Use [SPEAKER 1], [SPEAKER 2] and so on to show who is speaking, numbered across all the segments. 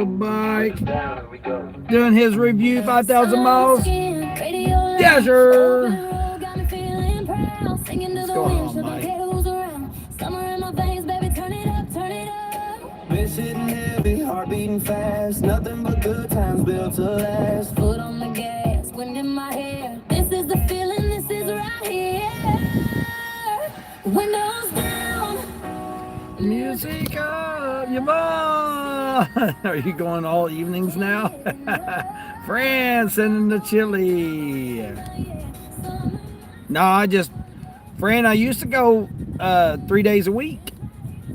[SPEAKER 1] little bike. Doing his review, 5,000 miles. Dasher! What's going on, Mike?
[SPEAKER 2] Been sitting heavy, heart beating fast. Nothing but good times built to last. Foot on the gas, wind in my hair. This is the feeling, this is right here. Windows down.
[SPEAKER 1] Music up, Yvonne! Are you going all evenings now? Fran sending the chili. No, Fran, I used to go 3 days a week.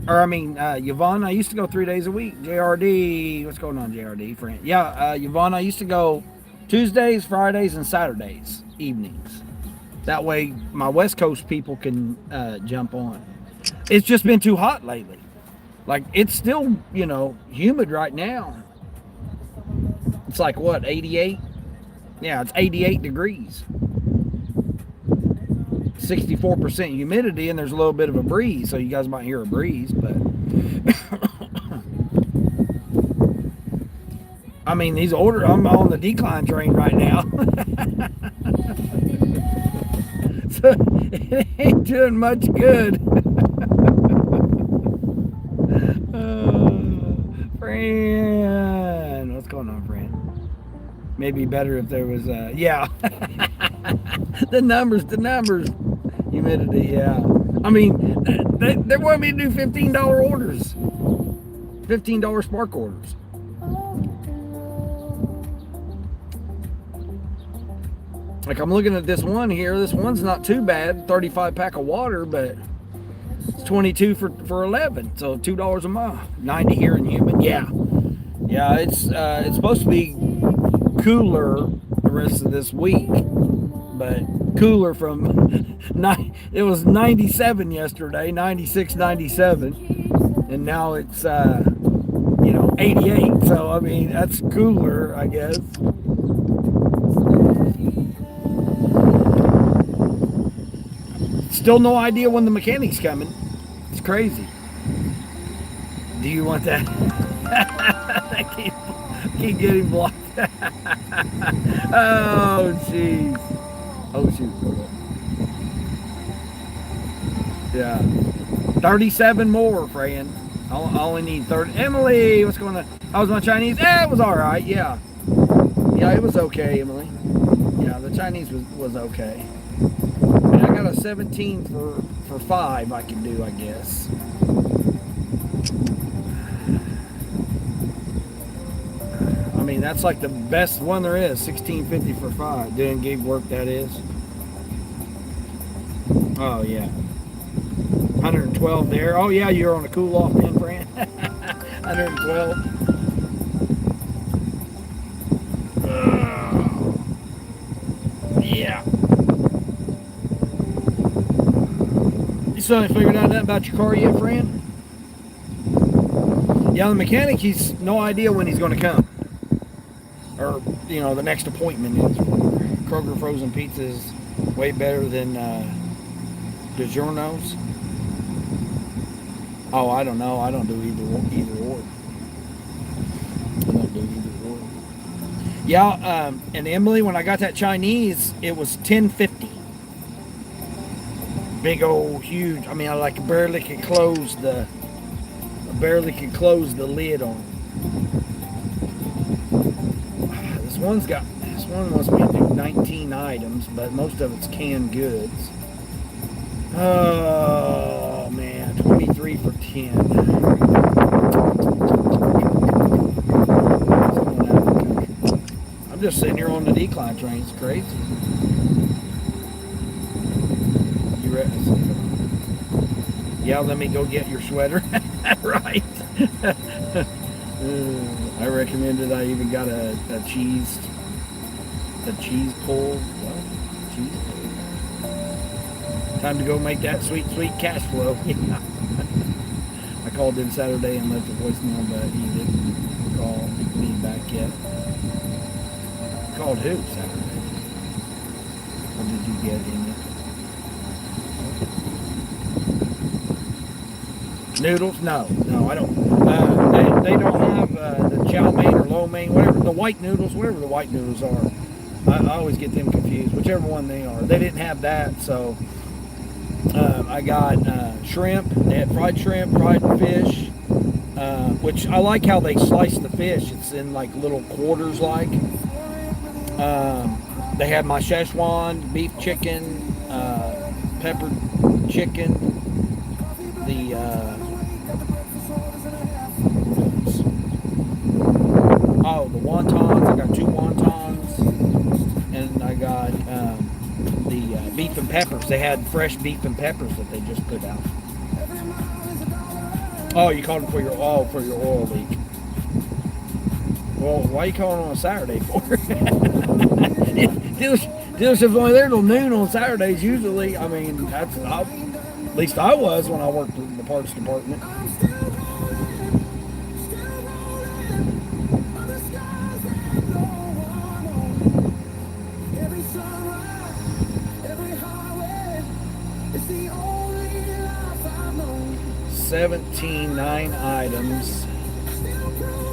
[SPEAKER 1] Or, Yvonne, I used to go 3 days a week. JRD, what's going on, JRD, Fran? Yeah, Yvonne, I used to go Tuesdays, Fridays, and Saturdays, evenings. That way, my West Coast people can jump on. It's just been too hot lately. Like, it's still, humid right now. It's like, what, 88? Yeah, it's 88 degrees. 64% humidity, and there's a little bit of a breeze, so you guys might hear a breeze, but these orders, I'm on the decline train right now. So it ain't doing much good. Fran, what's going on, Fran? Maybe better if there was yeah. the numbers, humidity, yeah. They want me to do $15 orders, $15 spark orders. Like, I'm looking at this one here. This one's not too bad, 35 pack of water, but it's 22 for 11, so $2 a mile. 90 here in humid. Yeah, it's supposed to be cooler the rest of this week, but cooler from it was 97 yesterday, 96, 97, and now it's 88. So that's cooler, I guess. Still no idea when the mechanic's coming. It's crazy. Do you want that? I keep getting blocked. Oh, jeez. Oh, shoot. Yeah. 37 more, Fran. I only need 30. Emily, what's going on? How was my Chinese? It was all right, yeah. Yeah, it was okay, Emily. Yeah, the Chinese was okay. And I got a 17 for 5 I can do, I guess. That's like the best one there is, $16.50 for 5. Doing gig work, that is. Oh, yeah. 112 there. Oh, yeah, you're on a cool off then, Fran. 112. Yeah. You still haven't figured out nothing about your car yet, Fran? Yeah, the mechanic, he's no idea when he's going to come. Or, the next appointment is. Kroger frozen pizza is way better than DiGiorno's. Oh, I don't know. I don't do either or. I don't do either or. Yeah, and Emily, when I got that Chinese, it was $10.50. Big old huge. I barely could close the lid on it. This one wants me to do 19 items, but most of it's canned goods. Oh man, 23 for 10. I'm just sitting here on the decline train. It's crazy. You ready? Yeah, let me go get your sweater. Right. I recommended. I even got a cheese pull. What? Cheese pull. Time to go make that sweet cash flow. I called in Saturday and left a voicemail, but he didn't call me back yet. Called who Saturday? What did you get in it? Noodles? No, I don't. They don't have the chow mein or lo mein, whatever the white noodles, whatever the white noodles are. I always get them confused, whichever one they are. They didn't have that, so I got shrimp. They had fried shrimp, fried fish, which I like how they slice the fish. It's in like little quarters like. They had my Szechuan beef chicken, peppered chicken, the the wontons. I got 2 wontons, and I got the beef and peppers. They had fresh beef and peppers that they just put out. Oh, you called them for your oil leak. Well, why are you calling on a Saturday for? Dealership's only there till noon on Saturdays usually. I mean, at least I was when I worked in the parts department. $17.9 items,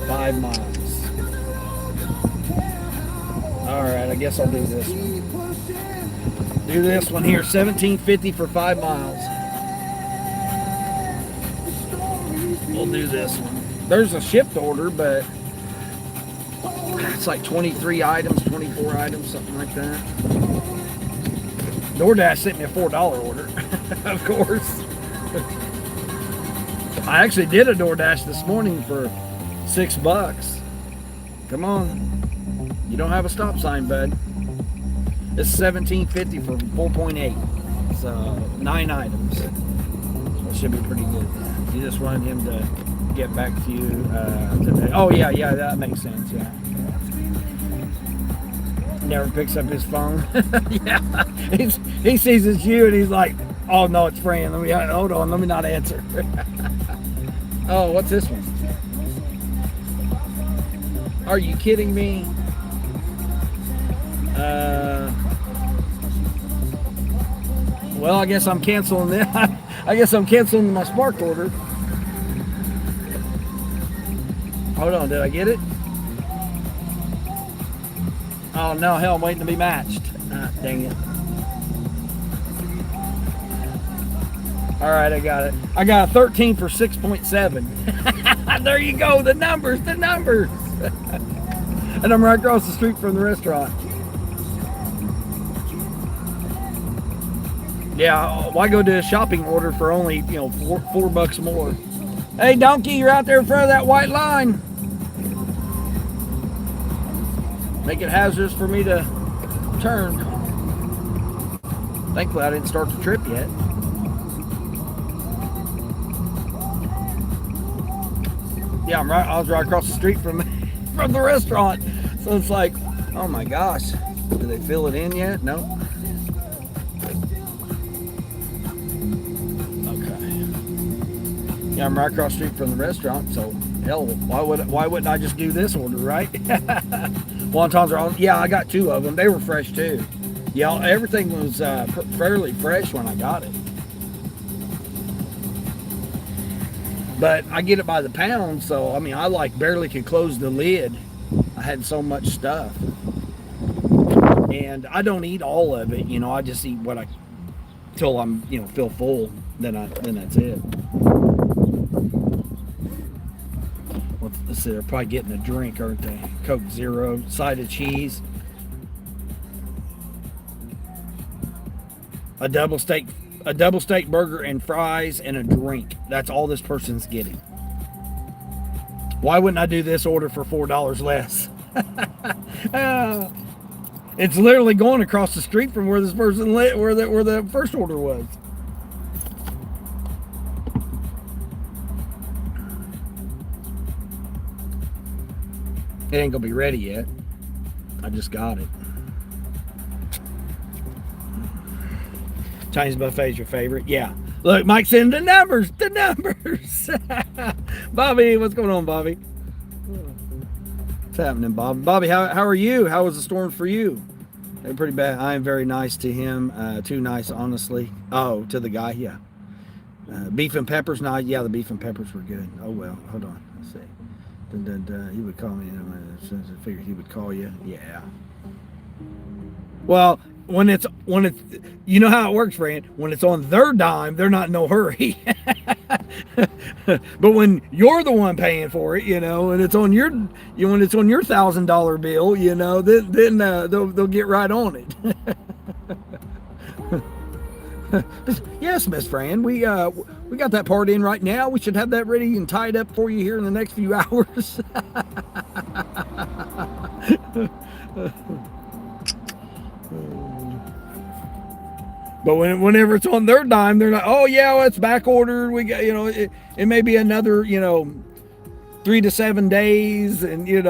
[SPEAKER 1] 5 miles. Alright, I guess I'll do this one. Do this one here, $17.50 for 5 miles. We'll do this one. There's a shipped order, but it's like 23 items, 24 items, something like that. DoorDash sent me a $4 order, of course. I actually did a DoorDash this morning for $6. Come on. You don't have a stop sign, bud. It's $17.50 for 4.8. So 9 items. That should be pretty good. You just wanted him to get back to you today. Oh yeah, that makes sense. Yeah. Never picks up his phone. Yeah, he sees it's you and he's like, "Oh no, it's Fran. Hold on, let me not answer." Oh, what's this one? Are you kidding me? Well, I guess I'm canceling this. I guess I'm canceling my Spark order. Hold on, did I get it? Oh no, hell, I'm waiting to be matched. Dang it. Alright, I got it. I got a 13 for 6.7. There you go, the numbers. And I'm right across the street from the restaurant. Yeah, why go do a shopping order for only, $4 more? Hey, donkey, you're out there in front of that white line. Make it hazardous for me to turn. Thankfully, I didn't start the trip yet. Yeah, I was right across the street from the restaurant. So it's like, oh my gosh, did they fill it in yet? No. Okay. Yeah, I'm right across the street from the restaurant, so hell, why wouldn't I just do this order, right? Wontons are on. Yeah, I got 2 of them. They were fresh too. Yeah, everything was fairly fresh when I got it. But I get it by the pound, so I mean, I barely could close the lid. I had so much stuff, and I don't eat all of it. I just eat what till I'm feel full. Then that's it. Well, let's see, they're probably getting a drink, aren't they? Coke Zero, side of cheese, a double steak burger and fries, and a drink. That's all this person's getting. Why wouldn't I do this order for $4 less? It's literally going across the street from where this person lived, where the first order was. It ain't gonna be ready yet. I just got it. Chinese buffet is your favorite? Yeah. Look, Mike said the numbers. Bobby, what's going on, Bobby? What's happening, Bob? Bobby, how are you? How was the storm for you? They're pretty bad. I am very nice to him. Too nice, honestly. Oh, to the guy, yeah. Beef and peppers? No, yeah, the beef and peppers were good. Oh, well, hold on. Let's see. Dun, dun, dun. He would call me since I figured he would call you. Yeah. Well, when it's you know how it works, Fran. When it's on their dime, they're not in no hurry. But when you're the one paying for it, and it's on when it's on your $1,000 bill, then they'll get right on it. Yes, Miss Fran, we got that part in right now. We should have that ready and tied up for you here in the next few hours. But whenever it's on their dime, they're not. Oh yeah, well, it's back ordered. We got it may be another 3 to 7 days, and you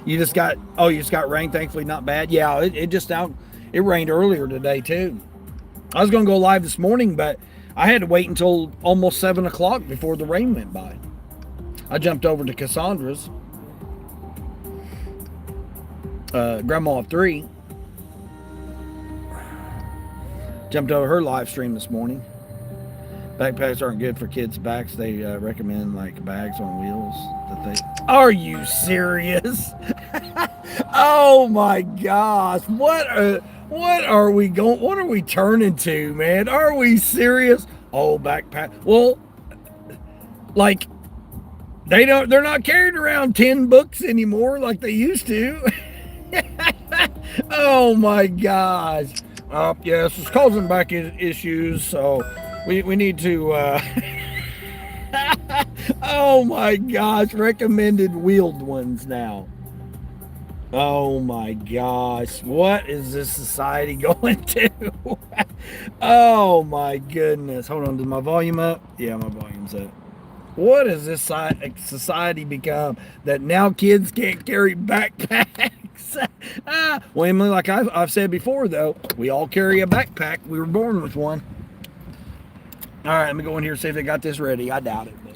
[SPEAKER 1] just got rain. Thankfully, not bad. Yeah, it just out. It rained earlier today too. I was gonna go live this morning, but I had to wait until almost 7 o'clock before the rain went by. I jumped over to Cassandra's, grandma of 3. Jumped over her live stream this morning. Backpacks aren't good for kids' backs. They recommend like bags on wheels that they. Are you serious? Oh my gosh! What are we going? What are we turning to, man? Are we serious? Oh, backpack. Well, like they're not carrying around 10 books anymore like they used to. Oh my gosh. Yes, it's causing back issues, so we need to oh my gosh, recommended wheeled ones now. Oh my gosh, what is this society going to? Oh my goodness. Hold on, is my volume up? Yeah, my volume's up. What has this society become that now kids can't carry backpacks? Well, Emily, like I've said before, though, we all carry a backpack. We were born with one. All right, let me go in here and see if they got this ready. I doubt it. But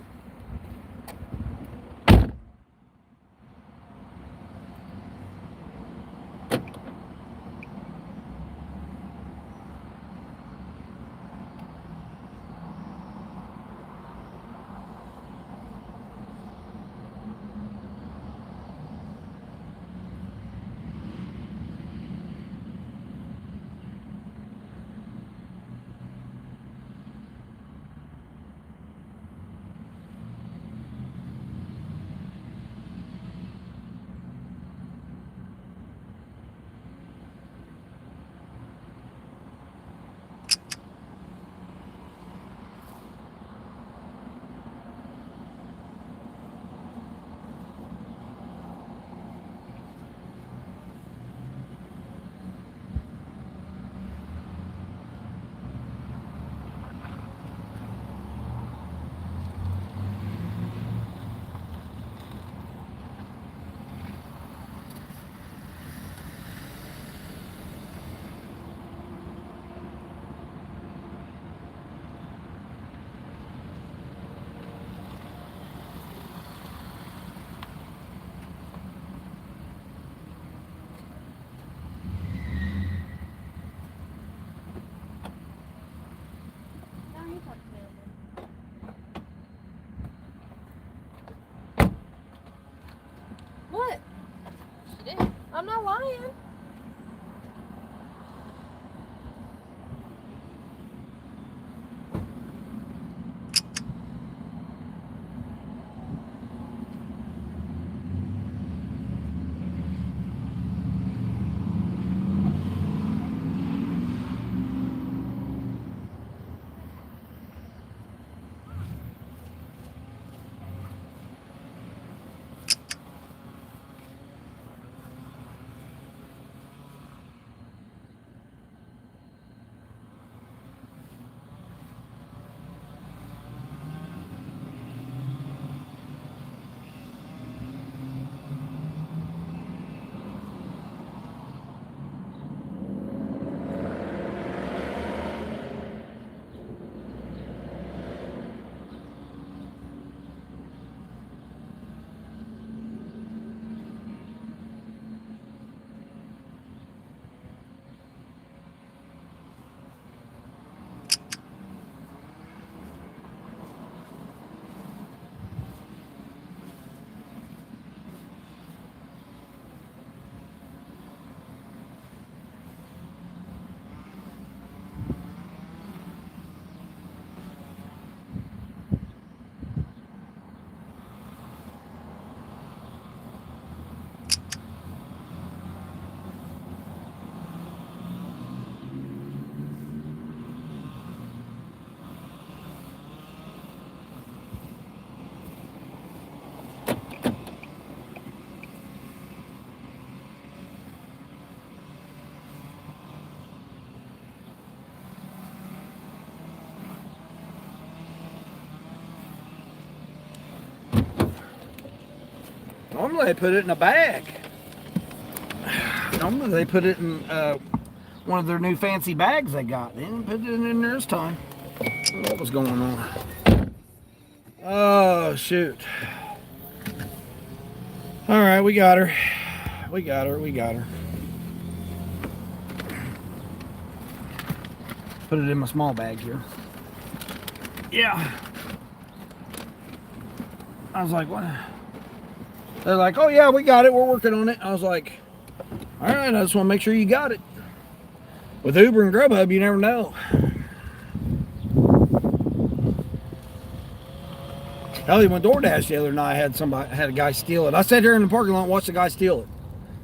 [SPEAKER 3] What? She did. I'm not lying.
[SPEAKER 1] Normally they put it in a bag. Normally they put it in one of their new fancy bags they got. They didn't put it in there this time. What was going on? Oh, shoot. All right, we got her. We got her. Put it in my small bag here. Yeah. I was like, what? They're like, oh yeah, we got it. We're working on it. I was like, all right, I just want to make sure you got it. With Uber and Grubhub, you never know. Hell, even DoorDash the other night, I had a guy steal it. I sat here in the parking lot and watched the guy steal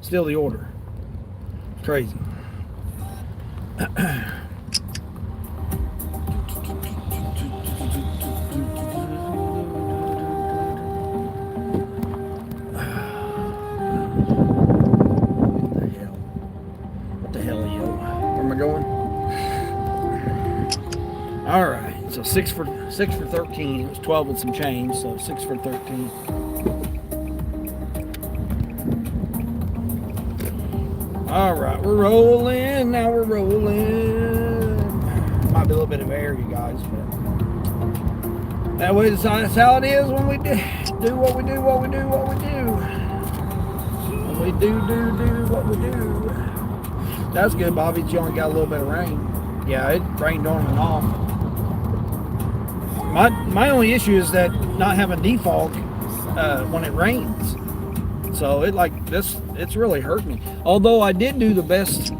[SPEAKER 1] the order. It's crazy. What the hell, yo? Where am I going? All right, so 6 for 13. It was 12 and some change, so 6 for 13. All right, we're rolling. Now we're rolling. Might be a little bit of air, you guys, but that way that's how it is when we do what we do. When we do what we do. That's good, Bobby. You only got a little bit of rain. Yeah, it rained on and off. My only issue is that not having defog when it rains. So it's really hurt me. Although I did do the best.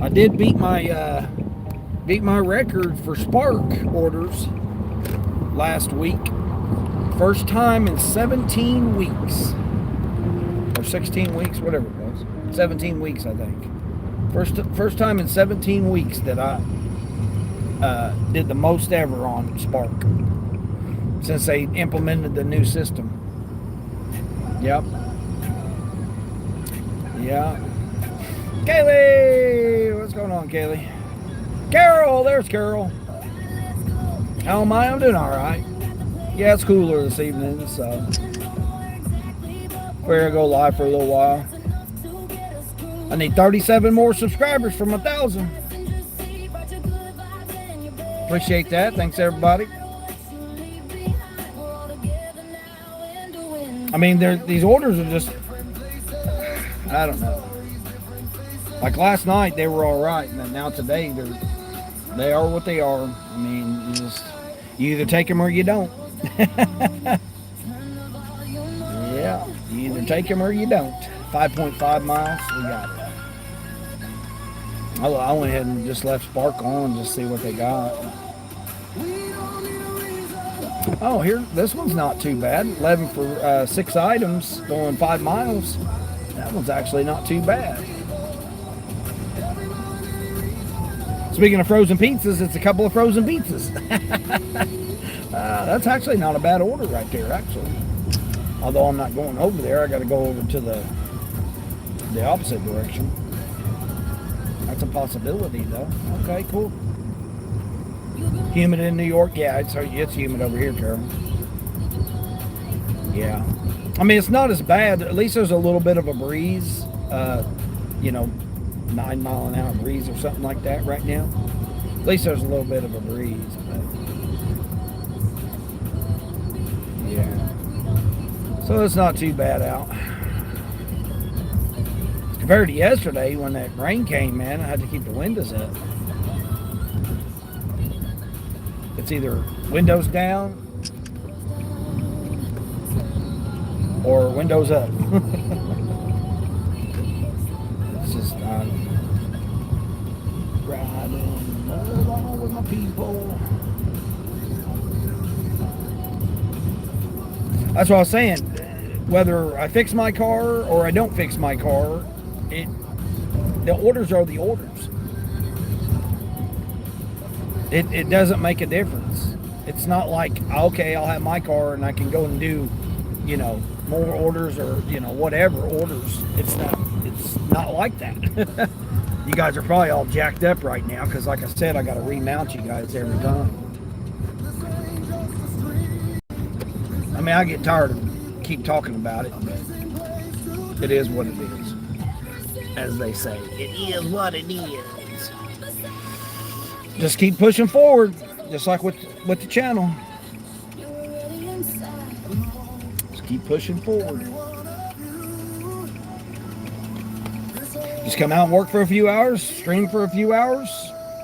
[SPEAKER 1] I did beat my record for Spark orders last week. First time in 17 weeks. Or 16 weeks, whatever it was. 17 weeks, I think. First time in 17 weeks that I did the most ever on Spark since they implemented the new system. Yep. Yeah. Kaylee! What's going on, Kaylee? Carol! There's Carol. How am I? I'm doing alright. Yeah, it's cooler this evening, so we're gonna go live for a little while. I need 37 more subscribers for 1,000. Appreciate that. Thanks, everybody. I mean, these orders are just, I don't know. Like last night, they were all right, and now today, they are what they are. I mean, you either take them or you don't. Yeah, you either take them or you don't. 5.5 miles, we got it. I went ahead and just left Spark on just to see what they got. Oh, here, this one's not too bad. 11 for 6 items, going 5 miles. That one's actually not too bad. Speaking of frozen pizzas, it's a couple of frozen pizzas. That's actually not a bad order right there, actually. Although I'm not going over there, I got to go over to the opposite direction. That's a possibility, though. Okay, cool. Humid in New York? Yeah, it's humid over here, Carol. Yeah. I mean, it's not as bad. At least there's a little bit of a breeze. 9-mile-an-hour breeze or something like that right now. At least there's a little bit of a breeze. But yeah. So it's not too bad out. Compared to yesterday when that rain came, man, I had to keep the windows up. It's either windows down or windows up. It's just riding along with my people. That's what I was saying. Whether I fix my car or I don't fix my car, the orders are the orders. It doesn't make a difference. It's not like, okay, I'll have my car and I can go and do, more orders or, whatever orders. It's not like that. You guys are probably all jacked up right now because, like I said, I got to remount you guys every time. I mean, I get tired of keep talking about it, but It is what it is. As they say, it is what it is. Just keep pushing forward, just like with the channel. Just keep pushing forward. Just come out and work for a few hours, stream for a few hours.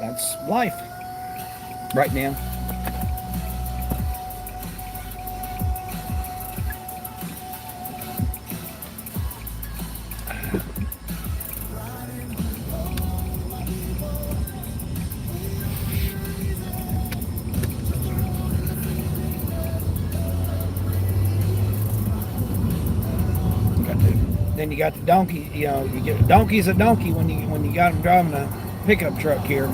[SPEAKER 1] That's life right now. Then you got the donkey. You know, you get a donkey's a donkey when you got him driving a pickup truck here,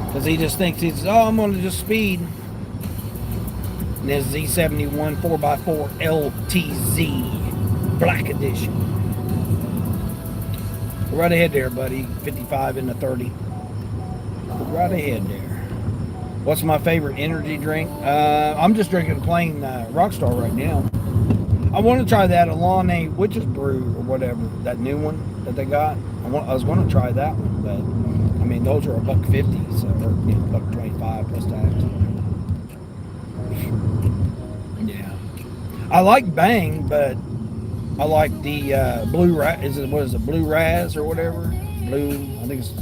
[SPEAKER 1] because he just thinks I'm going to just speed. And this Z71 4x4 LTZ Black Edition. Go right ahead there, buddy. 55 in the 30. Go right ahead there. What's my favorite energy drink? I'm just drinking a plain Rockstar right now. I want to try that Alani Witch's Brew or whatever, that new one that they got. I was going to try that one, but I mean those are $1.50, so or $1.25 plus tax. Yeah, I like Bang, but I like the Blue Raz. What is it? Blue Raz or whatever? I think it's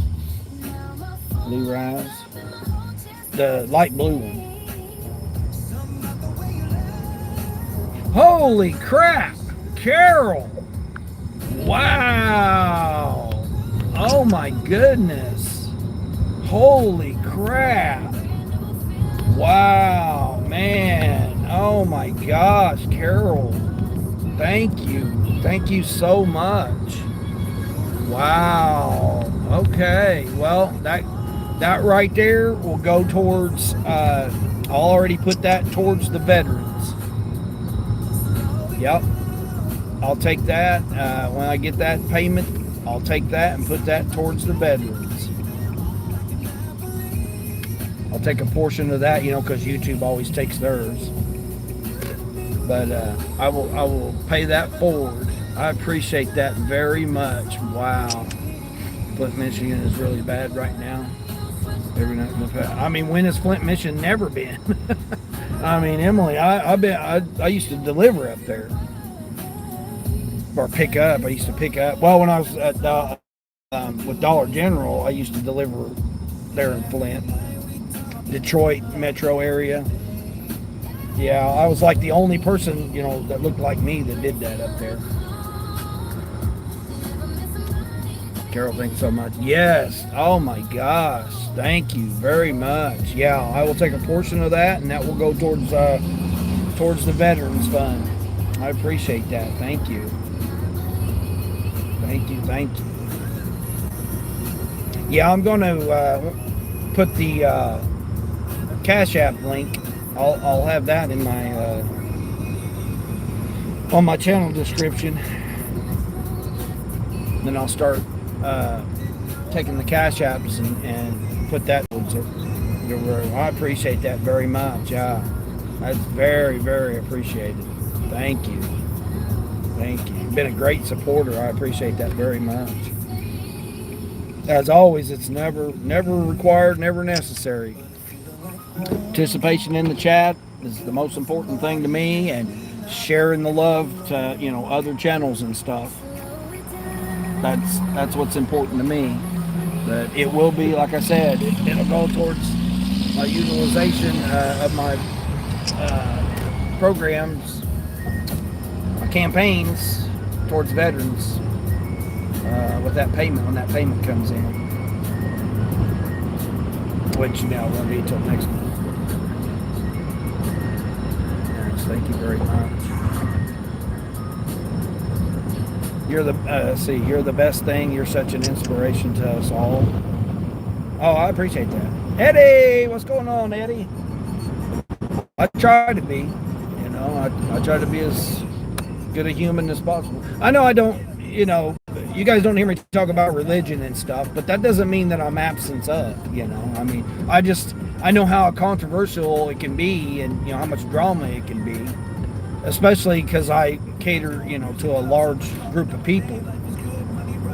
[SPEAKER 1] Blue Raz, the light blue one. Holy crap, Carol! Wow! Oh my goodness! Holy crap! Wow, man! Oh my gosh, Carol! Thank you so much. Wow. Okay. Well, that right there will go towards. I'll already put that towards the veterans. Yep, I'll take that. When I get that payment, I'll take that and put that towards the veterans. I'll take a portion of that, because YouTube always takes theirs. But I will pay that forward. I appreciate that very much. Wow, Flint, Michigan is really bad right now. I mean, when has Flint, Michigan never been? I mean, Emily, I used to deliver up there, or pick up. I used to pick up. Well, when I was at with Dollar General, I used to deliver there in Flint, Detroit metro area. Yeah, I was like the only person, that looked like me that did that up there. Carol, thanks so much. Yes. Oh my gosh. Thank you very much. Yeah, I will take a portion of that, and that will go towards the Veterans Fund. I appreciate that. Thank you. Thank you. Yeah, I'm going to put the Cash App link. I'll have that in my on my channel description. Then I'll start taking the Cash Apps and put that towards it. I appreciate that very much. Yeah, that's very, very appreciated. Thank you. You've been a great supporter. I appreciate that very much. As always, it's never required, never necessary. Participation in the chat is the most important thing to me, and sharing the love to other channels and stuff. That's what's important to me. But it will be, like I said, it'll go towards my utilization of my programs, my campaigns towards veterans with that payment, when that payment comes in, which now won't be until next month. Yes, thank you very much. You're the best thing. You're such an inspiration to us all. Oh, I appreciate that. Eddie, what's going on, Eddie? I try to be, I try to be as good a human as possible. I know I don't, you guys don't hear me talk about religion and stuff, but that doesn't mean that I'm absent of, I mean, I know how controversial it can be, and how much drama it can be. especially because I cater, to a large group of people.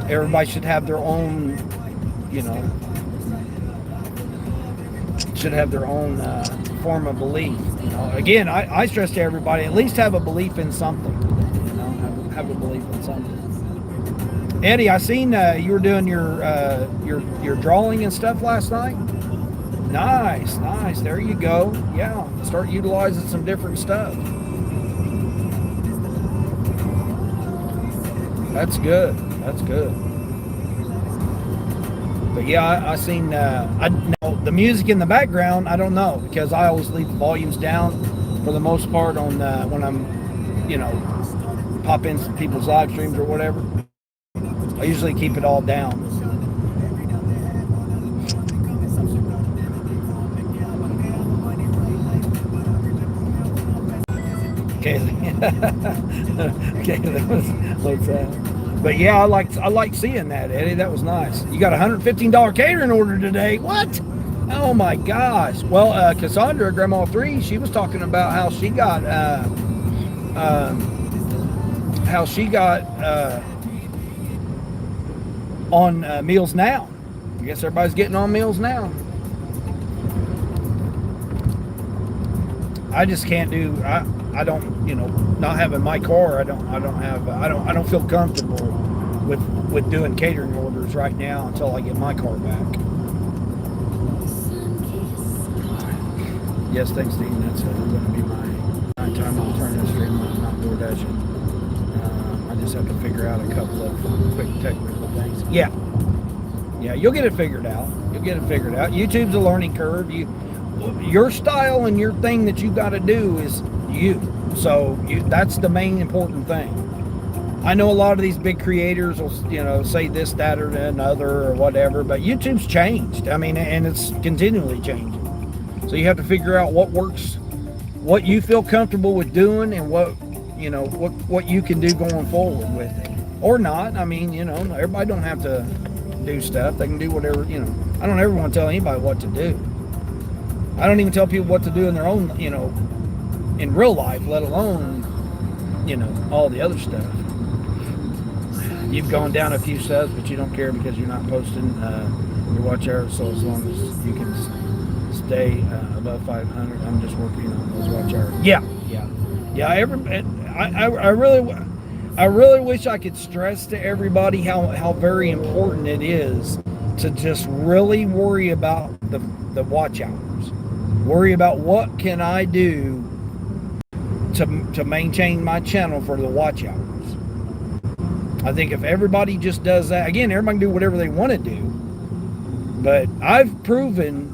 [SPEAKER 1] Everybody should have their own, you know, form of belief. Again, I stress to everybody, at least have a belief in something. Have a belief in something. Eddie, I seen you were doing your drawing and stuff last night. Nice. There you go. Yeah, start utilizing some different stuff. That's good. But yeah, I seen. I know the music in the background. I don't know because I always leave the volumes down for the most part on when I'm, pop in some people's live streams or whatever. I usually keep it all down. Okay. Okay. But yeah, I like seeing that, Eddie. That was nice. You got a $115 catering order today. What? Oh my gosh. Well, Cassandra, Grandma 3, she was talking about how she got on Meals Now. I guess everybody's getting on Meals Now. I just can't do. I don't, not having my car. I don't feel comfortable with doing catering orders right now until I get my car back. Yes, thanks, Dean. That's going to be my time alternative stream. I'm not DoorDashing. I just have to figure out a couple of quick technical things. Yeah, you'll get it figured out. YouTube's a learning curve. Your style and your thing that you got to do is you. So that's the main important thing. I know a lot of these big creators will, say this, that, or another, or whatever, but YouTube's changed. I mean, and it's continually changing. So you have to figure out what works, what you feel comfortable with doing, and what you can do going forward with it, or not. I mean, everybody don't have to do stuff. They can do whatever. I don't ever want to tell anybody what to do. I don't even tell people what to do in their own, in real life, let alone, all the other stuff. You've gone down a few subs, but you don't care because you're not posting your watch hours. So as long as you can stay above 500, I'm just working on those watch hours. Yeah. I really wish I could stress to everybody how very important it is to just really worry about the watch hours. Worry about what can I do to maintain my channel for the watch hours. I think if everybody just does that, again, everybody can do whatever they want to do, but I've proven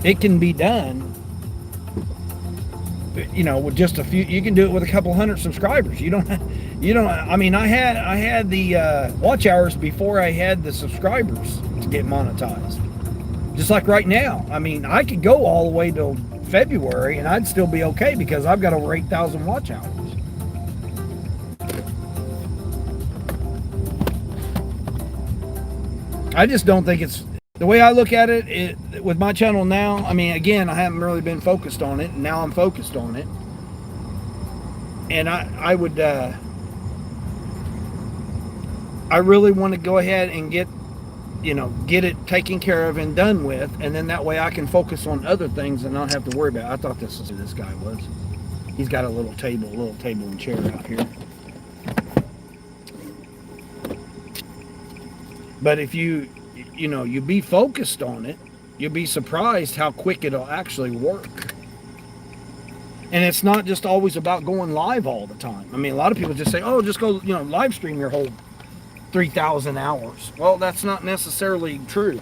[SPEAKER 1] it can be done, with just a few. You can do it with a couple hundred subscribers. I mean, I had the watch hours before I had the subscribers to get monetized. Just like right now. I mean, I could go all the way till February and I'd still be okay because I've got over 8,000 watch hours. I just don't think it's the way I look at it with my channel now. I mean, again, I haven't really been focused on it, and now I'm focused on it. And I would I really want to go ahead and get it taken care of and done with, and then that way I can focus on other things and not have to worry about it. I thought this is who this guy was. He's got a little table and chair out here. But if you be focused on it, you'll be surprised how quick it'll actually work. And it's not just always about going live all the time. I mean, a lot of people just say, oh, just go, live stream your whole 3,000 hours. Well, that's not necessarily true.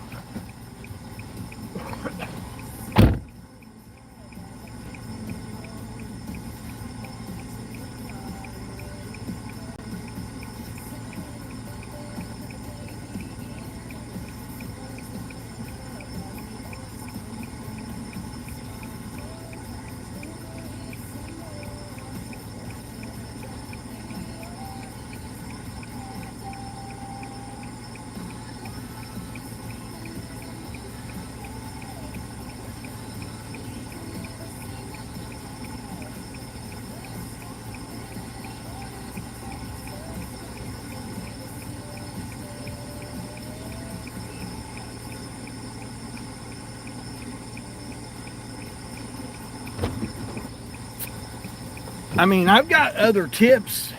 [SPEAKER 1] I mean, I've got other tips.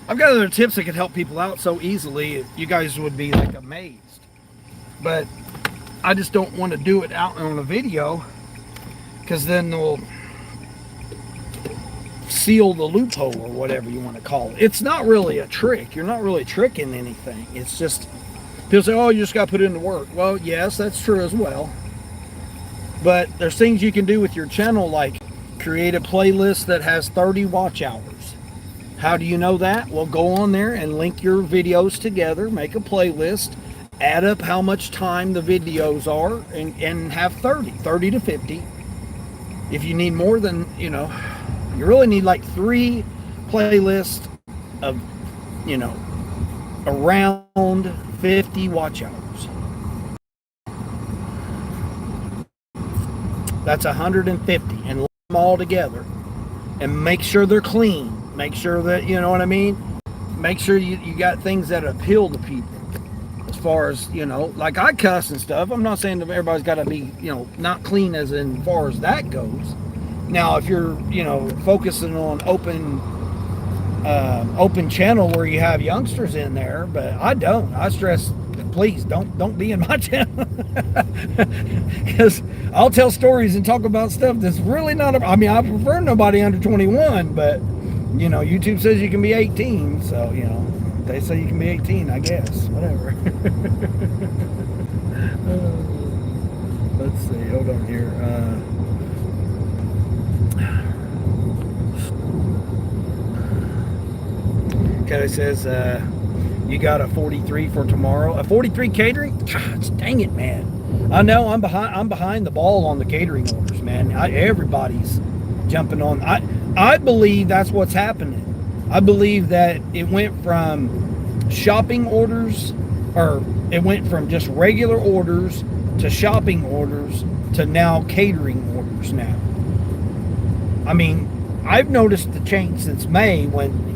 [SPEAKER 1] I've got other tips that could help people out so easily. You guys would be like amazed. But I just don't want to do it out on a video, because then they'll seal the loophole or whatever you want to call it. It's not really a trick. You're not really tricking anything. It's just, people say, oh, you just got to put in the work. Well, yes, that's true as well. But there's things you can do with your channel, like create a playlist that has 30 watch hours. How do you know that? Well, go on there and link your videos together, make a playlist, add up how much time the videos are, and have 30 to 50. If you need more than, you really need like 3 playlists of, around 50 watch hours. That's 150, and link them all together and make sure they're clean. Make sure that, you know what I mean? Make sure you got things that appeal to people. As far as, like I cuss and stuff. I'm not saying that everybody's got to be, not clean as in far as that goes. Now, if you're, focusing on open channel where you have youngsters in there, but I don't. I stress, please don't be in my channel, because I'll tell stories and talk about stuff that's really not. I mean, I prefer nobody under 21, but YouTube says you can be 18, so they say you can be 18. I guess whatever. Let's see. Hold on here. Okay, it says you got a 43 for tomorrow. A 43 catering? Gosh, dang it, man! I know I'm behind the ball on the catering orders, man. Everybody's jumping on. I believe that's what's happening. I believe that it went from shopping orders, or it went from just regular orders to shopping orders to now catering orders now. I mean, I've noticed the change since May when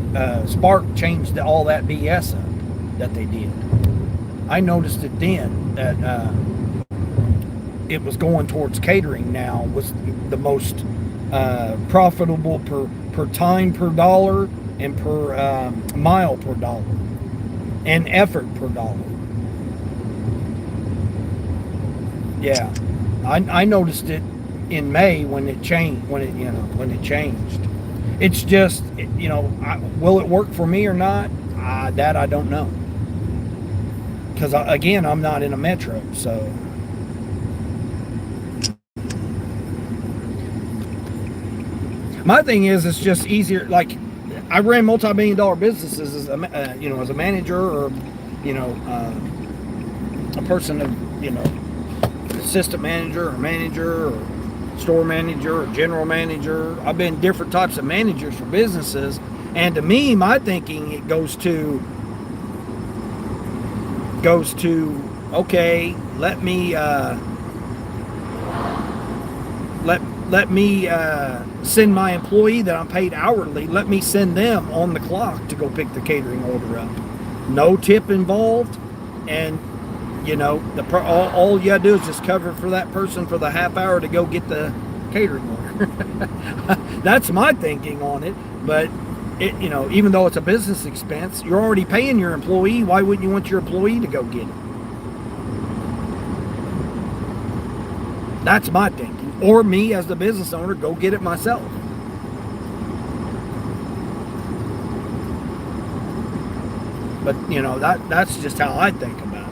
[SPEAKER 1] Spark changed all that BS up that they did. I noticed it then that it was going towards catering now was the most profitable per time per dollar, and per mile per dollar, and effort per dollar. Yeah, I noticed it in May when it changed. When it changed, it's just will it work for me or not? That I don't know, because again, I'm not in a metro, so. My thing is, it's just easier. Like, I ran multi-million-dollar businesses as as a manager, or a person of assistant manager or store manager or general manager. I've been different types of managers for businesses, and to me, my thinking it goes to okay, let me send my employee that I'm paid hourly, let me send them on the clock to go pick the catering order up. No tip involved, and all you gotta do is just cover for that person for the half hour to go get the catering order. That's my thinking on it. But it, even though it's a business expense, you're already paying your employee. Why wouldn't you want your employee to go get it? That's my thinking. Or me as the business owner, go get it myself. But that's just how I think about it.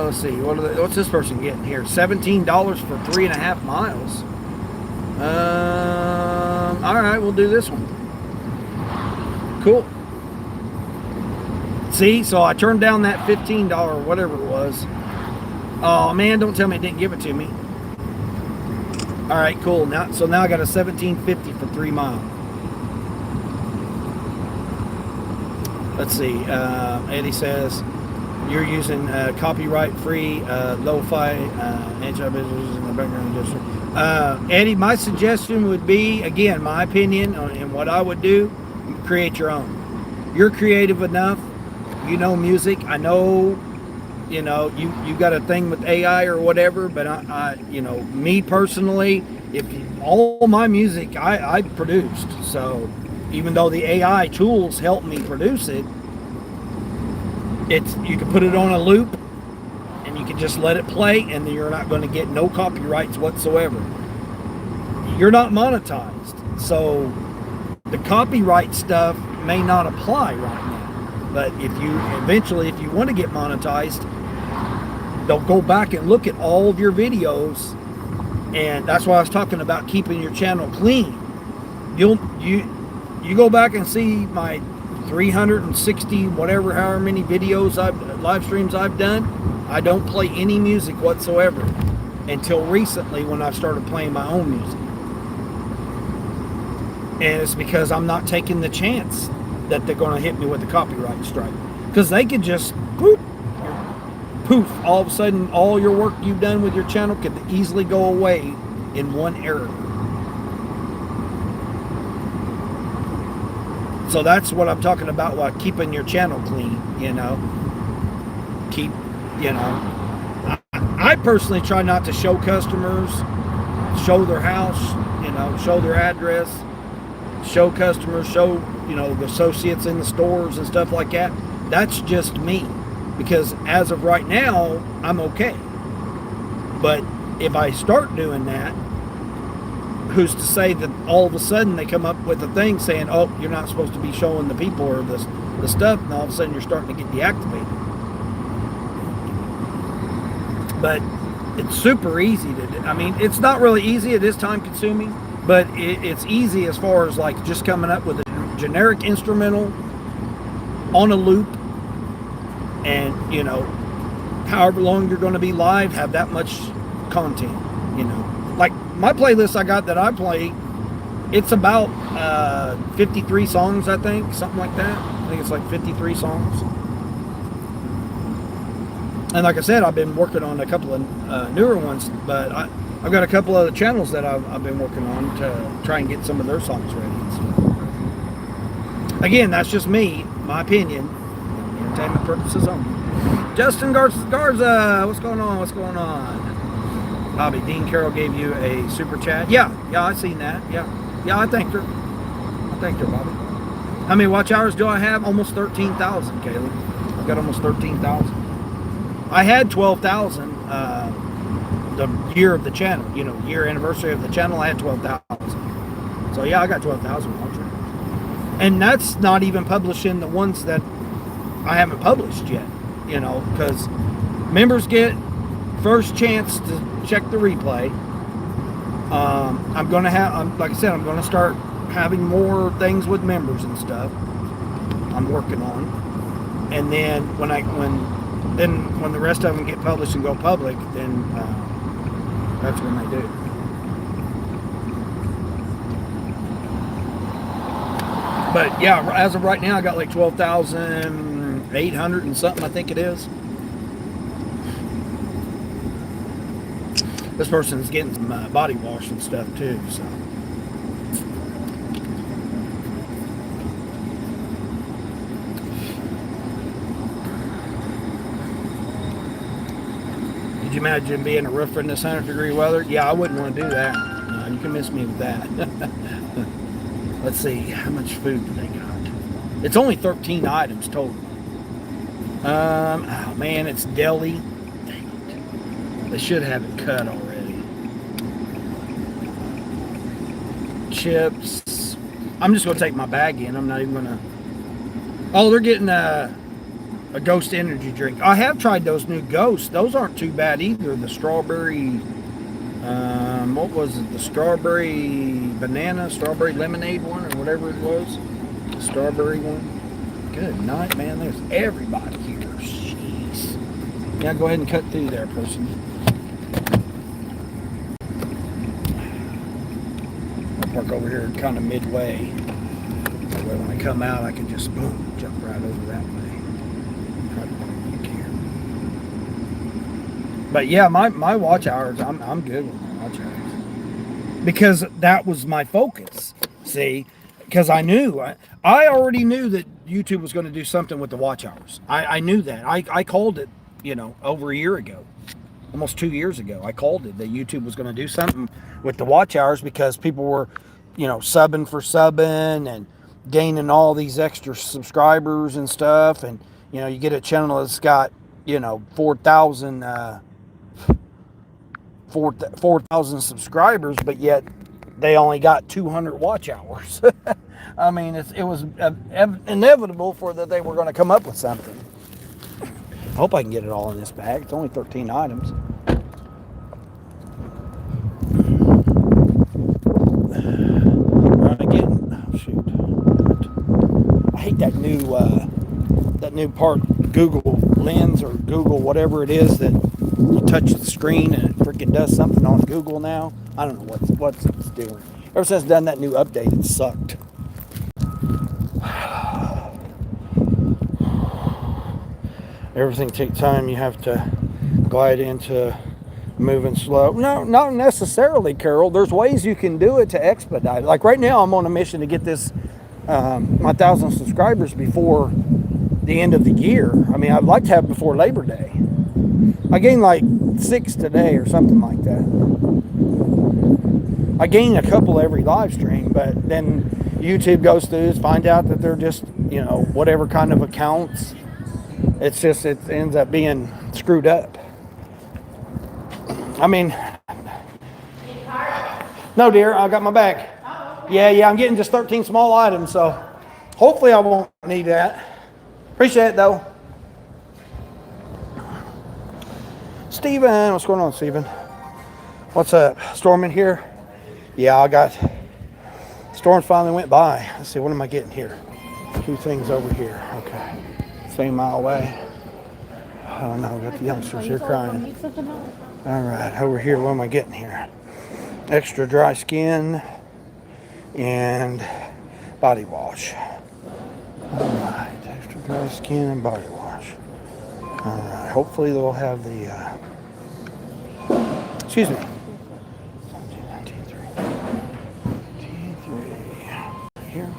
[SPEAKER 1] Let's see. What's this person getting here? $17 for 3.5 miles. All right, we'll do this one. Cool. See, so I turned down that $15 or whatever it was. Oh man, don't tell me it didn't give it to me. All right, cool. Now I got a $17.50 for 3 miles. Let's see. Eddie says you're using copyright-free lo-fi anti-business in the background industry. Eddie, my suggestion would be, again, my opinion and what I would do: create your own. You're creative enough. Music. I know you know, you got a thing with AI or whatever, but I you know, me personally, if all my music I produced, so even though the AI tools help me produce it, it's, you can put it on a loop and you can just let it play, and then you're not going to get no copyrights whatsoever. You're not monetized, so the copyright stuff may not apply right now. But if you eventually, if you want to get monetized, they'll go back and look at all of your videos, and that's why I was talking about keeping your channel clean. You go back and see my 360 whatever, however many videos live streams I've done. I don't play any music whatsoever until recently when I started playing my own music. And it's because I'm not taking the chance that they're going to hit me with a copyright strike. Because they could just poof, all of a sudden all your work you've done with your channel could easily go away in one error. So that's what I'm talking about, like keeping your channel clean, you know. Keep, you know. I personally try not to show customers, show their house, you know, show their address, show customers, show, you know, the associates in the stores and stuff like that. That's just me. Because as of right now, I'm okay. But if I start doing that, who's to say that all of a sudden they come up with a thing saying, oh, you're not supposed to be showing the people or the stuff, and all of a sudden you're starting to get deactivated. But it's super easy to do. I mean, it's not really easy. It is time consuming, but it's easy as far as like just coming up with a generic instrumental on a loop, and, you know, however long you're going to be live, have that much content, you know. Like my playlist I got that I play, it's about 53 songs, I think, something like that. I think it's like 53 songs. And like I said, I've been working on a couple of newer ones, but I've got a couple other channels that I've been working on to try and get some of their songs ready. So, again, that's just me, my opinion, entertainment purposes only. Justin Garza, what's going on? What's going on? Bobby, Dean Carroll gave you a super chat. Yeah, I seen that. Yeah, I thanked her. Bobby. How many watch hours do I have? Almost 13,000, Caleb. I've got almost 13,000. I had 12,000 the year of the channel. You know, year anniversary of the channel, I had 12,000. So yeah, I got 12,000 watch hours. And that's not even publishing the ones that I haven't published yet. You know, because members get first chance to check the replay. I'm going to have, like I said, I'm going to start having more things with members and stuff. I'm working on, and then when the rest of them get published and go public, then that's when they do. But yeah, as of right now, I got like 12,800 and something, I think it is. This person's getting some body wash and stuff too, so. Could you imagine being a roofer in this 100-degree weather? Yeah, I wouldn't want to do that. No, you can miss me with that. Let's see, how much food do they got? It's only 13 items total. Oh man, it's deli. They should have it cut already. Chips. I'm just going to take my bag in. I'm not even going to... Oh, they're getting a Ghost energy drink. I have tried those new Ghosts. Those aren't too bad either. The strawberry... what was it? The strawberry banana, strawberry lemonade one, or whatever it was. The strawberry one. Good night, man. There's everybody here. Jeez. Yeah, go ahead and cut through there, person. Park over here kind of midway. That way when I come out, I can just boom, jump right over that way. Try to park here. But yeah, my watch hours, I'm good with my watch hours. Because that was my focus. See? Because I knew, I already knew that YouTube was going to do something with the watch hours. I knew that. I called it over a year ago, almost 2 years ago. I called it that YouTube was going to do something with the watch hours because people were, subbing for subbing and gaining all these extra subscribers and stuff. And, you get a channel that's got, 4,000 4,000 subscribers, but yet they only got 200 watch hours. I mean, it was inevitable for that they were going to come up with something. I hope I can get it all in this bag. It's only 13 items. Again, shoot. I hate that new part, Google Lens or Google whatever it is that you touch the screen and it freaking does something on Google now. I don't know what it's doing. Ever since it's done that new update, it sucked. Everything takes time. You have to glide into moving slow. No, not necessarily, Carol. There's ways you can do it to expedite. Like right now, I'm on a mission to get this my 1,000 subscribers before the end of the year. I mean, I'd like to have it before Labor Day. I gained like 6 today or something like that. I gain a couple every live stream, but then YouTube goes through, find out that they're just, whatever kind of accounts. It ends up being screwed up. I mean, no, dear, I got my bag. Yeah, I'm getting just 13 small items, so hopefully I won't need that. Appreciate it, though. Steven, what's going on, Steven? What's up? Storm in here? Yeah, I got... Storm finally went by. Let's see, what am I getting here? 2 things over here. Okay. Same mile away. Oh no, got the youngsters here crying. All right, over here, what am I getting here? Extra dry skin and body wash. All right, extra dry skin and body wash. All right, hopefully they'll have the, excuse me. 17, 19, 3. Here.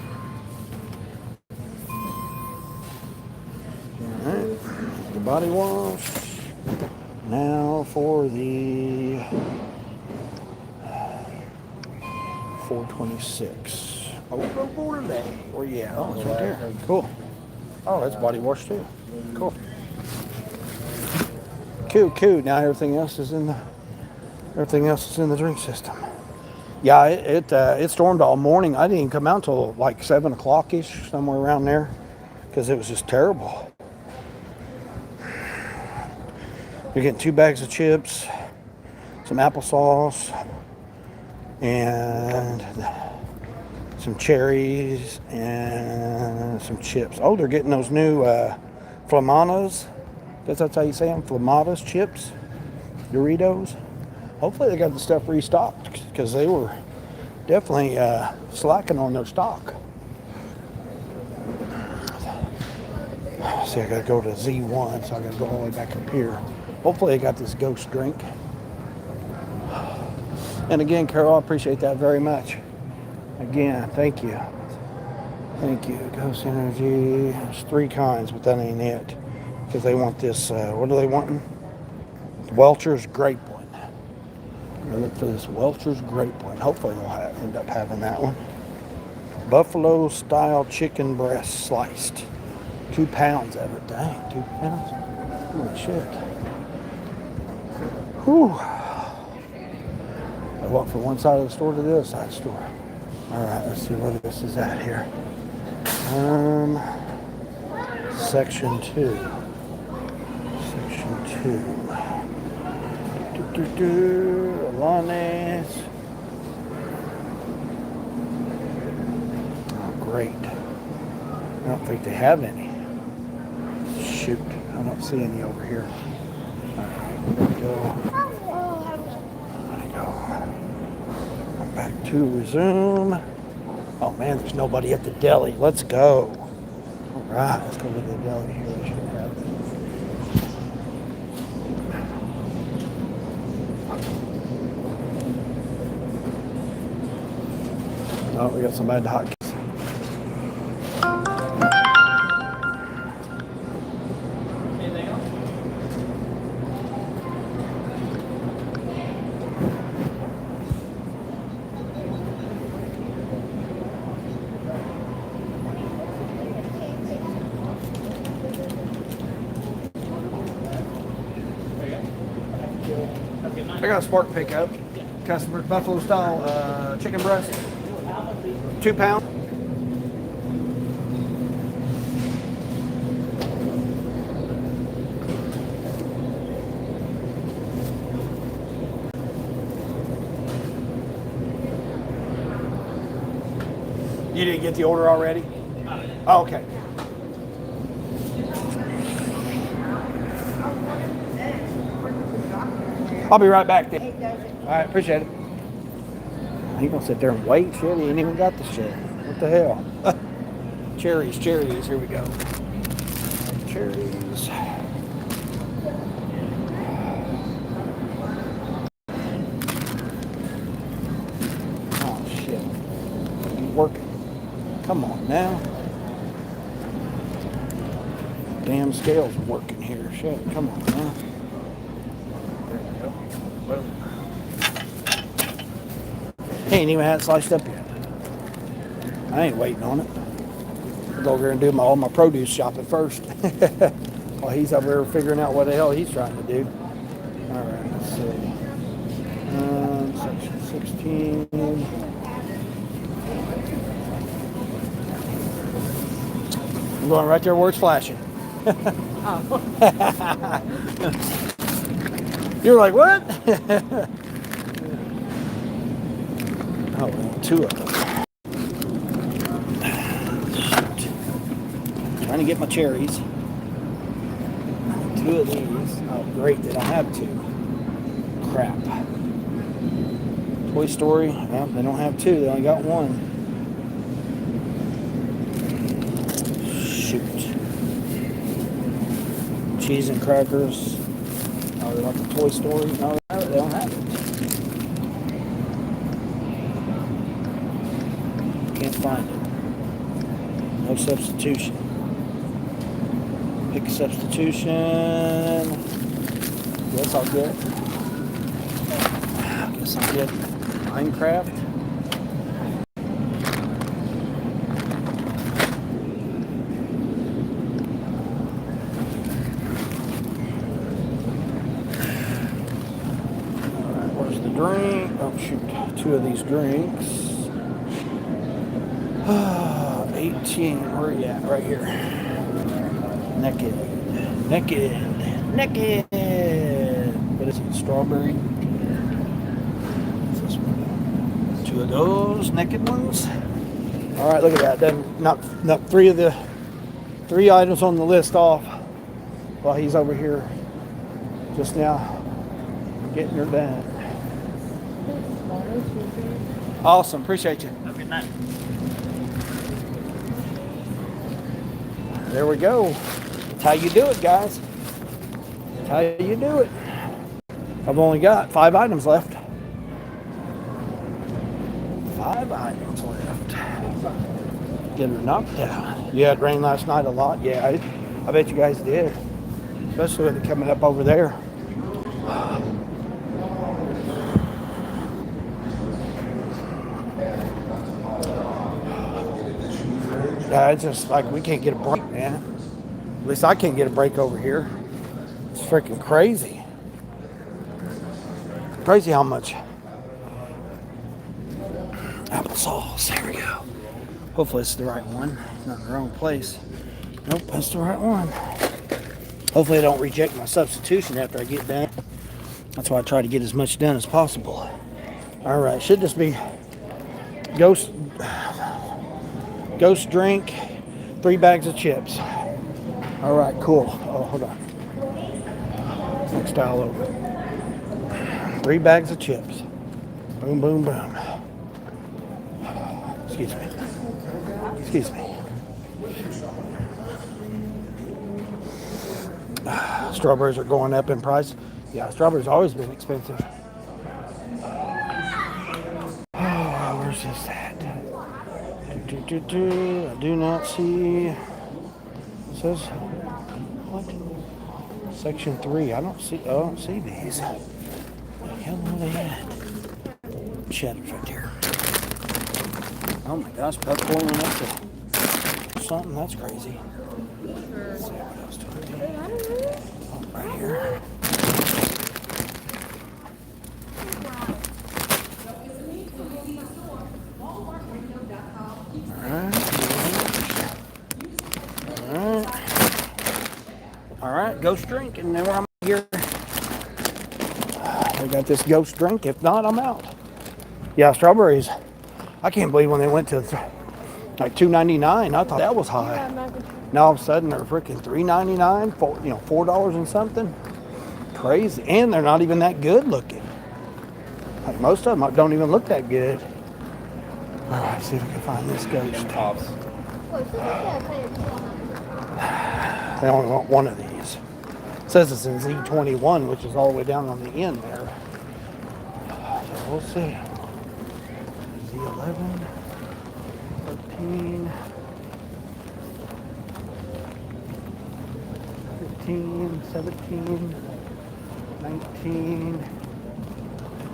[SPEAKER 1] Alright, the body wash. Now for the 426. Over there. Where you at? Oh, it's right there. Cool. Oh, that's body wash too. Cool. Cool. Now everything else is in the drink system. Yeah, it stormed all morning. I didn't even come out until like 7 o'clock ish, somewhere around there, because it was just terrible. You're getting 2 bags of chips, some applesauce, and some cherries, and some chips. Oh, they're getting those new Flamanas. That's how you say them, Flamadas chips, Doritos. Hopefully they got the stuff restocked, because they were definitely slacking on their stock. See, I gotta go to Z1, so I gotta go all the way back up here. Hopefully they got this ghost drink. And again, Carol, I appreciate that very much. Again, thank you. Thank you. Ghost Energy. There's 3 kinds, but that ain't it. Because they want this, what are they wanting? Welch's Grape one. I'm going to look for this Welch's Grape one. Hopefully they'll end up having that one. Buffalo style chicken breast sliced. 2 pounds of it. Dang, 2 pounds? Holy shit. Whew. I walk from one side of the store to the other side of the store. All right, let's see where this is at here. Section 2. Section 2. Alani's. Oh, great. I don't think they have any. Shoot, I don't see any over here. All right, there we go. There we go. Back to resume. Oh man, there's nobody at the deli. Let's go. All right, let's go to the deli here. They should have it. Oh, we got somebody at the hotkeys. I got a Spark pickup. Customer buffalo style chicken breast. 2 pound. You didn't get the order already? Oh, okay. I'll be right back then. All right, appreciate it. He gonna sit there and wait. Shit, he ain't even got the shit. What the hell? Cherries. Here we go. Cherries. Oh shit. He's working. Come on now. Damn scales are working here. Shit, come on now. He ain't even had it sliced up yet. I ain't waiting on it. I'll go over here and do all my produce shopping first. While he's over there figuring out what the hell he's trying to do. All right, let's see. Section 16. I'm going right there where it's flashing. You're like, what? Oh, well, 2 of them. Shoot. Trying to get my cherries. 2 of these. Oh, great, they don't have 2. Crap. Toy Story. Well, they don't have 2. They only got 1. Shoot. Cheese and crackers. Oh, they want the Toy Story. No, they don't have it. Can't find it. No substitution. Pick a substitution. Guess I'll get. Guess I'll get Minecraft. Alright, where's the drink? Oh shoot, 2 of these drinks. 18, where are you at? Right here. Naked. What is it? Strawberry? What's this one? 2 of those naked ones. All right, look at that. Then knock 3 of the 3 items on the list off while he's over here just now getting her done. Awesome, appreciate you. Have a good night. There we go. That's how you do it, guys. That's how you do it. I've only got 5 items left. 5 items left. Get her knocked out. Yeah, it rained last night a lot. Yeah, I bet you guys did. Especially with it coming up over there. Yeah, it's just like we can't get a break, man. At least I can't get a break over here. It's freaking crazy. Crazy how much applesauce. There we go. Hopefully it's the right one. Not in the wrong place. Nope, that's the right one. Hopefully I don't reject my substitution after I get done. That's why I try to get as much done as possible. All right, should this be Ghost drink, 3 bags of chips. All right, cool. Oh, hold on. Next aisle over. 3 bags of chips. Boom, boom, boom. Excuse me. Strawberries are going up in price. Yeah, strawberries always been expensive. Oh, where's this at? I do not see. It says what? Section 3. I don't see these. What the hell are they at? Cheddar's right there. Oh my gosh, popcorn went up to something. That's crazy. Let's see what else do I do. Oh, right here. right, ghost drink, and then I'm here. I got this ghost drink. If not, I'm out. Yeah, strawberries. I can't believe when they went to like $2.99. I thought that was high. Now all of a sudden they're freaking $3.99, $4 and something. Crazy, and they're not even that good looking. Like most of them don't even look that good. All right, see if we can find this ghost. They only want one of these. It says it's in Z21, which is all the way down on the end there. So we'll see. Z11, 13, 15, 17, 19,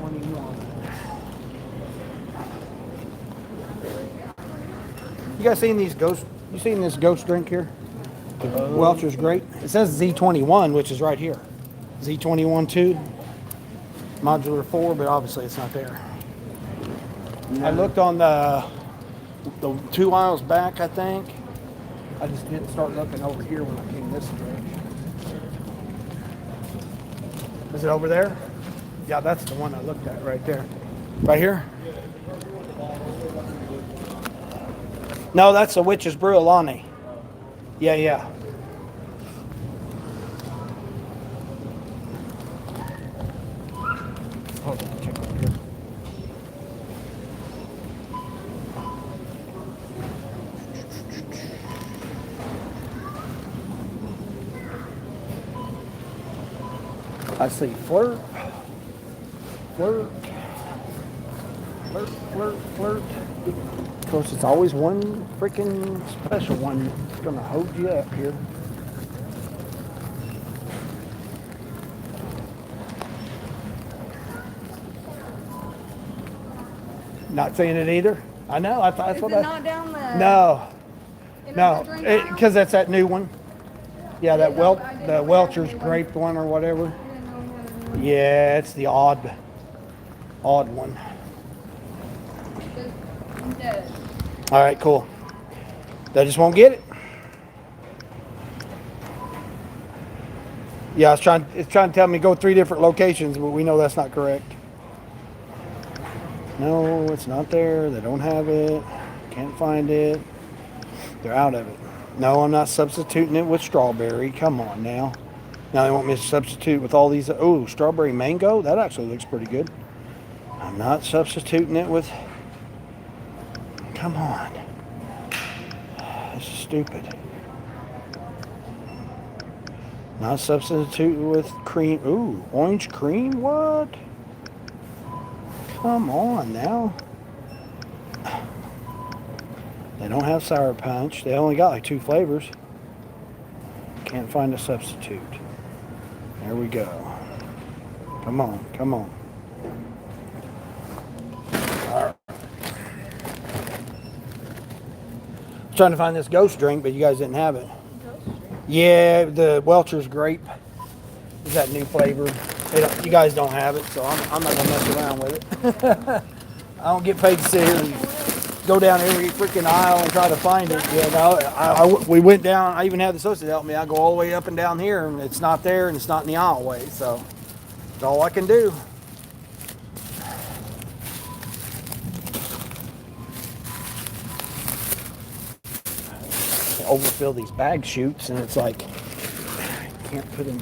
[SPEAKER 1] 21. You guys seen these ghost? You seen this ghost drink here? Welch's Grape. It says Z21, which is right here. Z21 2, modular 4, but obviously it's not there. I looked on the 2 aisles back, I think. I just didn't start looking over here when I came this direction. Is it over there? Yeah, that's the one I looked at right there. Right here? No, that's the Witch's Brew Alani. Yeah. Hold on, check over here. I see flirt. Of course, it's always one freaking special one that's gonna hold you up here. Not seeing it either. I know. I thought that's what
[SPEAKER 3] not down the
[SPEAKER 1] No, because that's that new one. Yeah, that the Welch's Grape one or whatever. Yeah, it's the odd one. All right, cool. They just won't get it. Yeah, it's trying to tell me go 3 different locations, but we know that's not correct. No, it's not there. They don't have it. Can't find it. They're out of it. No, I'm not substituting it with strawberry. Come on now. Now they want me to substitute with all these. Oh, strawberry mango. That actually looks pretty good. I'm not substituting it with. Come on. This is stupid. Not substituting with cream. Ooh, orange cream? What? Come on now. They don't have sour punch. They only got like 2 flavors. Can't find a substitute. There we go. Come on. All right. Trying to find this ghost drink, but you guys didn't have it. Yeah, the Welch's Grape is that new flavor. You guys don't have it, so I'm not gonna mess around with it. I don't get paid to sit here and go down every freaking aisle and try to find it. Yeah, we went down. I even had the associate help me. I go all the way up and down here, and it's not there, and it's not in the aisleway. So that's all I can do. Overfill these bag chutes, and it's like I can't put them.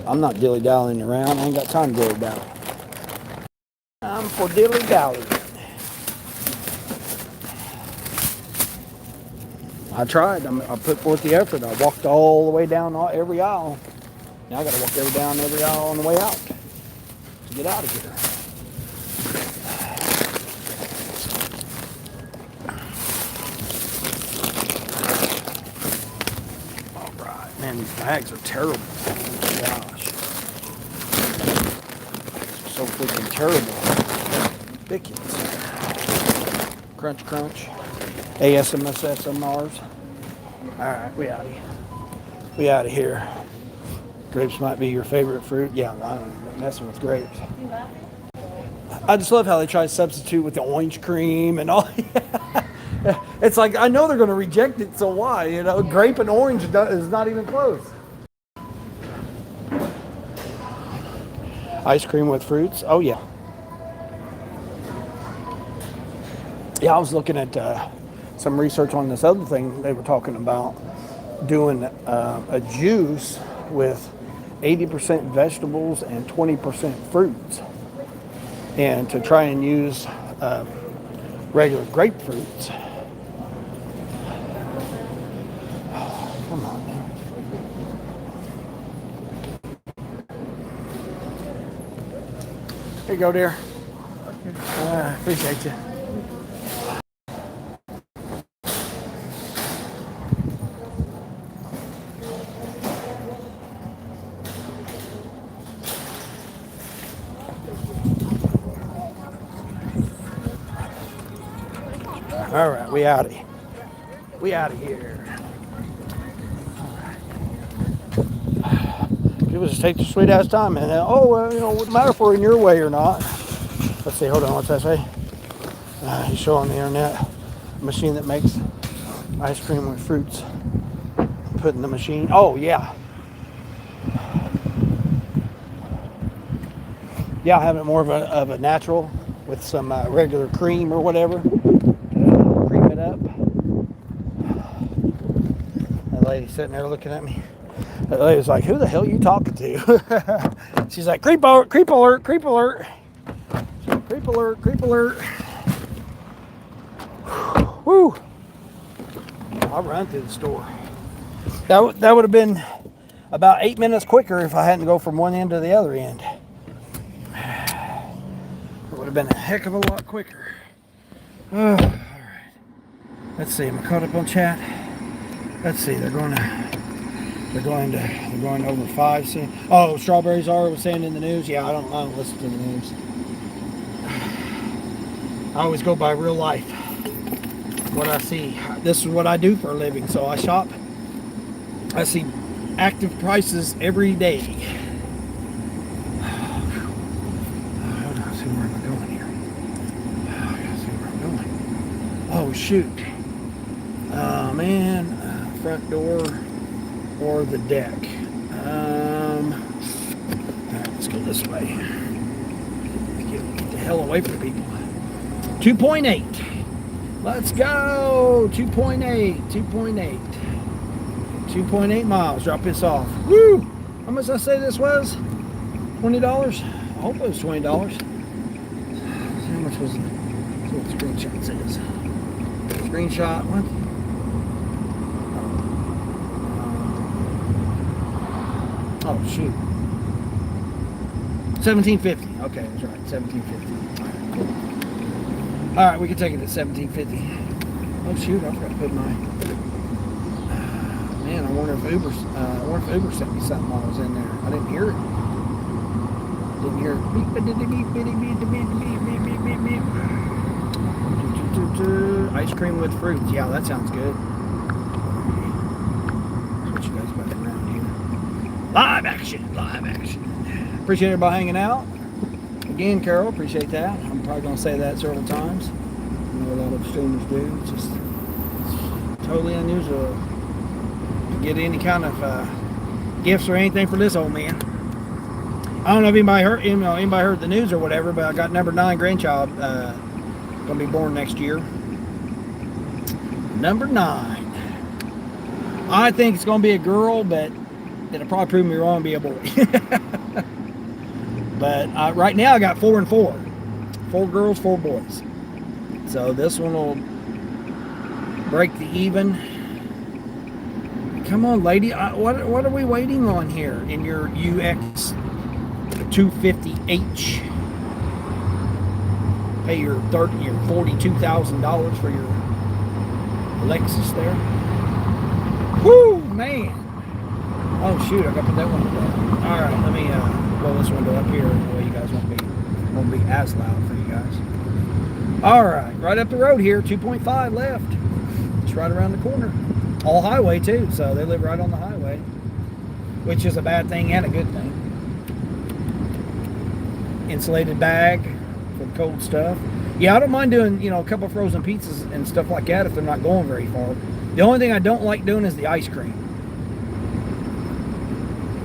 [SPEAKER 1] I'm not dilly-dallying around. I ain't got time to dilly-dally. I'm for dilly-dallying. I tried. I put forth the effort. I walked all the way down every aisle. Now I got to walk down every aisle on the way out to get out of here. All right, man, these bags are terrible. Gosh, so freaking terrible. Ridiculous. Crunch, crunch. ASMS SMRs. All right, we out of here. Grapes might be your favorite fruit. Yeah, I'm messing with grapes. I just love how they try to substitute with the orange cream and all. It's like, I know they're going to reject it, so why? You know, grape and orange is not even close. Ice cream with fruits. Oh, yeah. Yeah, I was looking at some research on this other thing they were talking about, doing a juice with 80% vegetables and 20% fruits, and to try and use regular grapefruits. Oh, come on, man. Here you go, dear. Appreciate you. All right, we out of here. We out of here. People just take the sweet ass time, and you know, wouldn't matter if we're in your way or not. Let's see, hold on, what's that say? You show on the internet a machine that makes ice cream with fruits. Put in the machine. Oh yeah. Yeah, I have it more of a natural with some regular cream or whatever. Cream it up. That lady sitting there looking at me. That lady was like, "Who the hell are you talking to?" She's like, "Creep alert, creep alert, creep alert, creep alert, creep alert." Woo! I'll run through the store. That would have been about 8 minutes quicker if I hadn't go from one end to the other end. It would have been a heck of a lot quicker. Oh, all right. Let's see. Am I caught up on chat? Let's see. They're going over 5 soon. Oh, strawberries are was saying in the news. Yeah, I don't listen to the news. I always go by real life. What I see. This is what I do for a living. So I shop. I see active prices every day. Hold on, see where am I going here? I gotta see where I'm going. Oh shoot. Oh man, front door or the deck. Alright, let's go this way. Get the hell away from people. 2.8. Let's go. 2.8. 2.8 miles. Drop this off. Woo! How much did I say this was? $20? I hope it was $20. How much was it? That's what the screenshot says. Screenshot. What? Oh shoot. $17.50. Okay, that's right. $17.50. Alright, cool. Alright, we can take it at $17.50. Oh shoot, I forgot to put my. Man, I wonder if Uber sent me something while I was in there. I didn't hear it. Didn't hear it. Beep, ice cream with fruits. Yeah, that sounds good. What you guys about around here? Live action. Appreciate everybody hanging out. Again, Carol, appreciate that. I'm probably going to say that several times. I know a lot of streamers do. It's just totally unusual to get any kind of gifts or anything for this old man. I don't know if anybody heard the news or whatever, but I got number 9 grandchild gonna be born next year. Number 9. I think it's gonna be a girl, but it'll probably prove me wrong and be a boy. But right now I got 4 and 4. 4 girls, 4 boys. So this one will break the even. Come on, lady. What are we waiting on here in your UX 250H? Pay your $42,000 for your Lexus there. Woo, man. Oh shoot, I gotta put that one down. All right, let me roll this window up here. That way you guys won't be as loud for you guys. All right up the road here. 2.5 left. It's right around the corner. All highway too, so they live right on the highway, which is a bad thing and a good thing. Insulated bag for the cold stuff. Yeah, I don't mind doing, a couple frozen pizzas and stuff like that if they're not going very far. The only thing I don't like doing is the ice cream.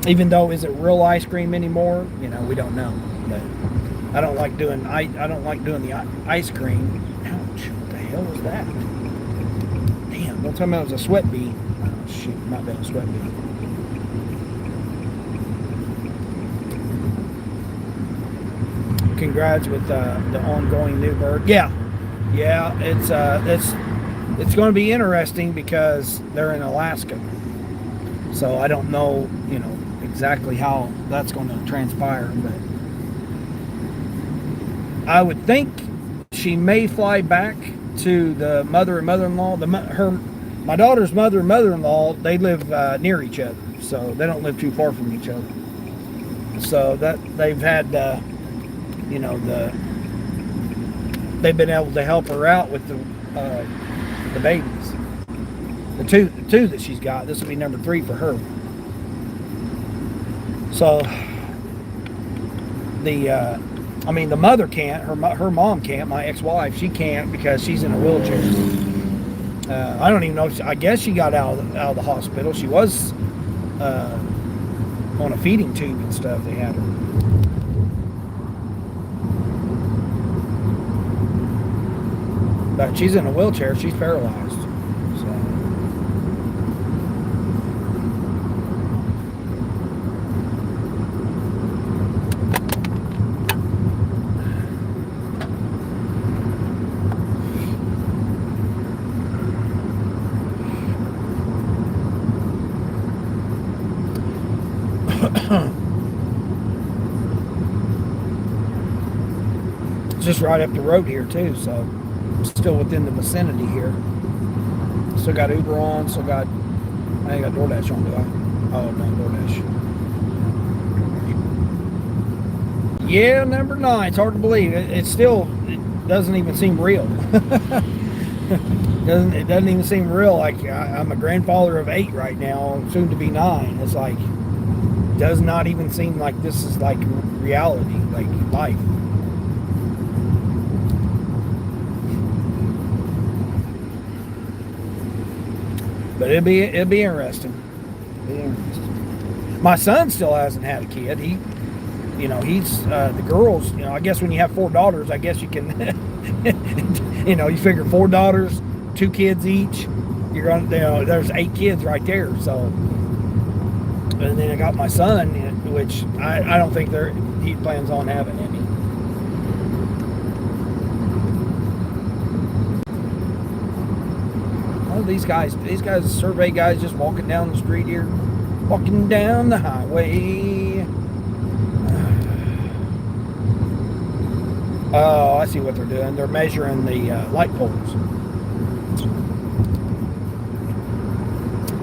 [SPEAKER 1] Even though, is it real ice cream anymore? We don't know. But I don't like doing the ice cream. Ouch! What the hell was that? Damn! Don't tell me it was a sweat bee. Oh shit! Might have been a sweat bee. Congrats with the ongoing new bird. Yeah, it's going to be interesting because they're in Alaska, so I don't know, exactly how that's going to transpire. But I would think she may fly back to the mother and mother-in-law. My daughter's mother and mother-in-law, they live near each other, so they don't live too far from each other. So that they've had. They've been able to help her out with the babies. The two that she's got. This will be number 3 for her. So the mother can't. Her mom can't. My ex-wife, she can't because she's in a wheelchair. I don't even know. I guess she got out of the hospital. She was on a feeding tube and stuff. They had her. But she's in a wheelchair. She's paralyzed. So. It's just right up the road here too, so still within the vicinity here. Still got Uber on, still got, I ain't got DoorDash on, do I? Oh, no, DoorDash. Yeah, number 9. It's hard to believe. It doesn't even seem real. It doesn't even seem real. Like I'm a grandfather of 8 right now, soon to be 9. It's like, does not even seem like this is like reality, like life. But it'll be interesting. My son still hasn't had a kid. He's the girls. I guess when you have 4 daughters, I guess you can. You figure 4 daughters, 2 kids each. You're on. There's 8 kids right there. So, and then I got my son, which I don't think he plans on having any. These guys are survey guys just walking down the street here, walking down the highway. Oh, I see what they're doing. They're measuring the light poles.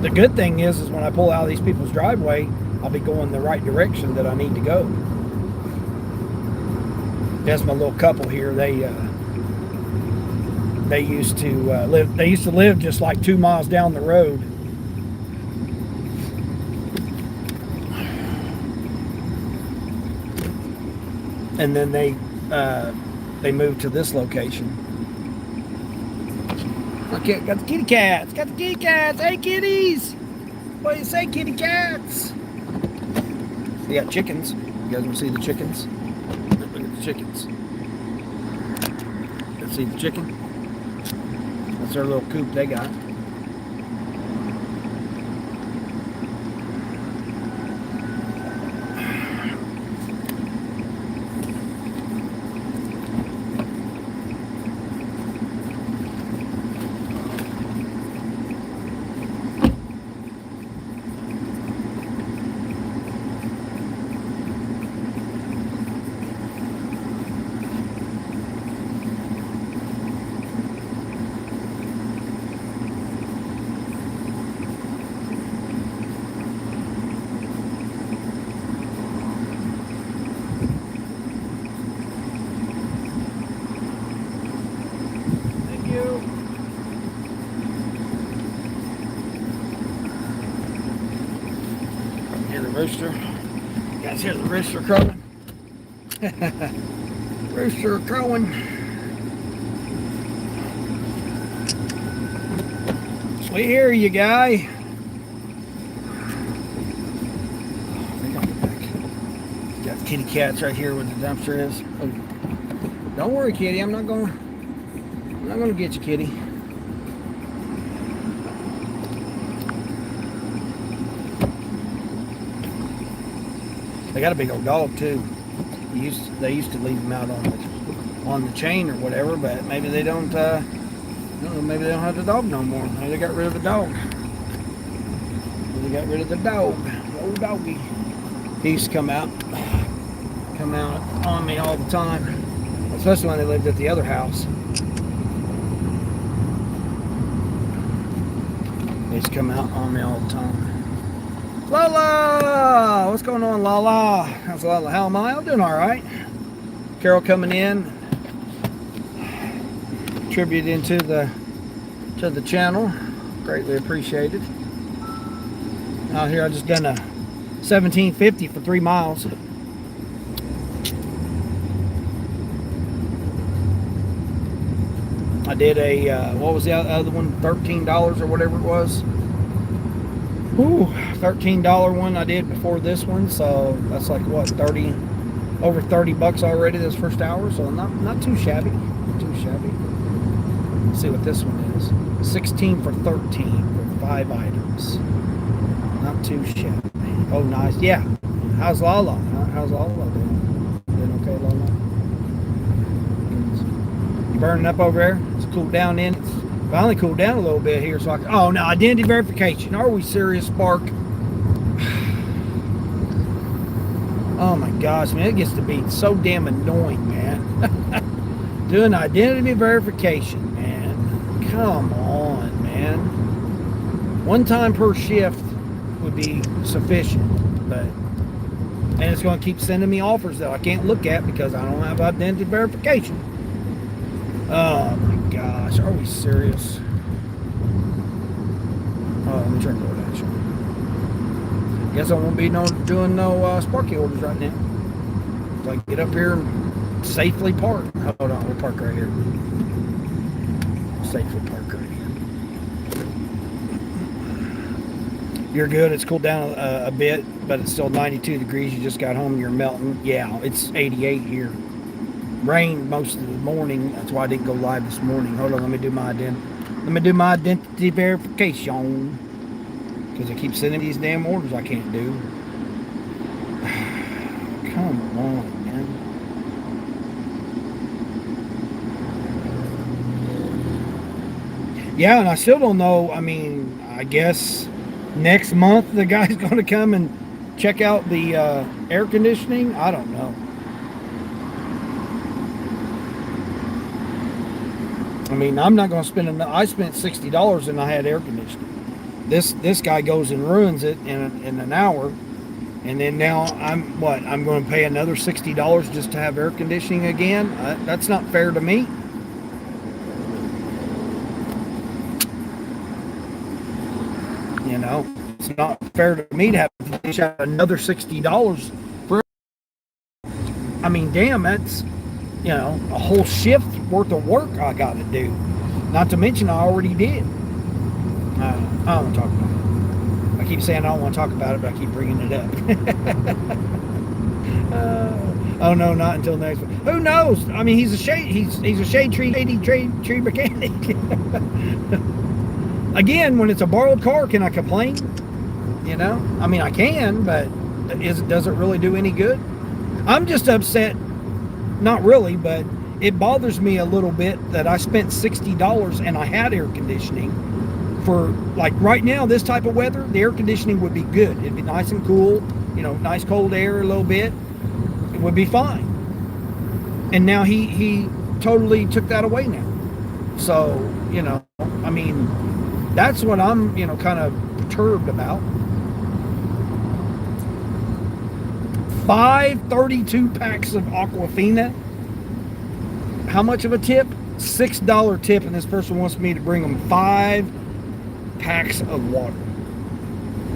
[SPEAKER 1] The good thing is when I pull out of these people's driveway, I'll be going the right direction that I need to go. There's my little couple here. They used to live. They used to live just like 2 miles down the road. And then they moved to this location. Okay, got the kitty cats. Got the kitty cats. Hey, kitties! What do you say, kitty cats? They got chickens. You guys want to see the chickens? Look at the chickens. Let's see the chicken. That's their little coop they got. Rooster. You guys hear the rooster crowing? Rooster crowing. So we hear you, guy. Got kitty cats right here where the dumpster is. Oh, don't worry, kitty. I'm not gonna get you, kitty. They got a big old dog too. They used to leave them out on the chain or whatever, but maybe they don't. I don't know, maybe they don't have the dog no more. Maybe they got rid of the dog. Maybe they got rid of the dog. The old doggy. He used to come out on me all the time, especially when they lived at the other house. They used to come out on me all the time. Lala! What's going on, Lala? How's Lala? How am I? I'm doing all right. Carol coming in, contributing to the channel. Greatly appreciated. Out here, I just done a 1750 for 3 miles. I did a what was the other one? $13 or whatever it was. Ooh, $13 one I did before this one, so that's like what, over 30 bucks already this first hour, so not too shabby. Not too shabby. Let's see what this one is. 16 for 13 for 5 items. Not too shabby. Oh, nice. Yeah. How's Lala? How's Lala doing? Doing okay, Lala? You burning up over there? It's cooled down in. It's finally cooled down a little bit here, so oh, no, identity verification. Are we serious, Spark? Oh my gosh, man, it gets to be so damn annoying, man. Doing identity verification, man. Come on, man. 1 time per shift would be sufficient, but and it's going to keep sending me offers that I can't look at because I don't have identity verification. Oh my gosh, are we serious? Oh, let me turn DoorDash on. Guess I won't be doing no Sparky orders right now. So I can get up here and safely park. Hold on, we'll park right here. Safely park right here. You're good. It's cooled down a bit, but it's still 92 degrees. You just got home, you're melting. Yeah, it's 88 here. Rained most of the morning. That's why I didn't go live this morning. Hold on, let me do my identity verification, because I keep sending these damn orders I can't do. Come on, man. Yeah, and I still don't know. I mean, I guess next month the guy's going to come and check out the air conditioning. I don't know. I mean, I'm not going to spend enough. I spent $60 and I had air conditioning. This guy goes and ruins it in an hour, and then now I'm going to pay another $60 just to have air conditioning again? That's not fair to me. You know, it's not fair to me to have to dish out another $60 for. I mean, damn, that's, you know, a whole shift worth of work I got to do. Not to mention I already did. I don't want to talk about it. I keep saying I don't want to talk about it, but I keep bringing it up. Oh no, not until next week. Who knows? I mean, he's a shade tree mechanic. Again, when it's a borrowed car, can I complain? You know, I mean, I can, but does it really do any good? I'm just upset. Not really, but it bothers me a little bit that I spent $60 and I had air conditioning for, like, right now, this type of weather, the air conditioning would be good. It'd be nice and cool, you know, nice cold air a little bit. It would be fine. And now he totally took that away now. So, you know, I mean, that's what I'm, you know, kind of perturbed about. 5 32 packs of Aquafina. How much of a tip? $6 tip, and this person wants me to bring them 5 packs of water.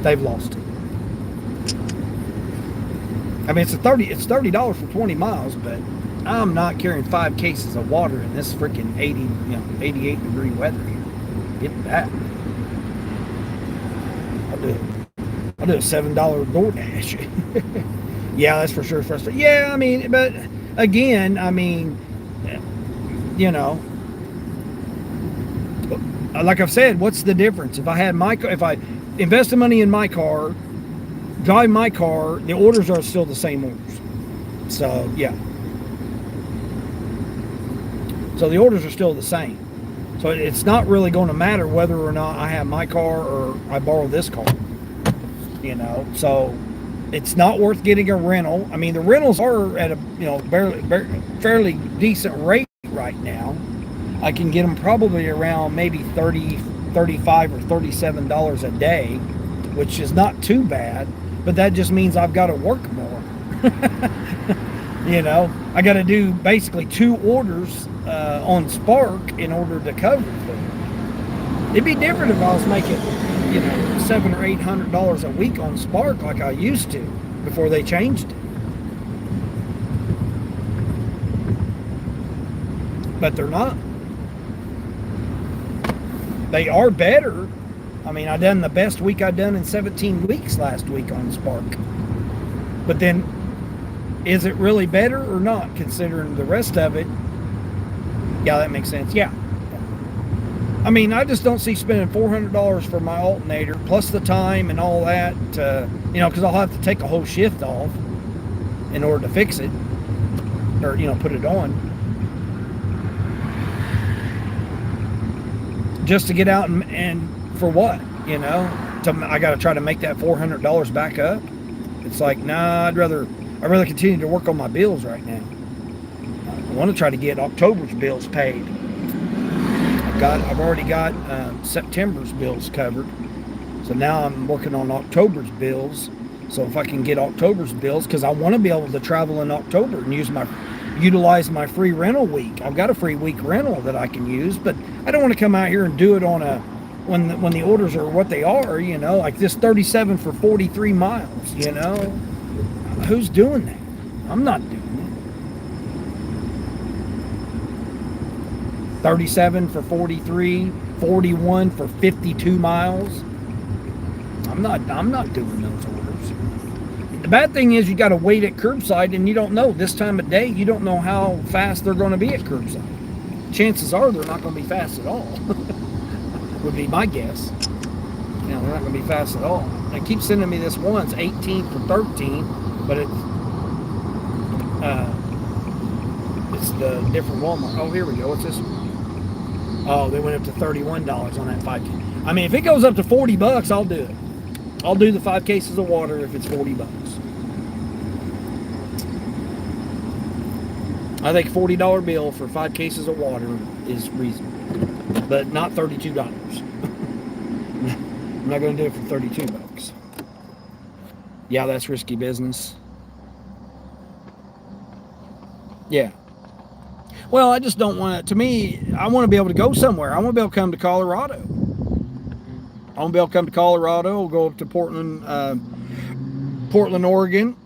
[SPEAKER 1] They've lost it. I mean, it's $30 for 20 miles, but I'm not carrying 5 cases of water in this freaking 88-degree weather here. Get that. I'll do a $7 DoorDash. Yeah, that's for sure frustrating. Yeah, I mean, but again, I mean, you know, like I've said, what's the difference? If I invest the money in my car, drive my car, the orders are still the same orders. So yeah. So the orders are still the same. So it's not really going to matter whether or not I have my car or I borrow this car. You know, so it's not worth getting a rental. I mean, the rentals are at a fairly decent rate right now. I can get them probably around maybe $30, $35, or $37 a day, which is not too bad. But that just means I've got to work more. You know, I got to do basically 2 orders on Spark in order to cover it. It'd be different if I was making, $700 or $800 a week on Spark like I used to before they changed it. But they're not. They are better. I mean, I done the best week I done in 17 weeks last week on Spark. But then, is it really better or not, considering the rest of it? Yeah, that makes sense. Yeah. I mean, I just don't see spending $400 for my alternator, plus the time and all that, because I'll have to take a whole shift off in order to fix it, or, put it on. Just to get out and for what, I got to try to make that $400 back up. It's like, nah, I'd rather continue to work on my bills right now. I want to try to get October's bills paid. I've already got September's bills covered. So now I'm working on October's bills. So if I can get October's bills, because I want to be able to travel in October and utilize my free rental week. I've got a free week rental that I can use, but I don't want to come out here and do it on when the orders are what they are, like this 37 for 43 miles, Who's doing that? I'm not doing it. 37 for 43, 41 for 52 miles. I'm not doing those orders. The bad thing is you got to wait at curbside, and you don't know this time of day. You don't know how fast they're going to be at curbside. Chances are they're not going to be fast at all. Would be my guess. They're not going to be fast at all. They keep sending me this one. It's 18 for 13, but it's the different Walmart. Oh, here we go. What's this one? Oh, they went up to $31 on that 5 case. I mean, if it goes up to $40, I'll do it. I'll do the 5 cases of water if it's $40. I think $40 bill for 5 cases of water is reasonable, but not $32. I'm not going to do it for $32. Yeah, that's risky business. Yeah. Well, I just don't want to. To me, I want to be able to go somewhere. I want to be able to come to Colorado. I want to be able to come to Colorado. We'll go up to Portland, Oregon.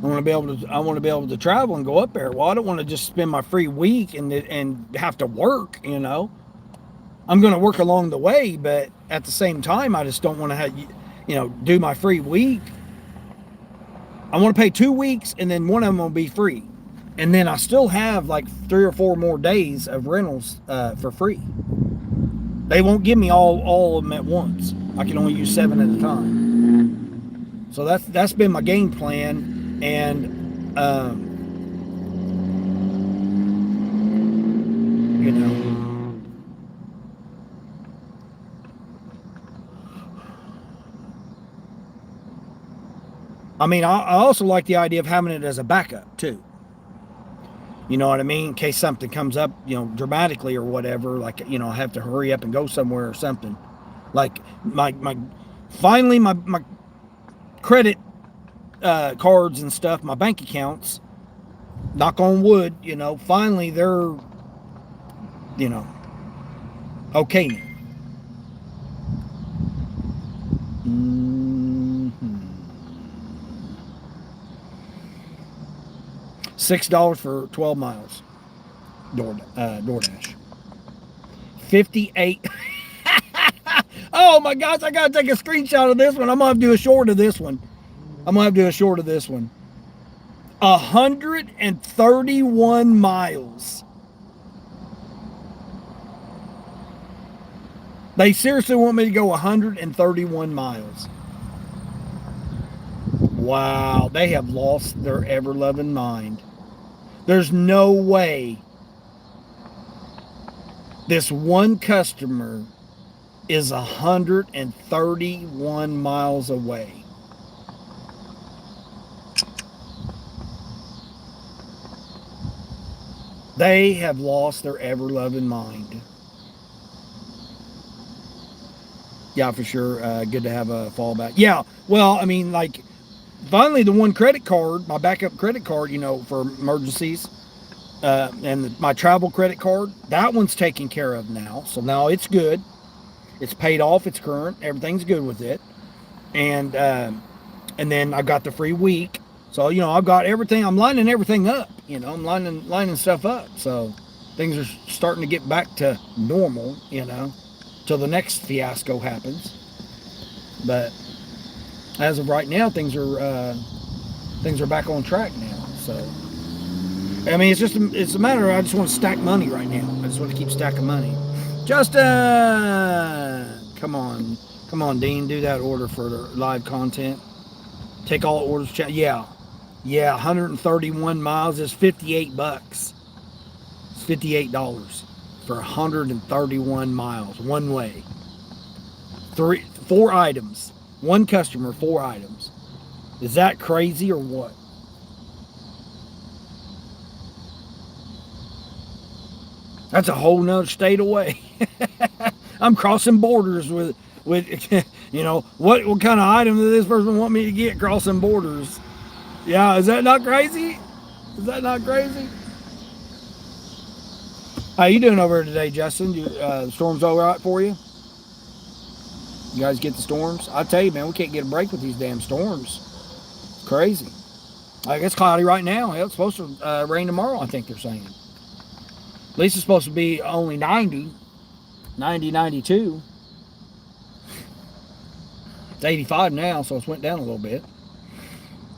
[SPEAKER 1] I want to be able to travel and go up there. Well, I don't want to just spend my free week and have to work. I'm going to work along the way, but at the same time, I just don't want to have, do my free week. I want to pay 2 weeks, and then one of them will be free. And then I still have like 3 or 4 more days of rentals for free. They won't give me all of them at once. I can only use 7 at a time. So that's been my game plan. And I mean, I also like the idea of having it as a backup too. You know what I mean? In case something comes up, dramatically or whatever, like, I have to hurry up and go somewhere or something. Like my credit cards and stuff, my bank accounts, knock on wood, finally they're, okay now. $6 for 12 miles. DoorDash. 58. Oh my gosh, I gotta take a screenshot of this one. I'm gonna have to do a short of this one. 131 miles. They seriously want me to go 131 miles. Wow, they have lost their ever-loving mind. There's no way this one customer is 131 miles away. They have lost their ever-loving mind. Yeah, for sure. Good to have a fallback. Yeah, well, I mean, like, finally the one credit card, my backup credit card, for emergencies, and my travel credit card, that one's taken care of now. So now it's good. It's paid off. It's current. Everything's good with it. And then I got the free week. So, I've got everything. I'm lining everything up. I'm lining stuff up. So things are starting to get back to normal, till the next fiasco happens. But as of right now, things are back on track now. So, I mean, it's a matter of I just want to stack money right now. I just want to keep stacking money. Justin, come on, Dean, do that order for the live content. Take all orders. Yeah, 131 miles is $58. It's $58 for 131 miles one way. 4 items. One customer, 4 items. Is that crazy or what? That's a whole nother state away. I'm crossing borders with what kind of item does this person want me to get crossing borders? Yeah, is that not crazy? How you doing over today, Justin? The storm's all right for you? You guys get the storms? I tell you, man, we can't get a break with these damn storms. It's crazy. Like, it's cloudy right now. It's supposed to rain tomorrow, I think they're saying. At least it's supposed to be only 90, 92. It's 85 now, so it's went down a little bit.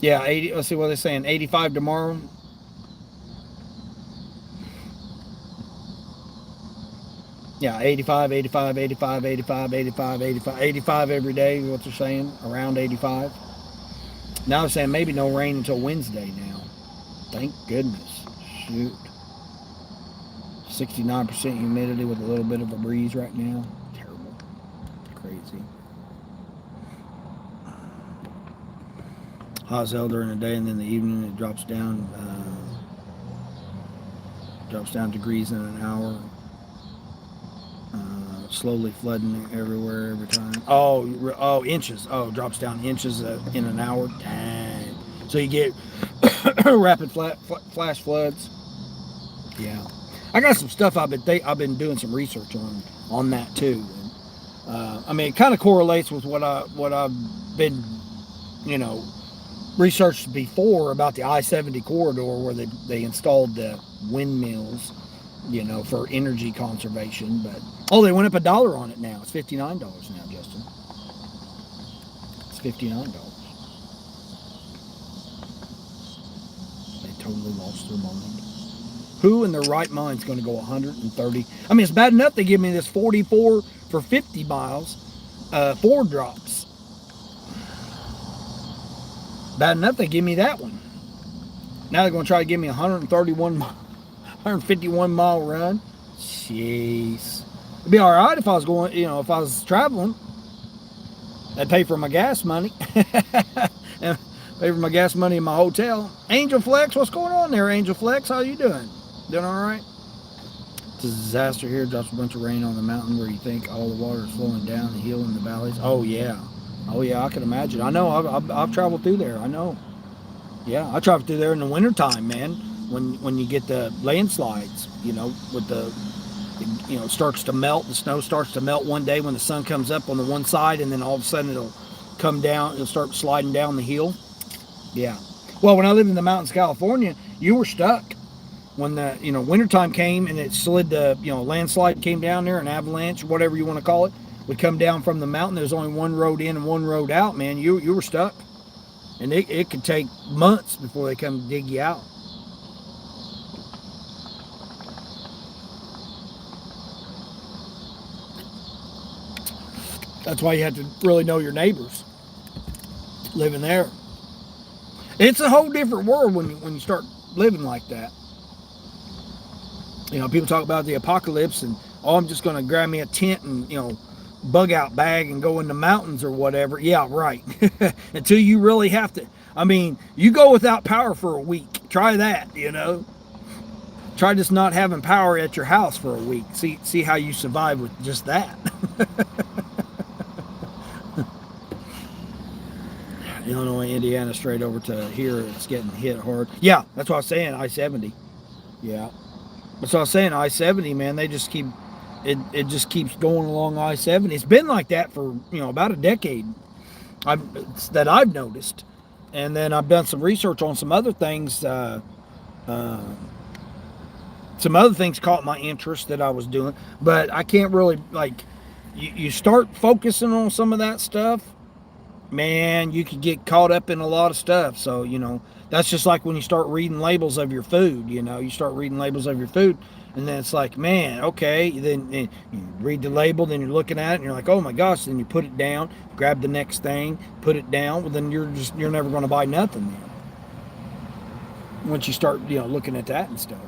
[SPEAKER 1] Yeah, 80. Let's see what they're saying. 85 tomorrow. Yeah, 85 every day is what they're saying, around 85. Now they're saying maybe no rain until Wednesday now. Thank goodness. Shoot. 69% humidity with a little bit of a breeze right now. Terrible. Crazy. Hot as hell during the day, and then the evening it drops down degrees in an hour. Slowly flooding everywhere every time. Oh, inches. Oh, drops down inches in an hour. Dang. So you get rapid flash floods. Yeah, I got some stuff I've been doing some research on that too. And, I mean, it kind of correlates with what I've been, researched before about the I-70 corridor where they installed the windmills, for energy conservation. But they went up $1 on it now. It's $59 now, Justin. It's $59. They totally lost their mind. Who in their right mind is going to go 130? I mean, it's bad enough they give me this 44 for 50 miles, 4 drops. Bad enough they give me that one. Now they're going to try to give me 151 mile run. Jeez. It'd be all right if I was going, if I was traveling. I'd pay for my gas money. And pay for my gas money in my hotel. Angel Flex, what's going on there, Angel Flex? How you doing? Doing all right? It's a disaster here. Drops a bunch of rain on the mountain where you think all the water is flowing down the hill in the valleys. Oh, yeah, I can imagine. I know. I've traveled through there. I know. Yeah, I traveled through there in the wintertime, man. When you get the landslides, with the it starts to melt. The snow starts to melt one day when the sun comes up on the one side, and then all of a sudden it'll come down. It'll start sliding down the hill. Yeah. Well, when I lived in the mountains, California, You were stuck when the wintertime came and it slid, the landslide came down there, an avalanche, whatever you want to call it, would come down from the mountain. There's only one road in and one road out, man. You were stuck, and it could take months before they come dig you out. That's why you have to really know your neighbors living there. It's a whole different world when you start living like that. People talk about the apocalypse and, oh, I'm just going to grab me a tent and, bug out bag and go in the mountains or whatever. Yeah, right. Until you really have to. I mean, you go without power for a week. Try that, Try just not having power at your house for a week. See how you survive with just that. Illinois, Indiana, straight over to here, it's getting hit hard. Yeah, that's what I was saying, I-70. Yeah. That's what I was saying, I-70, man, they just keep, it just keeps going along I-70. It's been like that for, about a decade that I've noticed. And then I've done some research on some other things. Some other things caught my interest that I was doing. But I can't really, you start focusing on some of that stuff, man, you could get caught up in a lot of stuff. So, that's just like when you start reading labels of your food, you start reading labels of your food, and then it's like, man, okay, then you read the label, then you're looking at it, and you're like, oh my gosh, then you put it down, grab the next thing, put it down, well, then you're never going to buy nothing then. Once you start, looking at that and stuff.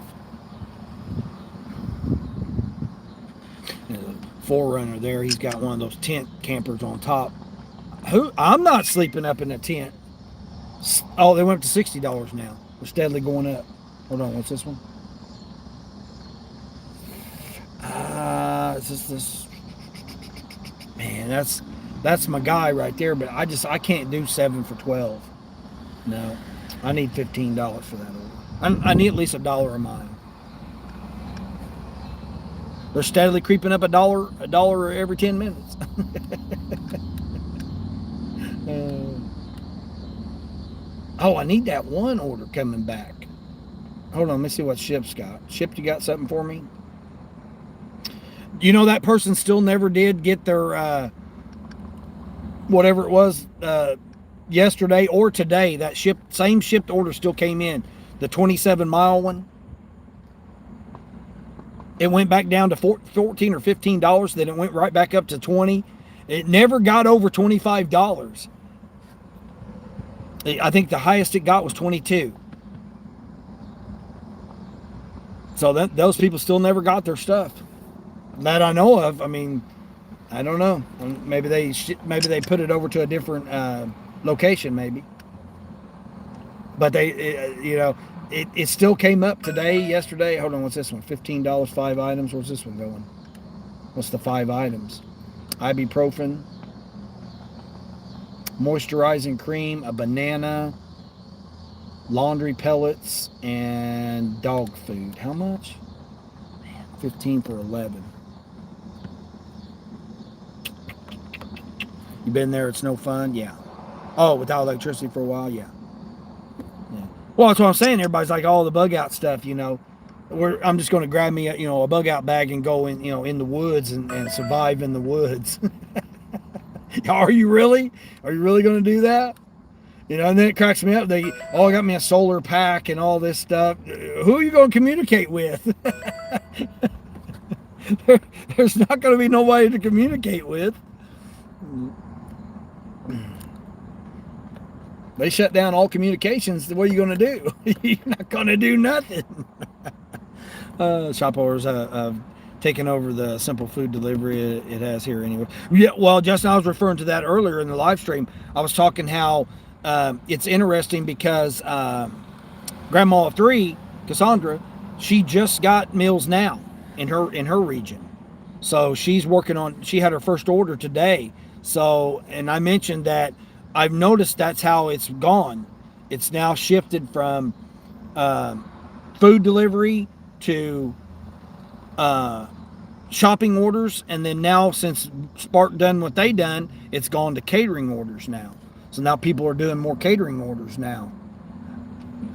[SPEAKER 1] There's a Forerunner there, he's got one of those tent campers on top. I'm not sleeping up in a tent. Oh, they went up to $60 now. They're steadily going up. Hold on, what's this one? Is this? Man, that's my guy right there. But I can't do 7 for $12. No, I need $15 for that order. I need at least $1 a mile. They're steadily creeping up a dollar every 10 minutes. Oh, I need that one order coming back. Hold on, let me see what Ship's got. Ship, you got something for me? That person still never did get their whatever it was yesterday or today. That same shipped order still came in. The 27-mile one. It went back down to $14 or $15. Then it went right back up to $20. It never got over $25. I think the highest it got was $22. So those people still never got their stuff that I know of. I mean, I don't know. Maybe they put it over to a different location, maybe. But it still came up today, yesterday. Hold on, what's this one? $15, 5 items. Where's this one going? What's the 5 items? Ibuprofen, moisturizing cream, a banana, laundry pellets, and dog food. How much? Man, 15 for 11. You been there? It's no fun? Yeah. Oh, without electricity for a while? Yeah. Well, that's what I'm saying. Everybody's like, all the bug out stuff, I'm just going to grab me a bug out bag and go in, in the woods and survive in the woods. Are you really? Are you really going to do that? And then it cracks me up. They all got me a solar pack and all this stuff. Who are you going to communicate with? There's not going to be nobody to communicate with. They shut down all communications. What are you going to do? You're not going to do nothing. Shop orders taking over the simple food delivery it has here anyway. Yeah, well, Justin, I was referring to that earlier in the live stream. I was talking how it's interesting because Grandma of 3, Cassandra, she just got Meals Now in her region. So she's working on. She had her first order today. So, and I mentioned that I've noticed that's how it's gone. It's now shifted from food delivery to shopping orders, and then now since Spark done what they done, it's gone to catering orders now. So now people are doing more catering orders now.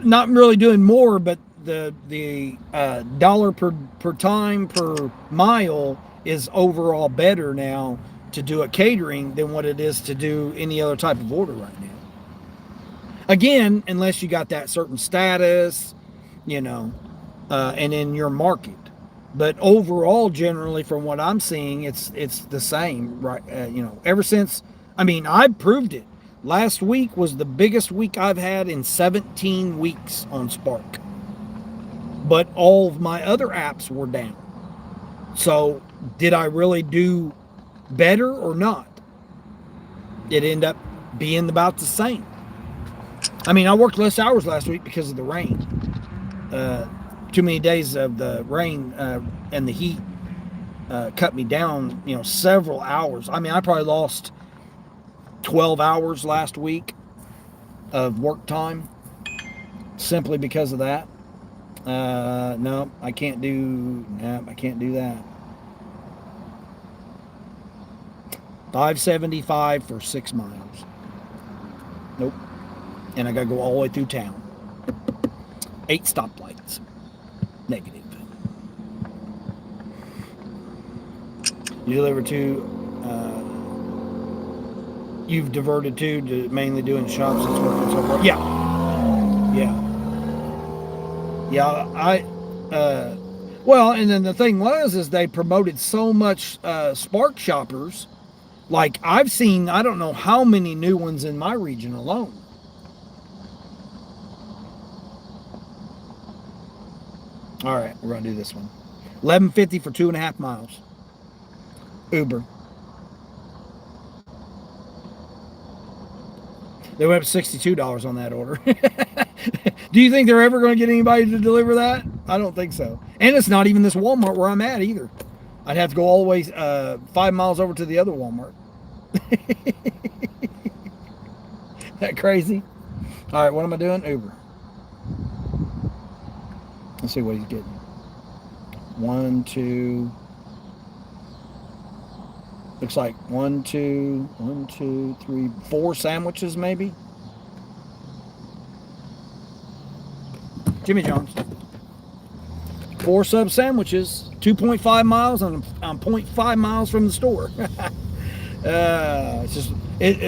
[SPEAKER 1] not really doing more, but the dollar per time per mile is overall better now to do a catering than what it is to do any other type of order right now. Again, unless you got that certain status, you know, and in your market. But overall, generally, from what I'm seeing, it's the same, right? You know, ever since, I mean, I proved it. Last week was the biggest week I've had in 17 weeks on Spark. But all of my other apps were down. So, did I really do better or not? It ended up being about the same. I mean, I worked less hours last week because of the rain. Too many days of the rain and the heat cut me down, you know, several hours. I mean, I probably lost 12 hours last week of work time simply because of that. No, I can't do that. 575 for 6 miles. Nope. And I gotta go all the way through town. 8 stoplights. Negative. You deliver to, you've diverted to mainly doing shops and work and so forth. Yeah. Well, and then the thing is they promoted so much Spark shoppers. Like, I've seen, I don't know how many new ones in my region alone. All right, we're gonna do this one. $11.50 for 2.5 miles. Uber. They went up $62 on that order. Do you think they're ever going to get anybody to deliver that? I don't think so. And it's not even this Walmart where I'm at either. I'd have to go all the way 5 miles over to the other Walmart. That crazy? All right, what am I doing? Uber. Let's see what he's getting. 1, 2. Looks like 1, 2, 3, 4 sandwiches maybe. Jimmy John's. 4 sub sandwiches, 2.5 miles, and I'm 0.5 miles from the store. It's just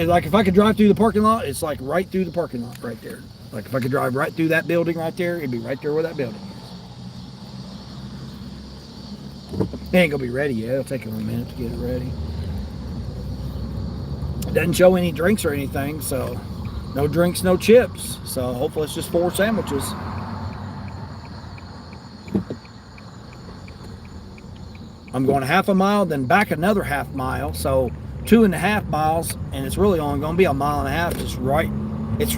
[SPEAKER 1] like if I could drive through the parking lot, it's like right through the parking lot right there. Like if I could drive right through that building right there, it'd be right there where that building is. It ain't gonna be ready yet. It'll take a minute to get it ready. It doesn't show any drinks or anything, so no drinks, no chips. So hopefully it's just 4 sandwiches. I'm going 1/2 mile, then back another 1/2 mile, so 2.5 miles, and it's really only going to be 1.5 miles. Just right.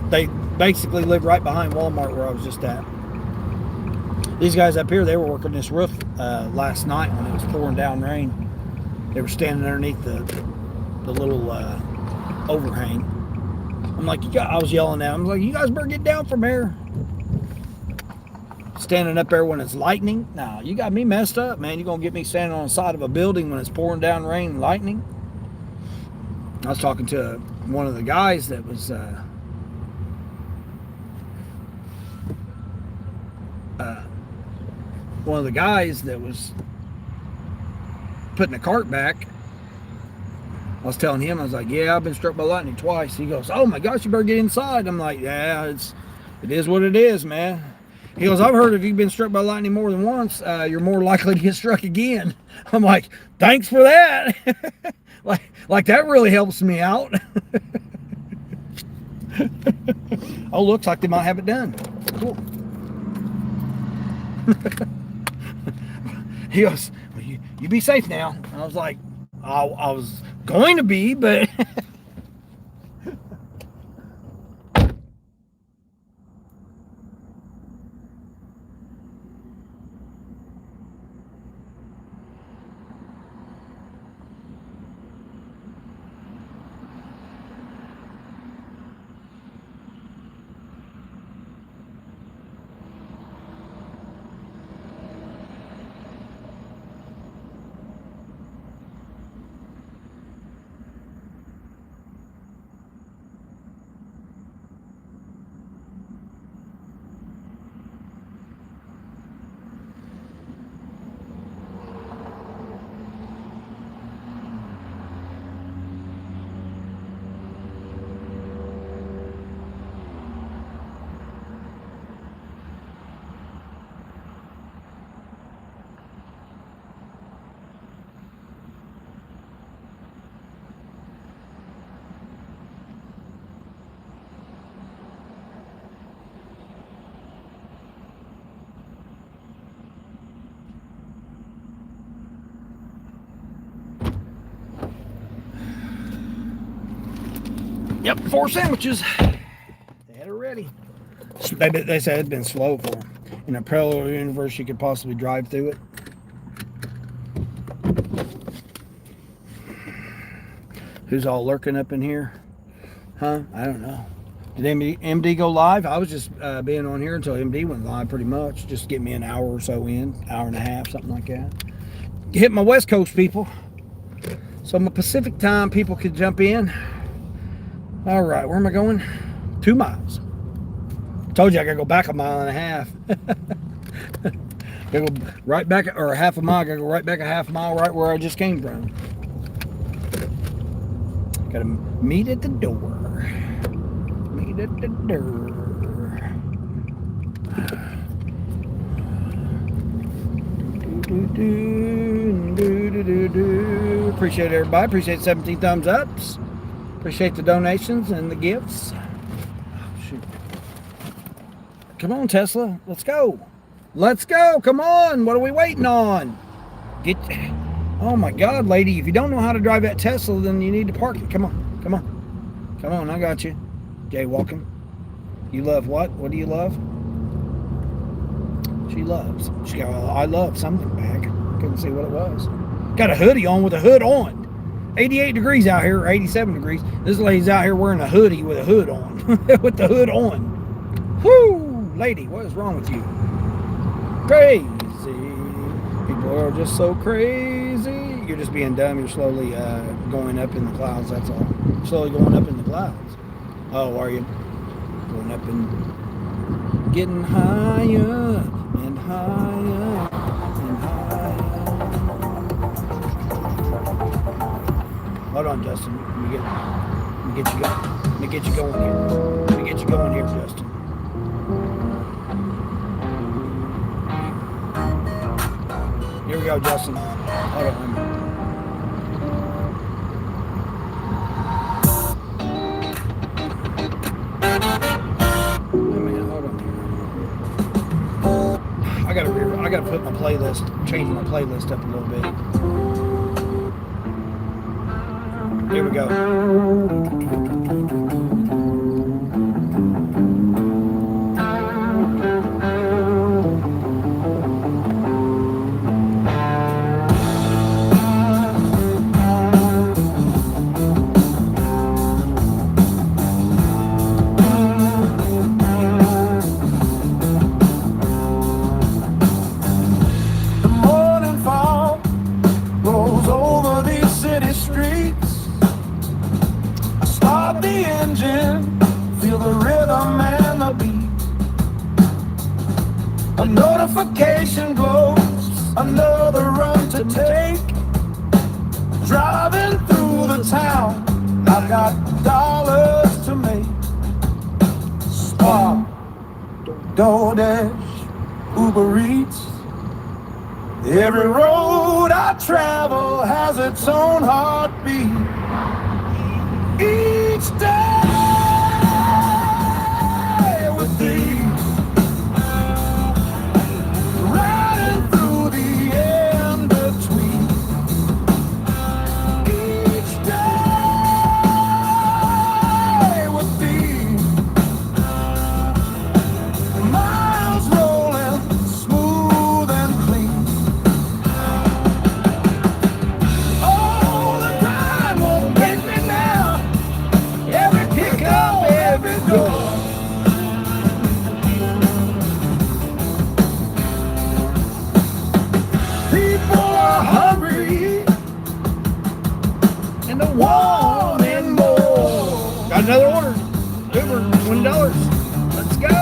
[SPEAKER 1] They basically live right behind Walmart where I was just at. These guys up here, they were working this roof last night when it was pouring down rain. They were standing underneath the little overhang. I'm like, I was yelling at them. I was like, you guys better get down from there. Standing up there when it's lightning? Nah, you got me messed up, man. You're going to get me standing on the side of a building when it's pouring down rain and lightning? I was talking to one of the guys that was putting the cart back. I was telling him, I was like, yeah, I've been struck by lightning twice. He goes, oh my gosh, you better get inside. I'm like, yeah, it is what it is, man. He goes, I've heard if you've been struck by lightning more than once, you're more likely to get struck again. I'm like, thanks for that. like that really helps me out. Oh, looks like they might have it done. Cool. He goes, well, you be safe now. And I was like, I was going to be, but Yep, 4 sandwiches. They had it ready. They said it'd been slow for them. In a parallel universe, you could possibly drive through it. Who's all lurking up in here? Huh? I don't know. Did MD go live? I was just being on here until MD went live pretty much. Just get me an hour or so in, hour and a half, something like that. Hit my West Coast people. So my Pacific time people could jump in. All right, where am I going? 2 miles. Told you I gotta go back 1.5 miles. Gotta go right back, or half a mile. Gotta go right back a half mile, right where I just came from. Gotta meet at the door. Meet at the door. Appreciate everybody. Appreciate 17 thumbs ups. Appreciate the donations and the gifts. Oh, shoot. Come on, Tesla. Let's go. Let's go. Come on. What are we waiting on? Oh my God, lady. If you don't know how to drive that Tesla, then you need to park it. Come on. Come on. Come on. I got you. Jaywalking. You love what? What do you love? She loves. She got a I love something bag. Couldn't see what it was. Got a hoodie on with a hood on. 88 degrees out here, or 87 degrees. This lady's out here wearing a hoodie with a hood on. With the hood on. Whoo! Lady, what is wrong with you? Crazy. People are just so crazy. You're just being dumb. You're slowly going up in the clouds, that's all. Slowly going up in the clouds. Oh, are you? Going up and getting higher and higher and higher. Hold on, Justin. Let me get you going. Let me get you going here. Let me get you going here, Justin. Here we go, Justin. Hold on. Wait a minute, hold on here. I gotta put my playlist, change my playlist up a little bit. Here we go.
[SPEAKER 2] The morning fog rolls over these city streets. I start the engine, feel the rhythm and the beat. A notification glows, another run to take. Driving through the town, I've got dollars to make. Spark, doordash, Ubereats. Every road I travel has its own heartbeat. Each day with thee, riding through the in-between. Each day with thee, miles rolling smooth and clean. Oh, the grind won't get me now. Every pickup, every door. People are hungry and they're wanting more.
[SPEAKER 1] Got another order. Uber, $20. Let's go.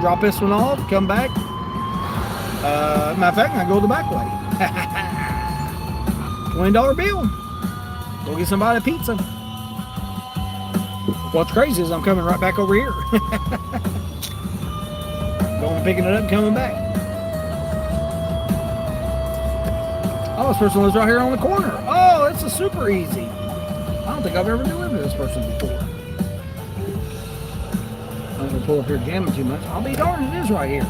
[SPEAKER 1] Drop this one off, come back. Matter of fact, I go the back way. $20 bill. Go get somebody a pizza. What's crazy is I'm coming right back over here. Going picking it up, coming back. Oh, this person lives right here on the corner. Oh, this is super easy. I don't think I've ever delivered to this person before. I'm gonna pull up here jamming too much. I'll be darned, it is right here.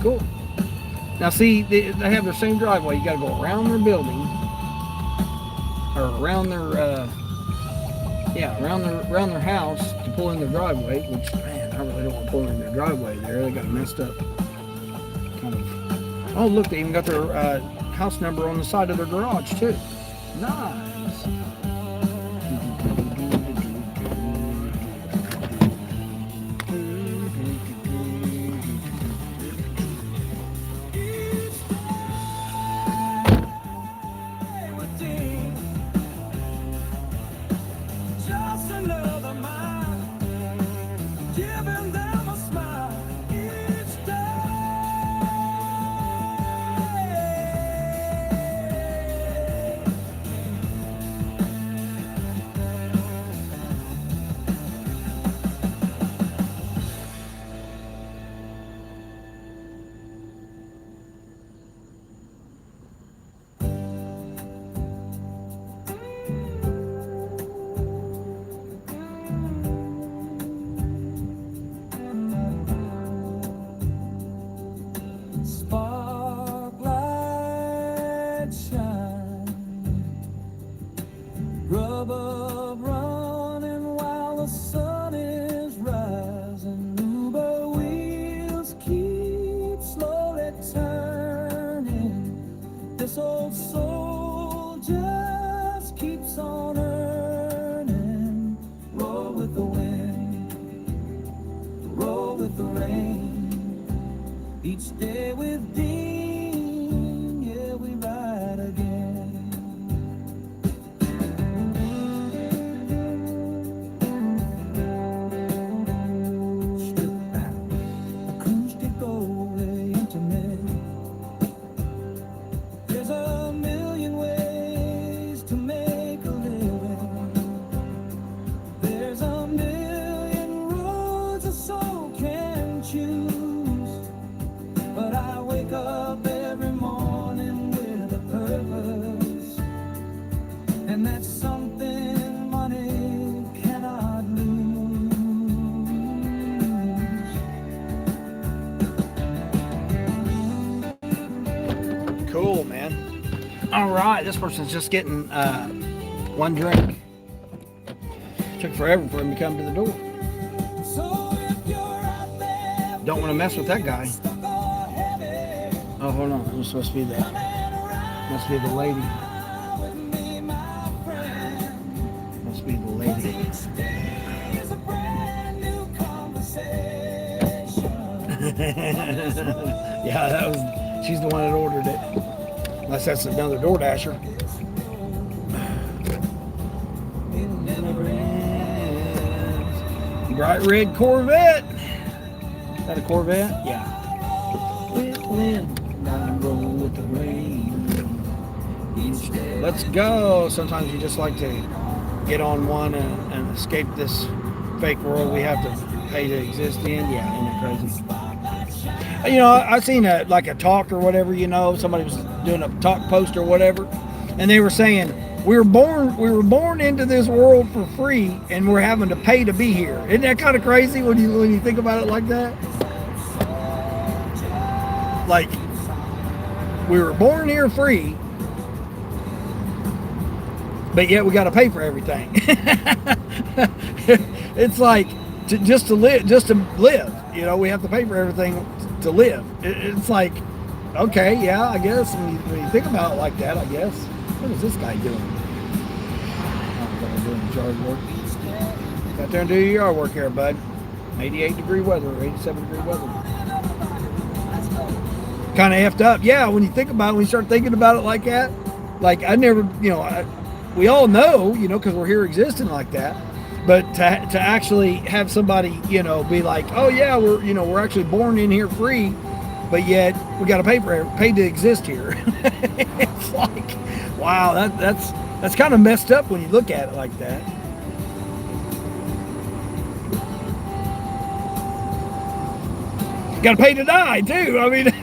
[SPEAKER 1] Cool. Now see, they have their same driveway. You got to go around their building, or around their, around their house to pull in their driveway. Which, man, I really don't want to pull in their driveway there. They got messed up. Kind of. Oh, look, they even got their house number on the side of their garage too. Nice.
[SPEAKER 2] Just another mile, giving them a smile each day. Sparklight shine, grubhub running while the sun is rising. Uber wheels keep slowly turning. This old soul just keeps on earning. Roll with the wind, roll with the rain. Each day with Dean, yeah, we ride again. Strip out, acoustic over internet. There's a million ways to make a living. There's a million roads a soul can choose. But I wake up every morning with a purpose, and that's something money cannot lose.
[SPEAKER 1] Cool, man. All right, this person's just getting one drink. Took forever for him to come to the door.
[SPEAKER 2] So if you're out there,
[SPEAKER 1] Don't want to mess with that guy.
[SPEAKER 2] stuck or heavy,
[SPEAKER 1] Oh, hold on. It was supposed to be the lady.
[SPEAKER 2] with me, my friend.
[SPEAKER 1] Must be the lady.
[SPEAKER 2] Each day is a brand new conversation.
[SPEAKER 1] Yeah, she's the one that ordered it. Unless that's another DoorDasher.
[SPEAKER 2] It never ends.
[SPEAKER 1] Bright red Corvette. Is that a Corvette? Yeah. With the rain. Let's go. Sometimes you just like to get on one and escape this fake world we have to pay to exist in. Yeah, isn't it crazy? You know, I seen a talk or whatever. You know, somebody was doing a talk post or whatever, and they were saying we were born into this world for free, and we're having to pay to be here. Isn't that kind of crazy when you think about it like that? Like, we were born here free, but yet we got to pay for everything. It's like just to live. You know, we have to pay for everything to live. It's like, okay, yeah, I guess when you think about it like that, I guess. What is this guy doing? Oh, doing his yard work. Got there and do your yard work here, bud. 88-degree weather, or 87-degree weather. Kind of effed up. Yeah, when you think about it, when you start thinking about it like that, like I never, we all know, because we're here existing like that. But to actually have somebody, be like, oh yeah, we're actually born in here free, but yet we got to pay to exist here. It's like, wow, that's kind of messed up when you look at it like that. Got to pay to die too. I mean,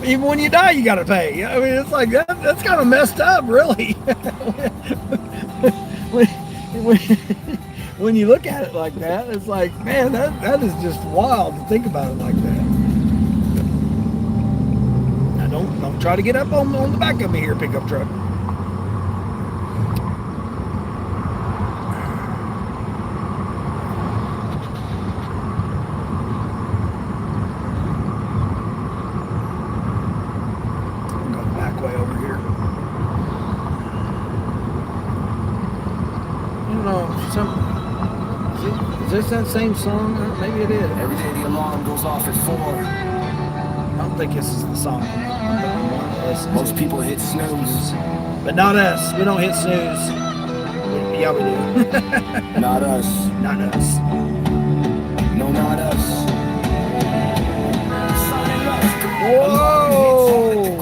[SPEAKER 1] even when you die, you got to pay. I mean, it's like that's kind of messed up, really. When you look at it like that, it's like, man, that is just wild to think about it like that. Don't try to get up on the back of me here, pickup truck. Go the back way over here. I don't know. Is this that same song? Maybe it is.
[SPEAKER 2] Every day the alarm goes off at 4.
[SPEAKER 1] I don't think this is the song.
[SPEAKER 2] Most people hit snooze.
[SPEAKER 1] But not us. We don't hit snooze. Yeah, we do.
[SPEAKER 2] Not us.
[SPEAKER 1] Not us.
[SPEAKER 2] No, not us.
[SPEAKER 1] Whoa!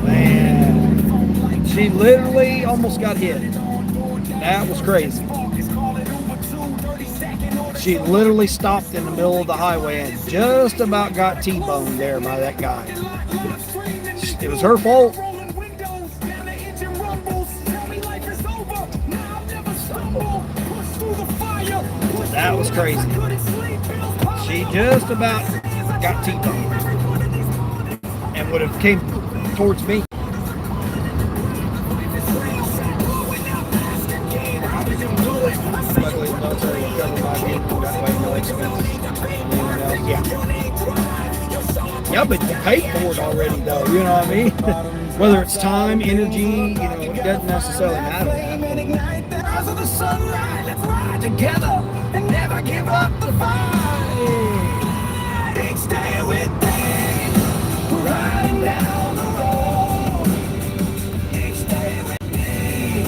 [SPEAKER 1] Man. She literally almost got hit. That was crazy. She literally stopped in the middle of the highway and just about got T-boned there by that guy. It was her fault. That was crazy. She just about got T-boned and would have came towards me. Luckily, the military covered my vehicle, got away no expenses. Yeah, but you paid for it already, though. You know what I mean? Whether it's time, energy, you know, it doesn't necessarily matter.
[SPEAKER 2] Let's ride together and never give up the fight. Each day with me, we're riding down the road. Each day with me,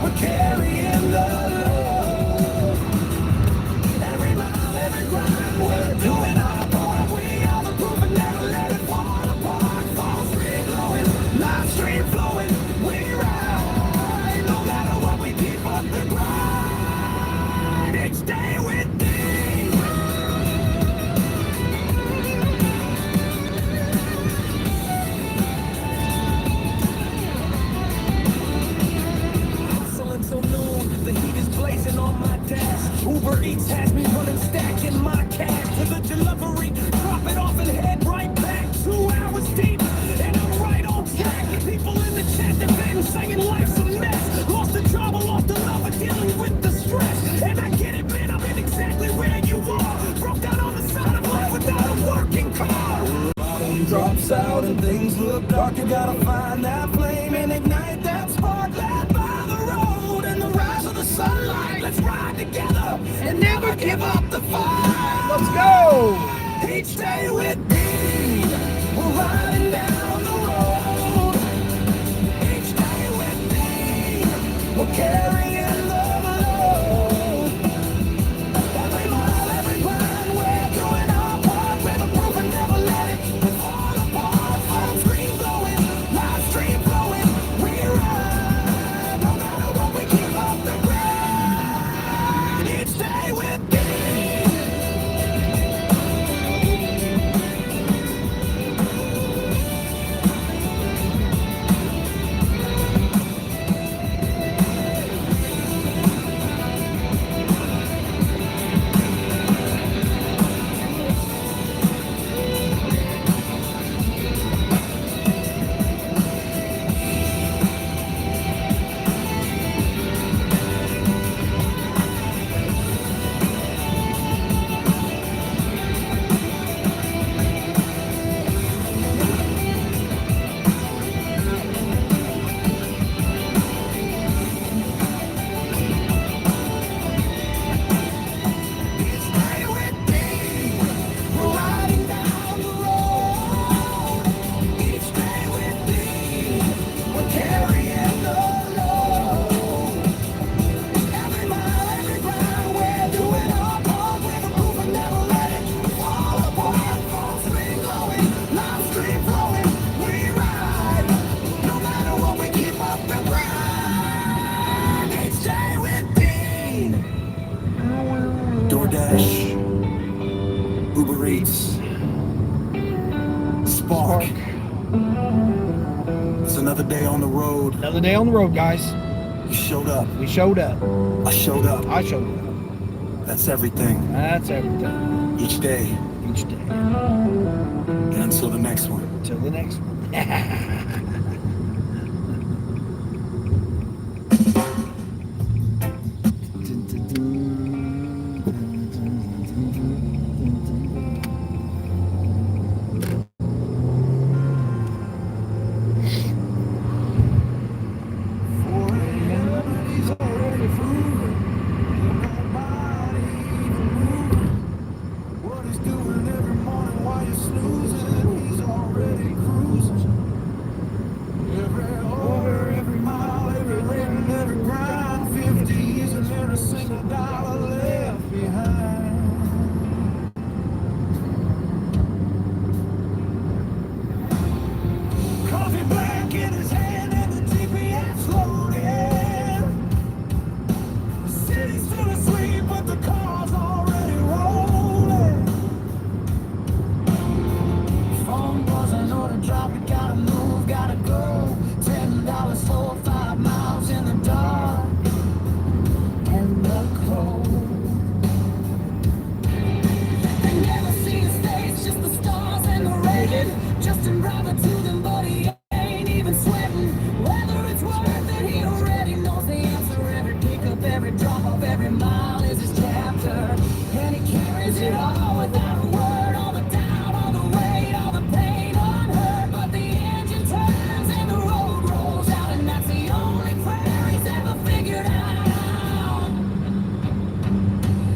[SPEAKER 2] we're carrying the load. Every mile, every grind, we're doing our part. We are the proof and never let it fall apart. Fall stream glowing, live stream flowing. We ride, no matter what, we keep up the grind. Each day with me. Hustling till noon, the heat is blazing on my dash. Ubereats has me running, stacking my cash to the delivery. Drop it off and head right back. 2 hours deep, and I'm right on track. People in the chat debating, saying life's a mess. Lost the job, I lost the love, of dealing with the stress. And I get it, man, I'm in exactly where you are. Broke down on the side of life without a working car. Bottom drops out and things look dark. You gotta find that flame and ignite that spark. Led by the road and the rise of the sunlight. Let's ride together and never give up the fight.
[SPEAKER 1] Let's go!
[SPEAKER 2] Each day with me, we're riding down the road. Each day with me, we're carrying the load. Every mile, every grind, we're doing our part. We're the proof and never let it fall apart. Full screen glowing, live stream flowing. We ride, no matter what, we keep up the grind. Each day with me. DoorDash, Ubereats, Spark. It's another day on the road.
[SPEAKER 1] Another day on the road, guys.
[SPEAKER 2] You showed up.
[SPEAKER 1] We showed up.
[SPEAKER 2] I showed up.
[SPEAKER 1] I showed up.
[SPEAKER 2] That's everything.
[SPEAKER 1] That's everything.
[SPEAKER 2] Each day.
[SPEAKER 1] Each day.
[SPEAKER 2] And until the next one.
[SPEAKER 1] Until the next one.
[SPEAKER 2] He's already proven nobody even moving. What he's doing every morning while you're snoozing, he's already cruising. Every order, every mile, every rent, every grind, 50 isn't there a single dollar left behind. Coffee black in his hand and the GPS loaded. The city's still asleep, but the car's already rolling. Phone buzzing, order drop, you gotta move, gotta go. $10 for 5 miles in the dark and the cold. They never see his face, just the stars and the rain. Justin Robert to them, but he ain't even sweating. Whether it's worth it, he already knows the answer. Every pickup, every drop off, every mile is his chapter. And he carries it all without a word. All the doubt, all the weight, all the pain unheard. But the engine turns and the road rolls out, and that's the only prayer he's ever figured out.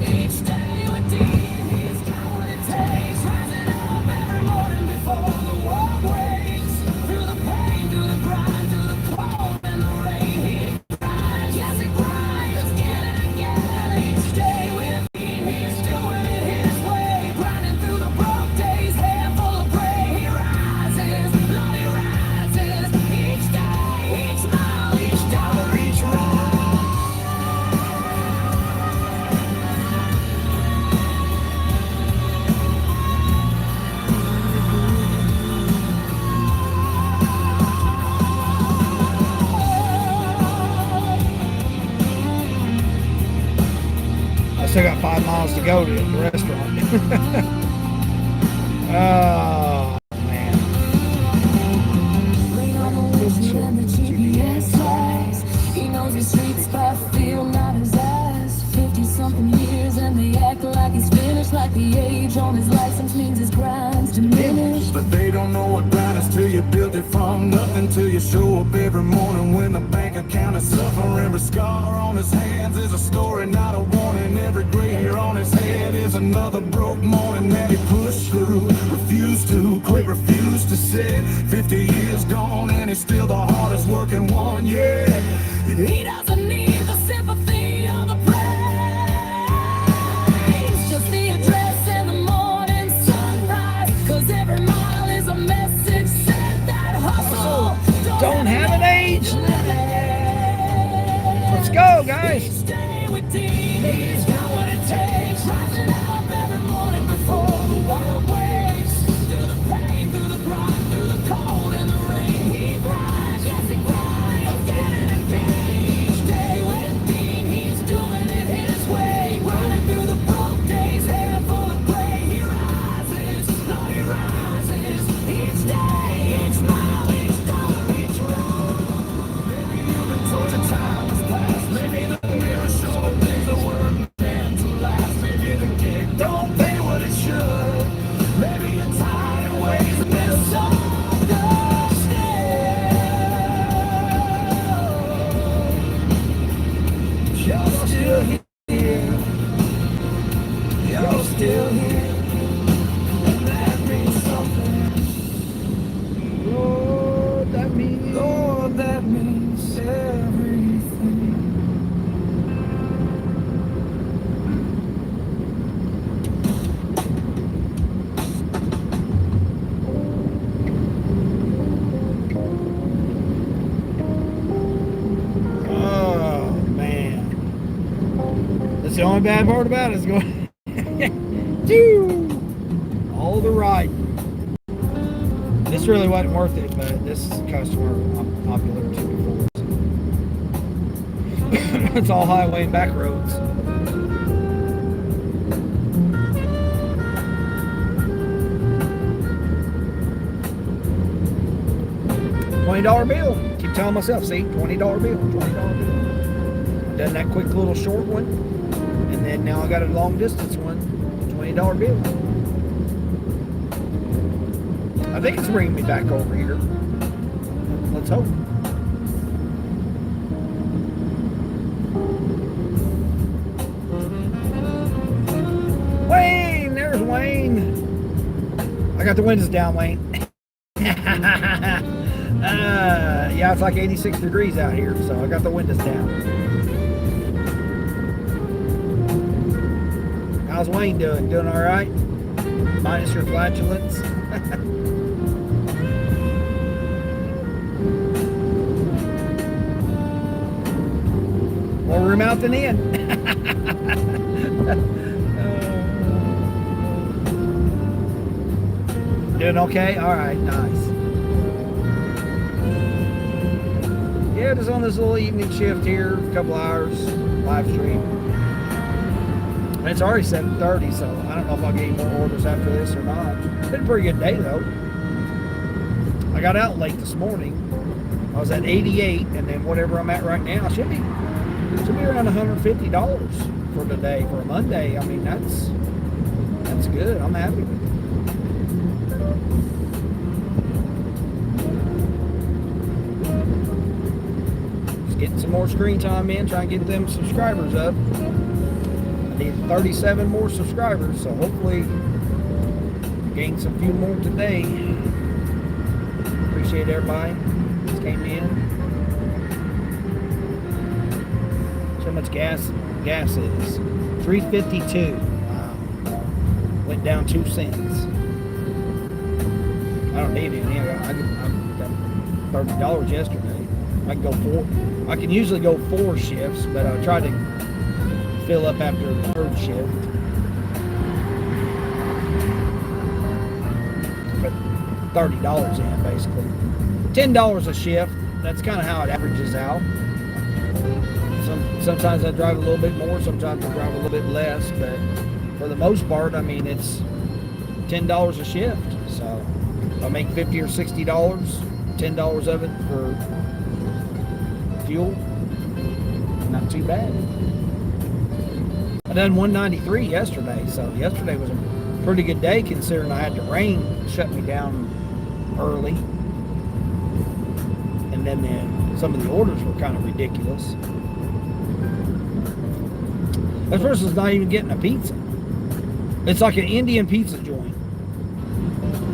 [SPEAKER 2] Each day with Dean, he's got what it takes. Rising up every morning before the world wakes. Through the pain, through the grind, through the cold and the rain, he grinds. Yes, he grinds again and again. Each day with Dean, he's doing it his way. Grinding through the broke days, hair full of gray. He rises, Lord, he rises. Each day, each mile, each dollar, each ride.
[SPEAKER 1] I still got 5 miles to go to the restaurant. Oh, man.
[SPEAKER 2] Lean on the whistle and the GPS lies. He knows his streets by feel, not his eyes. 50-something years and they act like he's finished. Like the age on his license means his grind's diminished. But they don't know what grind is till you build it from nothing. Till you show up every morning when the bank account is suffering. Every scar on his hands is a story, not a warning. Every gray hair on his head is another broke morning that he pushed through. Refused to quit, refused to sit. 50 years gone and he's still the hardest working one, yeah. He doesn't need the sympathy or the praise, just the address and the morning sunrise. 'Cause every mile is a message sent. That hustle
[SPEAKER 1] Don't have an age. Let's go, guys.
[SPEAKER 2] Stay with Dean, he's got what it takes. Rising up every morning before the world wakes. Through the pain, through the grind, through the cold and the rain, he grinds, yes he grinds, again and again. Each day with Dean, he's doing it his way. Running through the broke days, hair full of gray. He rises, Lord, he rises. Each day, each mile, each dollar, each road. Maybe you've been told your time has passed. Maybe the mirror showed things that weren't meant to last. Maybe the gig don't pay what it should. Maybe you're tired of ways and misunderstood. You're still here. You're still here. And that means something.
[SPEAKER 1] Lord, that means.
[SPEAKER 2] Lord, that means everything.
[SPEAKER 1] Oh, man. That's the only bad part about it is going. Choo! All the riding. This really wasn't worth it, but this customer I'm popular to before. It's all highway and back roads. $20 bill. Keep telling myself, see, $20 bill, $20 bill. Done that quick little short one, and then now I got a long distance one, $20 bill. I think it's bringing me back over here. Let's hope. Wayne, there's Wayne. I got the windows down, Wayne. Yeah, it's like 86 degrees out here, so I got the windows down. How's Wayne doing? Doing all right? Minus your flatulence? More room out than in. Doing okay? All right, nice. Yeah, just on this little evening shift here, a couple hours, live stream. And it's already 7:30, so I don't know if I'll get any more orders after this or not. It's been a pretty good day though. I got out late this morning. I was at 88, and then whatever I'm at right now should be around $150 for today for a Monday. I mean, that's good. I'm happy with it. Just getting some more screen time in, trying to get them subscribers up. I need 37 more subscribers, so hopefully gain some few more today. Appreciate everybody that came in. So much gas is $3.52. Wow. Went down 2 cents. I don't need any. I got $30 yesterday. I can go 4. I can usually go 4 shifts, but I try to fill up after the 3rd shift. But $30 in basically. $10 a shift. That's kind of how it averages out. Sometimes I drive a little bit more, sometimes I drive a little bit less, but for the most part, I mean, it's $10 a shift. So if I make $50 or $60, $10 of it for fuel, not too bad. I done 193 yesterday, so yesterday was a pretty good day considering I had the rain shut me down early. And then some of the orders were kind of ridiculous. This person's not even getting a pizza. It's like an Indian pizza joint.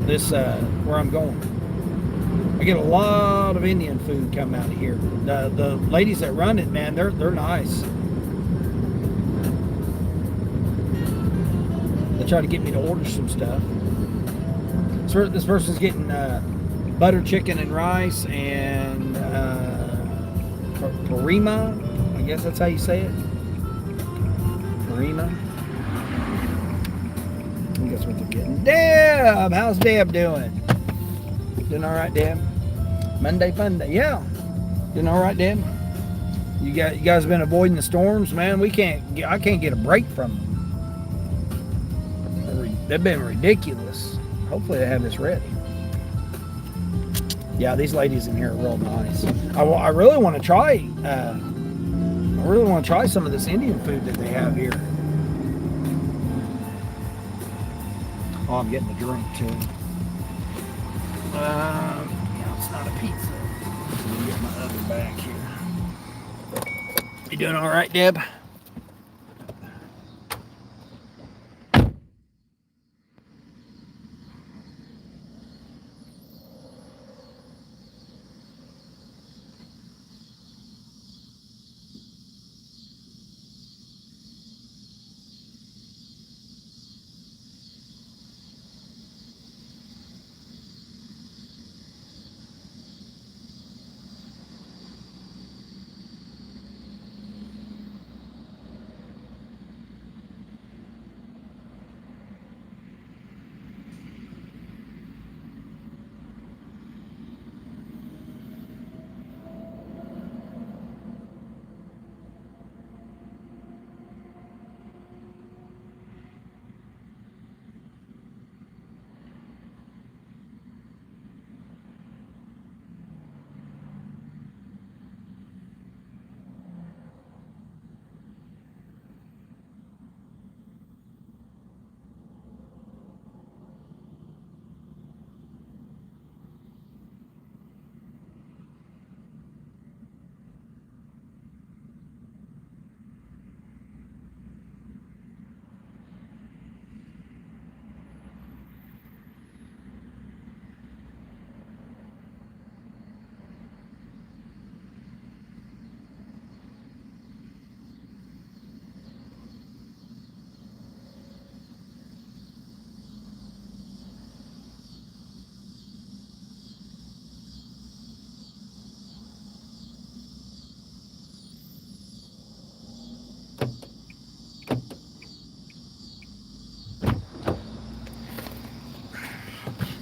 [SPEAKER 1] This, where I'm going. I get a lot of Indian food come out of here. The ladies that run it, man, they're nice. They try to get me to order some stuff. This person's getting butter chicken and rice and parima. I guess that's how you say it. Parima. I guess what they're getting. Deb! How's Deb doing? Doing all right, Deb? Monday fun day. Yeah. Doing all right, Deb? You guys been avoiding the storms, man? I can't get a break from them. They've been ridiculous. Hopefully they have this ready. Yeah, these ladies in here are real nice. I really want to try. I really want to try some of this Indian food that they have here. Oh, I'm getting a drink too. Yeah, it's not a pizza. Let me get my other bag here. You doing all right, Deb?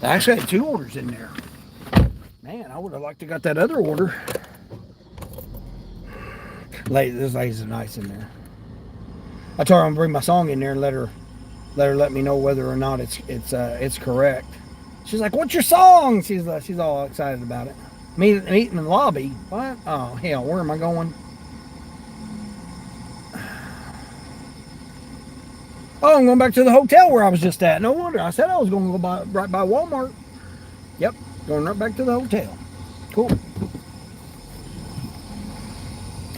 [SPEAKER 1] I actually had 2 orders in there. Man, I would have liked to got that other order. This lady's nice in there. I told her I'm gonna bring my song in there and let her let me know whether or not it's correct. She's like, "What's your song?" She's all excited about it. Meeting in the lobby. What? Oh hell, where am I going? Oh, I'm going back to the hotel where I was just at. No wonder. I said I was going to go right by Walmart. Yep, going right back to the hotel. Cool.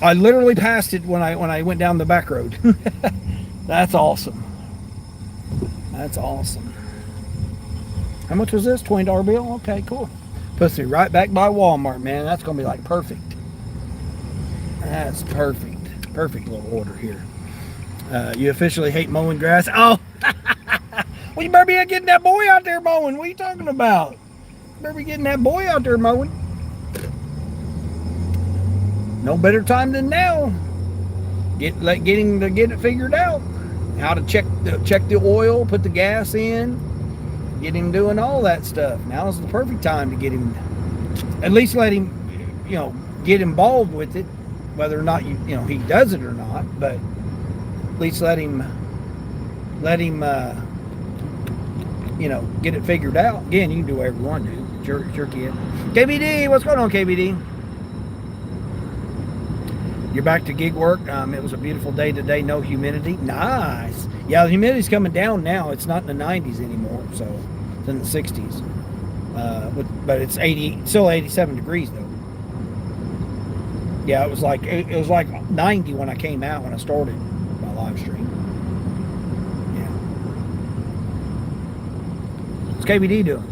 [SPEAKER 1] I literally passed it when I went down the back road. That's awesome. That's awesome. How much was this? $20 bill? Okay, cool. Puts me right back by Walmart, man. That's going to be like perfect. That's perfect. Perfect little order here. You officially hate mowing grass? Oh, well, you better be getting that boy out there mowing. What are you talking about? You better be getting that boy out there mowing. No better time than now. Get him to get it figured out. How to check the oil, put the gas in, get him doing all that stuff. Now is the perfect time to get him. At least let him, get involved with it, whether or not he does it or not. But at least let him, get it figured out. Again, you can do whatever you want to do. It's your kid. KBD, what's going on, KBD? You're back to gig work. It was a beautiful day today. No humidity. Nice. Yeah, the humidity's coming down now. It's not in the 90s anymore, so it's in the 60s. But it's still 87 degrees though. Yeah, it was like 90 when I came out when I started my live stream. Yeah. What's KBD doing?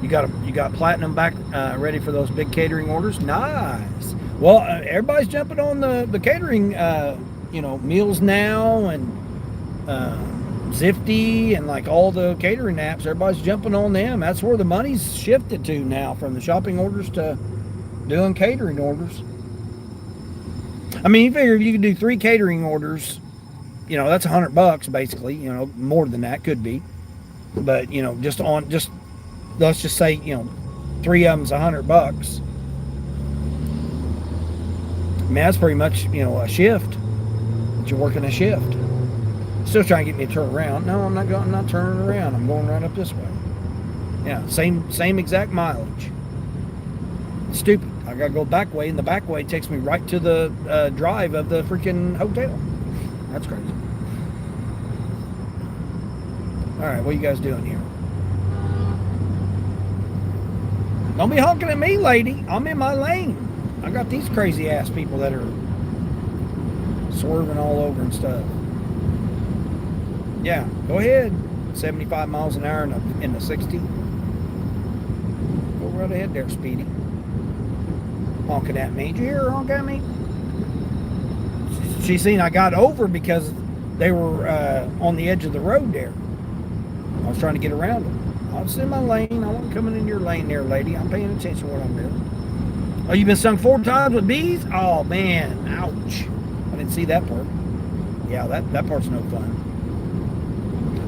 [SPEAKER 1] You got platinum back ready for those big catering orders? Nice. Well, everybody's jumping on the catering, Meals Now and Zifty and like all the catering apps. Everybody's jumping on them. That's where the money's shifted to now, from the shopping orders to doing catering orders. I mean, you figure if you could do 3 catering orders, that's $100 basically. More than that could be, but let's just say 3 of them's $100. I mean, that's pretty much, a shift. But you're working a shift. Still trying to get me to turn around. No, I'm not turning around. I'm going right up this way. Yeah, same exact mileage. It's stupid. I gotta go back way, and the back way takes me right to the drive of the freaking hotel. That's crazy. All right, what are you guys doing here? Don't be honking at me, lady. I'm in my lane. I got these crazy ass people that are swerving all over and stuff. Yeah, go ahead. 75 miles an hour in the 60. Go right ahead there, Speedy. Honking at me. Did you hear her honk at me? She seen I got over because they were on the edge of the road there. I was trying to get around them. I was in my lane. I wasn't coming in your lane there, lady. I'm paying attention to what I'm doing. Oh, you've been stung 4 times with bees? Oh, man. Ouch. I didn't see that part. Yeah, that part's no fun.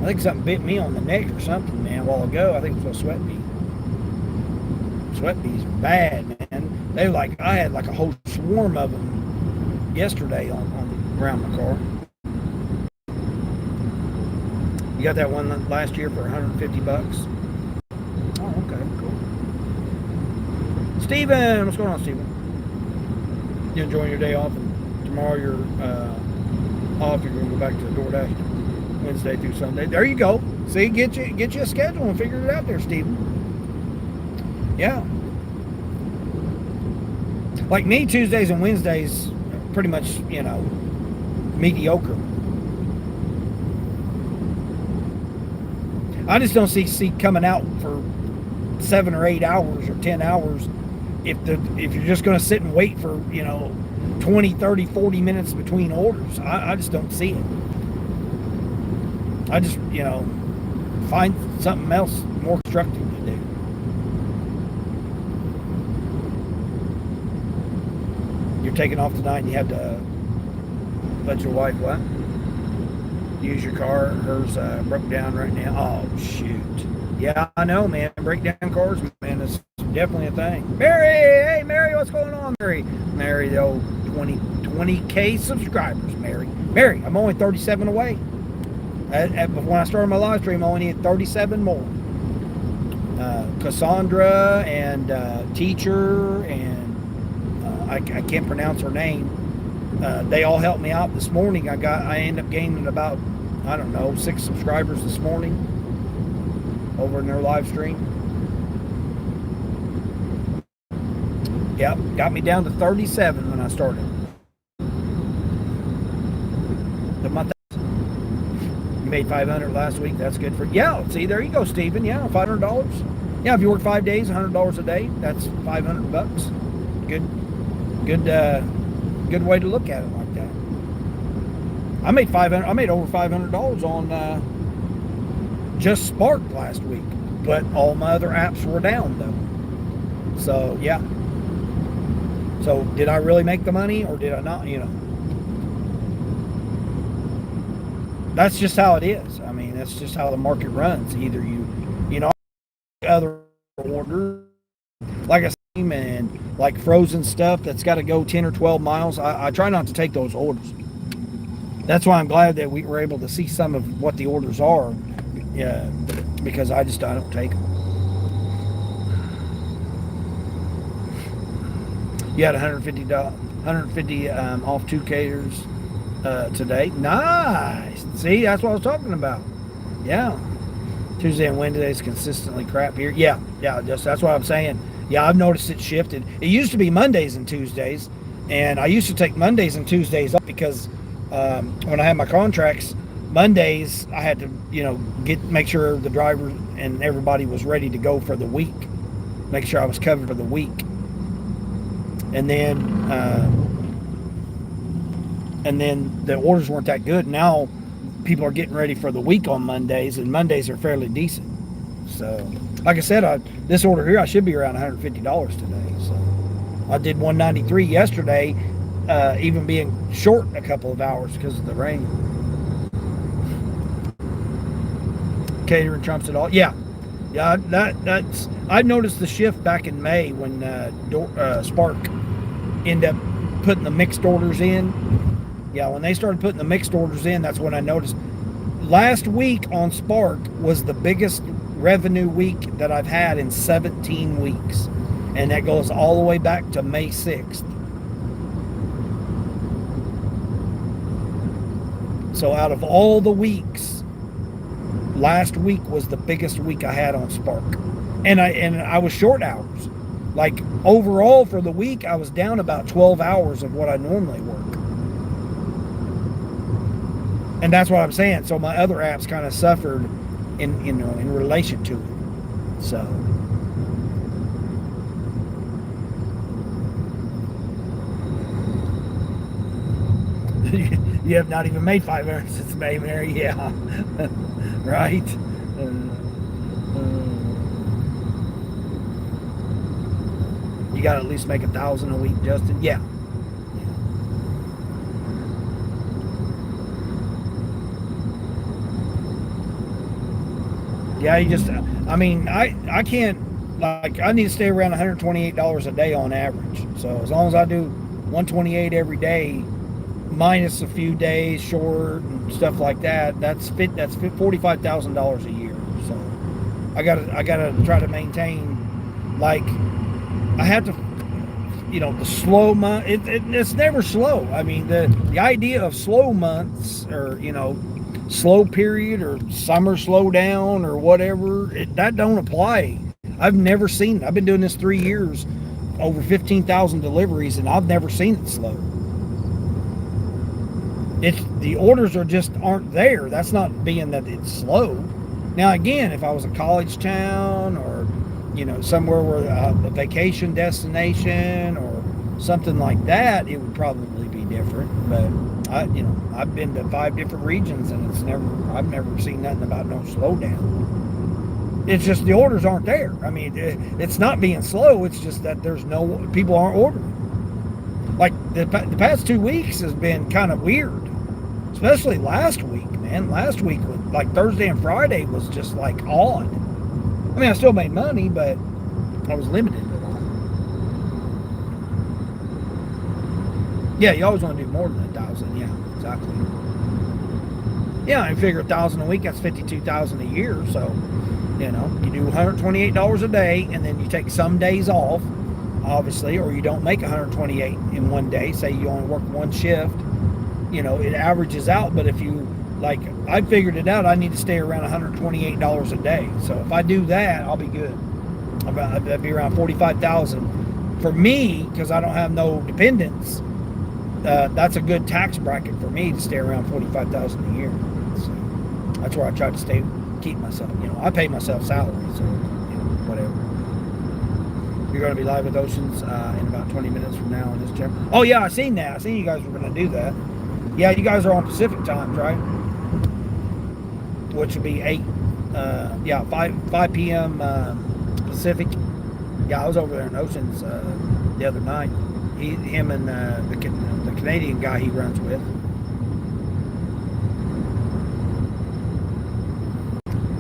[SPEAKER 1] I think something bit me on the neck or something, man, a while ago. I think it was a sweat bee. Sweat bees are bad, man. They were I had like a whole swarm of them yesterday around my car. You got that one last year for $150? Oh, okay, cool. Steven, what's going on, Steven? You enjoying your day off? And tomorrow you're off. You're going to go back to the DoorDash Wednesday through Sunday. There you go. See, get you a schedule and figure it out there, Steven. Yeah. Like me, Tuesdays and Wednesdays, pretty much, mediocre. I just don't see coming out for 7 or 8 hours or 10 hours if you're just going to sit and wait for 20, 30, 40 minutes between orders. I just don't see it. I just find something else more constructive to do. You're taking off tonight and you have to let your wife use your car. Hers broke down right now. Oh shoot. Yeah, I know, man. Breakdown cars, man, is definitely a thing. Mary, hey, Mary, what's going on, Mary? Mary, the old 20K subscribers, Mary. Mary, I'm only 37 away. When I started my live stream, I only need 37 more. Cassandra and Teacher and I can't pronounce her name. They all helped me out this morning. I ended up gaining about, I don't know, 6 subscribers this morning over in their live stream. Yep, got me down to 37 when I started. You made $500 last week. That's good for, yeah. See, there you go, Stephen. Yeah, $500. Yeah, if you work 5 days, $100 a day, that's $500. Good way to look at it like that. I made over $500 on just Spark last week, but all my other apps were down though. So yeah. So did I really make the money or did I not? That's just how it is. I mean, that's just how the market runs. Either other orders like I said, and like frozen stuff that's got to go 10 or 12 miles. I try not to take those orders. That's why I'm glad that we were able to see some of what the orders are. Yeah, because I don't take them. You had $150 off 2 caters today. Nice. See, that's what I was talking about. Yeah. Tuesday and Wednesday is consistently crap here. Yeah, that's what I'm saying. Yeah, I've noticed it shifted. It used to be Mondays and Tuesdays, and I used to take Mondays and Tuesdays up because when I had my contracts, Mondays I had to, make sure the driver and everybody was ready to go for the week, make sure I was covered for the week, and then the orders weren't that good. Now people are getting ready for the week on Mondays, and Mondays are fairly decent. So, like I said, this order here I should be around $150 today. So I did $193 yesterday, even being short a couple of hours because of the rain. Catering trumps it all. Yeah, that's. I noticed the shift back in May when Spark ended up putting the mixed orders in. Yeah, when they started putting the mixed orders in, that's when I noticed. Last week on Spark was the biggest revenue week that I've had in 17 weeks. And that goes all the way back to May 6th. So out of all the weeks, last week was the biggest week I had on Spark. And I was short hours. Like overall for the week, I was down about 12 hours of what I normally work. And that's what I'm saying. So my other apps kind of suffered in relation to it. So you have not even made 500 since May, Mary. Yeah, right. You got to at least make 1,000 a week, Justin. Yeah. Yeah, I can't, like, I need to stay around $128 a day on average. So as long as I do 128 every day, minus a few days short and stuff like that, that's $45,000 a year. So I gotta try to maintain, like, I have to, the slow month, it's never slow. I mean, the idea of slow months or, slow period or summer slow down or whatever, that don't apply. I've never seen it. I've been doing this 3 years, over 15,000 deliveries, and I've never seen it slow. The orders aren't there. That's not being that it's slow. Now again, if I was a college town or somewhere where a vacation destination or something like that, it would probably be different. But I've been to 5 different regions, and I've never seen nothing about no slowdown. It's just the orders aren't there. I mean, it's not being slow. It's just that people aren't ordering. Like the past 2 weeks has been kind of weird, especially last week, man. Last week, like Thursday and Friday, was just like odd. I mean, I still made money, but I was limited a lot. Yeah, you always want to do more than 1,000. Yeah, exactly. Yeah, I figure 1,000 a week. That's 52,000 a year. So, you know, you do $128 a day, and then you take some days off, obviously, or you don't make 128 in one day. Say you only work one shift. You know, it averages out. But if you like, I figured it out. I need to stay around $128 a day. So if I do that, I'll be good. I'd be around 45,000 for me because I don't have no dependents. That's a good tax bracket for me to stay around 45,000 a year. So that's where I try to keep myself. You know, I pay myself salary, so you know, whatever. You're going to be live with Oceans in about 20 minutes from now on this channel. Oh yeah, I seen that. I seen you guys were going to do that. Yeah, you guys are on Pacific times, right? Which would be 5 p.m. Pacific. Yeah, I was over there in Oceans the other night. Him and the Canadian guy he runs with.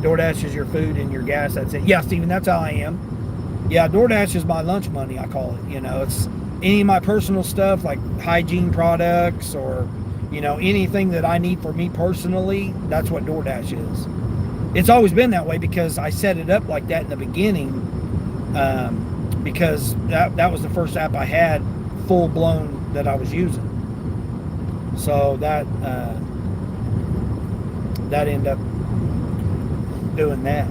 [SPEAKER 1] DoorDash is your food and your gas. That's it. Yeah, Steven, that's how I am. Yeah, DoorDash is my lunch money, I call it. You know, it's any of my personal stuff like hygiene products or, you know, anything that I need for me personally. That's what DoorDash is. It's always been that way because I set it up like that in the beginning because that was the first app I had full blown that I was using. So that ended up doing that.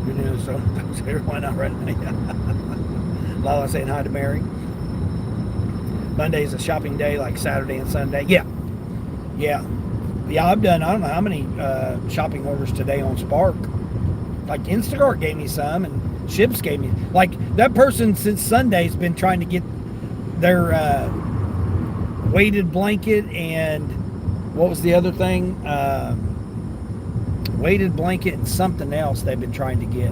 [SPEAKER 1] Good news, so why not right now? Lala saying hi to Mary. Monday's a shopping day like Saturday and Sunday. Yeah, I've done I don't know how many shopping orders today on Spark. Like Instacart gave me some and Ships gave me, like that person since Sunday's been trying to get their weighted blanket and what was the other thing, weighted blanket and something else they've been trying to get.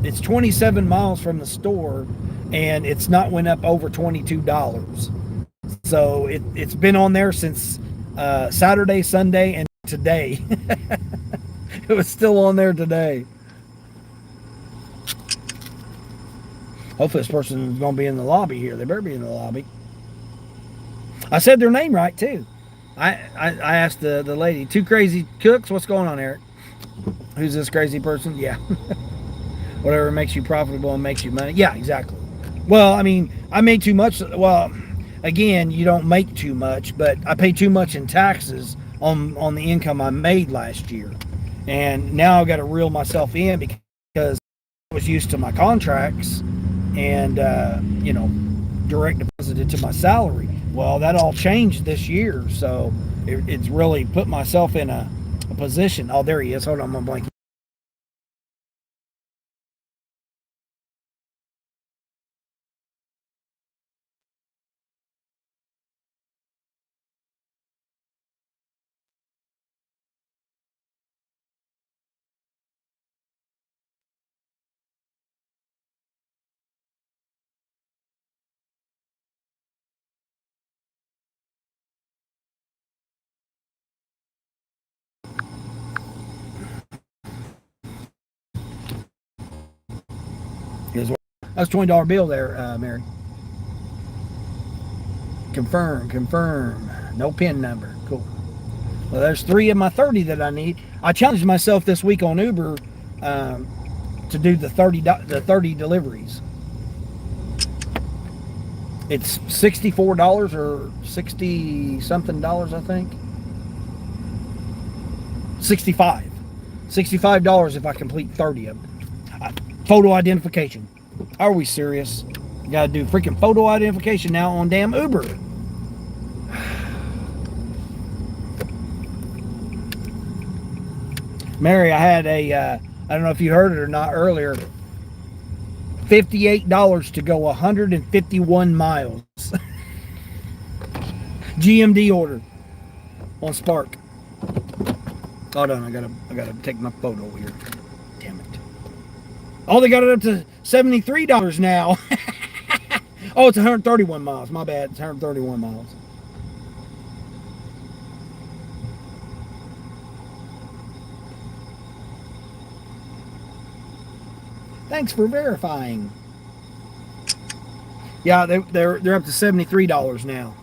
[SPEAKER 1] It's 27 miles from the store and it's not went up over $22. So it's been on there since Saturday, Sunday, and today. It was still on there today. Hopefully this person is going to be in the lobby here. They better be in the lobby. I said their name right, too. I asked the lady, Two Crazy Cooks, what's going on, Eric? Who's this crazy person? Yeah. Whatever makes you profitable and makes you money. Yeah, exactly. Well, I mean, I made too much. Well, again, you don't make too much, but I pay too much in taxes on the income I made last year. And now I've got to reel myself in because I was used to my contracts and, you know, direct deposited to my salary. Well, that all changed this year. So it's really put myself in a position. Oh, there he is. Hold on, I'm going to blank. That's $20 bill there, Mary. Confirm. No PIN number. Cool. Well, there's 3 of my 30 that I need. I challenged myself this week on Uber to do the 30 deliveries. It's $64 or 60 something dollars, I think. $65 if I complete 30 of them. Photo identification. Are we serious? You gotta do freaking photo identification now on damn Uber. Mary, I had a, I don't know if you heard it or not earlier, $58 to go 151 miles. GMD order on Spark. Hold on, I gotta take my photo here. Damn it. Oh, they got it up to $73 now. Oh, it's 131 miles. My bad. It's 131 miles. Thanks for verifying. Yeah, they're up to $73 now.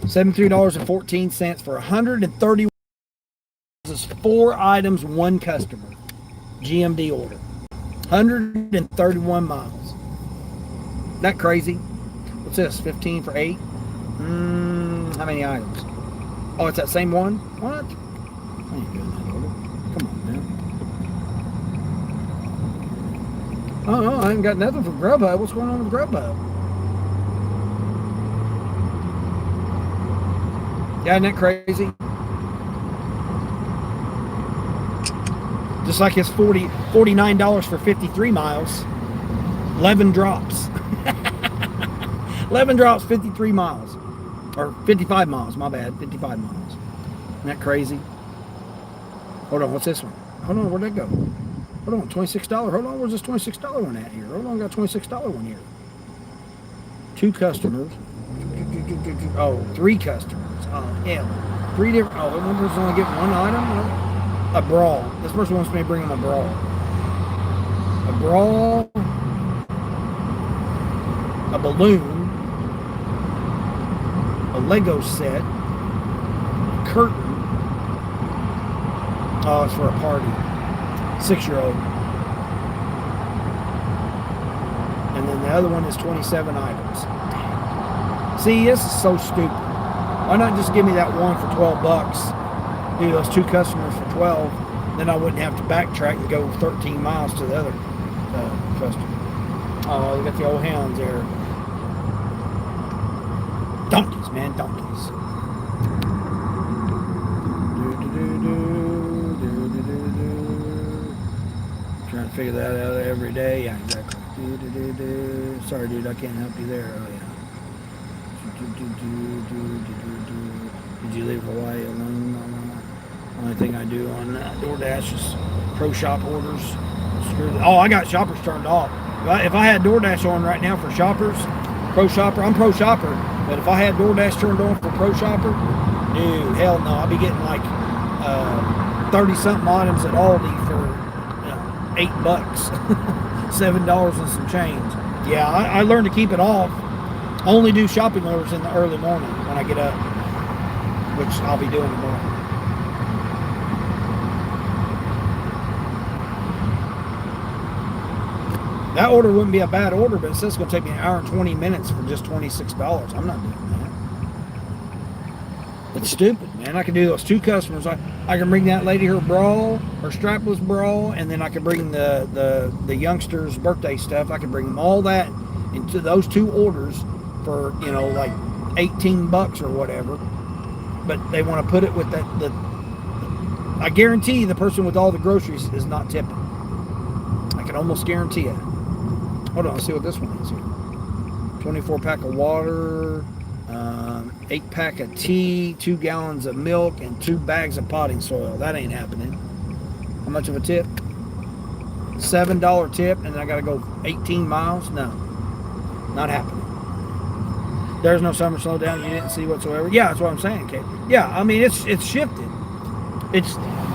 [SPEAKER 1] $73.14 for 130. This is 4 items, 1 customer. GMD order. 131 miles. Isn't that crazy? What's this? 15 for 8? How many items? Oh, it's that same one? What? I ain't doing that order. Come on, man. Oh, no, I ain't got nothing for Grubhub. What's going on with Grubhub? Yeah, isn't that crazy? Just like it's $49 for 53 miles. 11 drops. 11 drops, 53 miles. Or 55 miles, my bad. 55 miles. Isn't that crazy? Hold on, what's this one? Hold on, where'd that go? Hold on, $26. Hold on, where's this $26 one at here? Hold on, got a $26 one here. 2 customers. Oh, 3 customers. Oh, hell. 3 different. Oh, one person's only getting 1 item? A brawl. This person wants me to bring him a brawl. A brawl. A balloon. A Lego set. A curtain. Oh, it's for a party. 6-year-old. And then the other one is 27 items. See, this is so stupid. Why not just give me that one for $12? Do those 2 customers for 12, then I wouldn't have to backtrack and go 13 miles to the other customer. Oh, they got the old hounds there. Donkeys, man, donkeys. Trying to figure that out every day. Yeah, exactly. Sorry, dude, I can't help you there. Oh, yeah. Did you leave Hawaii alone? Only thing I do on DoorDash is pro shop orders. Oh, I got shoppers turned off. If I had DoorDash on right now for shoppers, pro shopper, I'm pro shopper. But if I had DoorDash turned on for pro shopper, dude, hell no. I'll be getting like 30-something items at Aldi for $8, $7 and some change. Yeah, I learned to keep it off. I only do shopping orders in the early morning when I get up, which I'll be doing tomorrow. That order wouldn't be a bad order, but it says it's going to take me 1 hour and 20 minutes for just $26. I'm not doing that. It's stupid, man. I can do those 2 customers. I can bring that lady her brawl, her strapless brawl, and then I can bring the youngster's birthday stuff. I can bring them all that into those 2 orders for, like $18 or whatever. But they want to put it with that. I guarantee the person with all the groceries is not tipping. I can almost guarantee it. Hold on, let's see what this one is here. 24 pack of water, 8 pack of tea, 2 gallons of milk, and 2 bags of potting soil. That ain't happening. How much of a tip? $7 tip, and then I got to go 18 miles? No, not happening. There's no summer slowdown you didn't see whatsoever. Yeah, that's what I'm saying, Kate. Yeah, I mean it's shifted.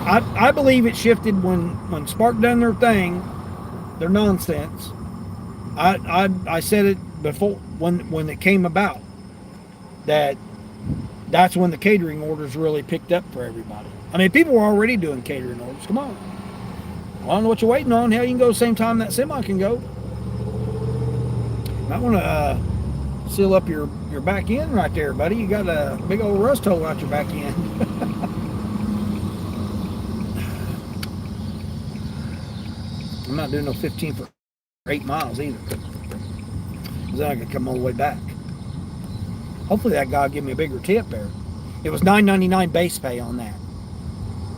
[SPEAKER 1] I believe it shifted when Spark done their thing, their nonsense. I said it before when it came about that's when the catering orders really picked up for everybody. I mean, people were already doing catering orders. Come on. I don't know what you're waiting on. Hell, you can go the same time that semi can go. Might want to seal up your back end right there, buddy. You got a big old rust hole out your back end. I'm not doing no 15 for 8 miles either. Because then I could come all the way back. Hopefully that guy will give me a bigger tip there. It was $9.99 base pay on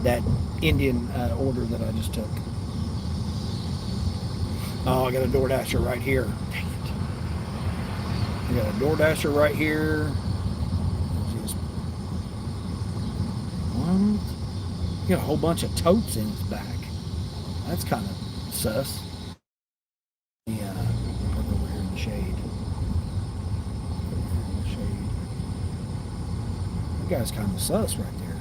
[SPEAKER 1] that Indian order that I just took. Oh, I got a DoorDasher right here. Dang it. I got a DoorDasher right here. What? You got a whole bunch of totes in his back. That's kind of sus. You guys kind of sus right there.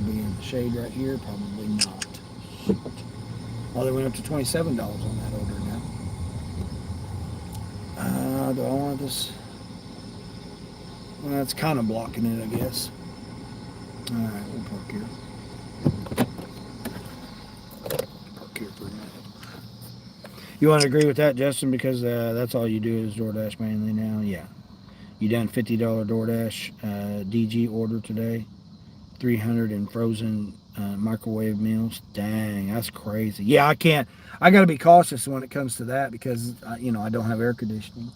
[SPEAKER 1] Be in the shade right here? Probably not. Oh, they went up to $27 on that order now. Do I want this? Well, it's kind of blocking it, I guess. All right, we'll park here. Park here for a minute. You want to agree with that, Justin? Because that's all you do is DoorDash mainly now. Yeah, you done $50 DoorDash DG order today. 300 in frozen microwave meals. Dang, that's crazy. Yeah, I can't. I got to be cautious when it comes to that because I don't have air conditioning.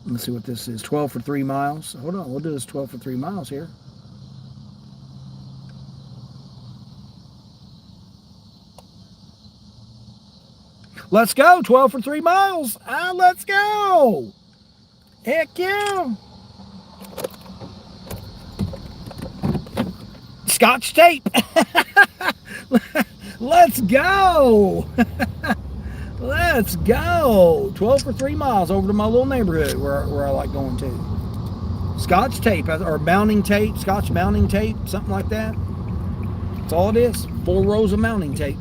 [SPEAKER 1] Let's see what this is. 12 for 3 miles. Hold on, we'll do this 12 for 3 miles here. Let's go. 12 for 3 miles. Let's go. Heck yeah. Scotch tape. Let's go. Let's go. 12 for 3 miles over to my little neighborhood where I like going to. Scotch tape or mounting tape, Scotch mounting tape, something like that. That's all it is. 4 rows of mounting tape.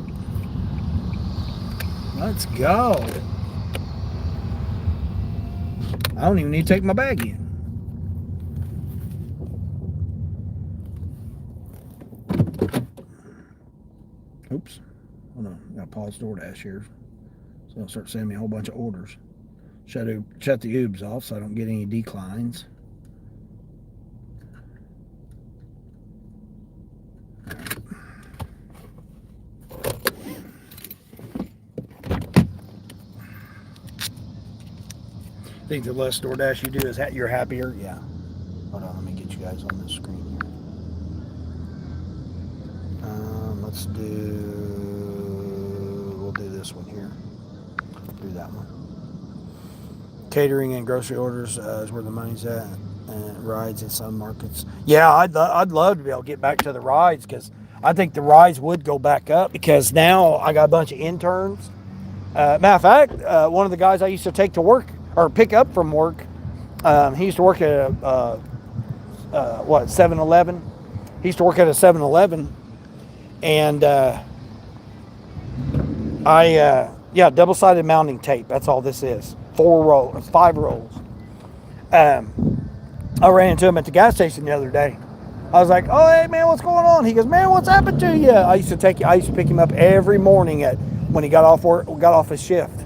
[SPEAKER 1] Let's go. I don't even need to take my bag in. Oops. Hold on. I gotta pause DoorDash here. So I'll start sending me a whole bunch of orders. Shut the Ubes off so I don't get any declines. I think the less DoorDash you do is you're happier. Yeah. Hold on, let me get you guys on this screen here. We'll do this one here. Do that one. Catering and grocery orders is where the money's at. And rides in some markets. Yeah, I'd love to be able to get back to the rides because I think the rides would go back up because now I got a bunch of interns. Matter of fact, one of the guys I used to take to work or pick up from work, he used to work at a 7-Eleven. He used to work at a 7-Eleven, and double-sided mounting tape. That's all this is. 5 rolls. I ran into him at the gas station the other day. I was like, "Oh, hey man, what's going on?" He goes, "Man, what's happened to you?" I used to pick him up every morning when he got off his shift,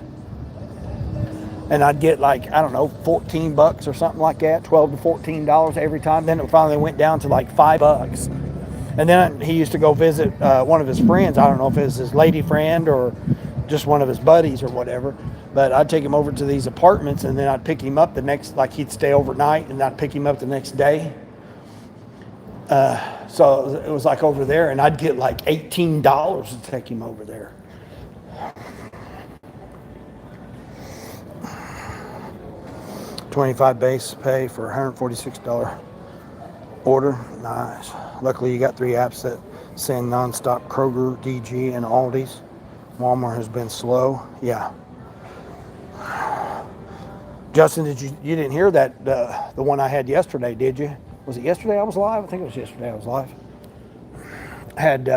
[SPEAKER 1] and I'd get like I don't know, $14 or something like that, $12 to $14 every time. Then it finally went down to like $5. And then he used to go visit one of his friends. I don't know if it was his lady friend or just one of his buddies or whatever. But I'd take him over to these apartments, and then I'd pick him up like he'd stay overnight, and I'd pick him up the next day. So it was like over there, and I'd get like $18 to take him over there. $25 base pay for $146 order. Nice. Luckily, you got 3 apps that send nonstop: Kroger, DG, and Aldi's. Walmart has been slow. Yeah. Justin, you didn't hear that the one I had yesterday, did you? Was it yesterday I was live? I think it was yesterday I was live. I had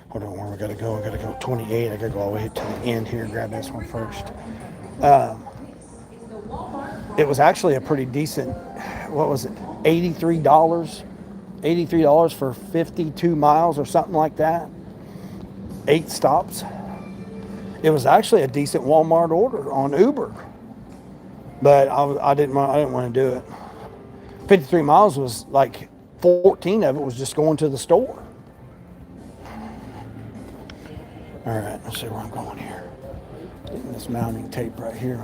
[SPEAKER 1] hold on, where we gotta go? I gotta go 28. I gotta go all the way to the end here and grab this one first. It was actually a pretty decent, what was it, $83? $83 for 52 miles or something like that. 8 stops. It was actually a decent Walmart order on Uber, but I didn't want to do it. 53 miles was like 14 of it was just going to the store. All right, let's see where I'm going here. Getting this mounting tape right here.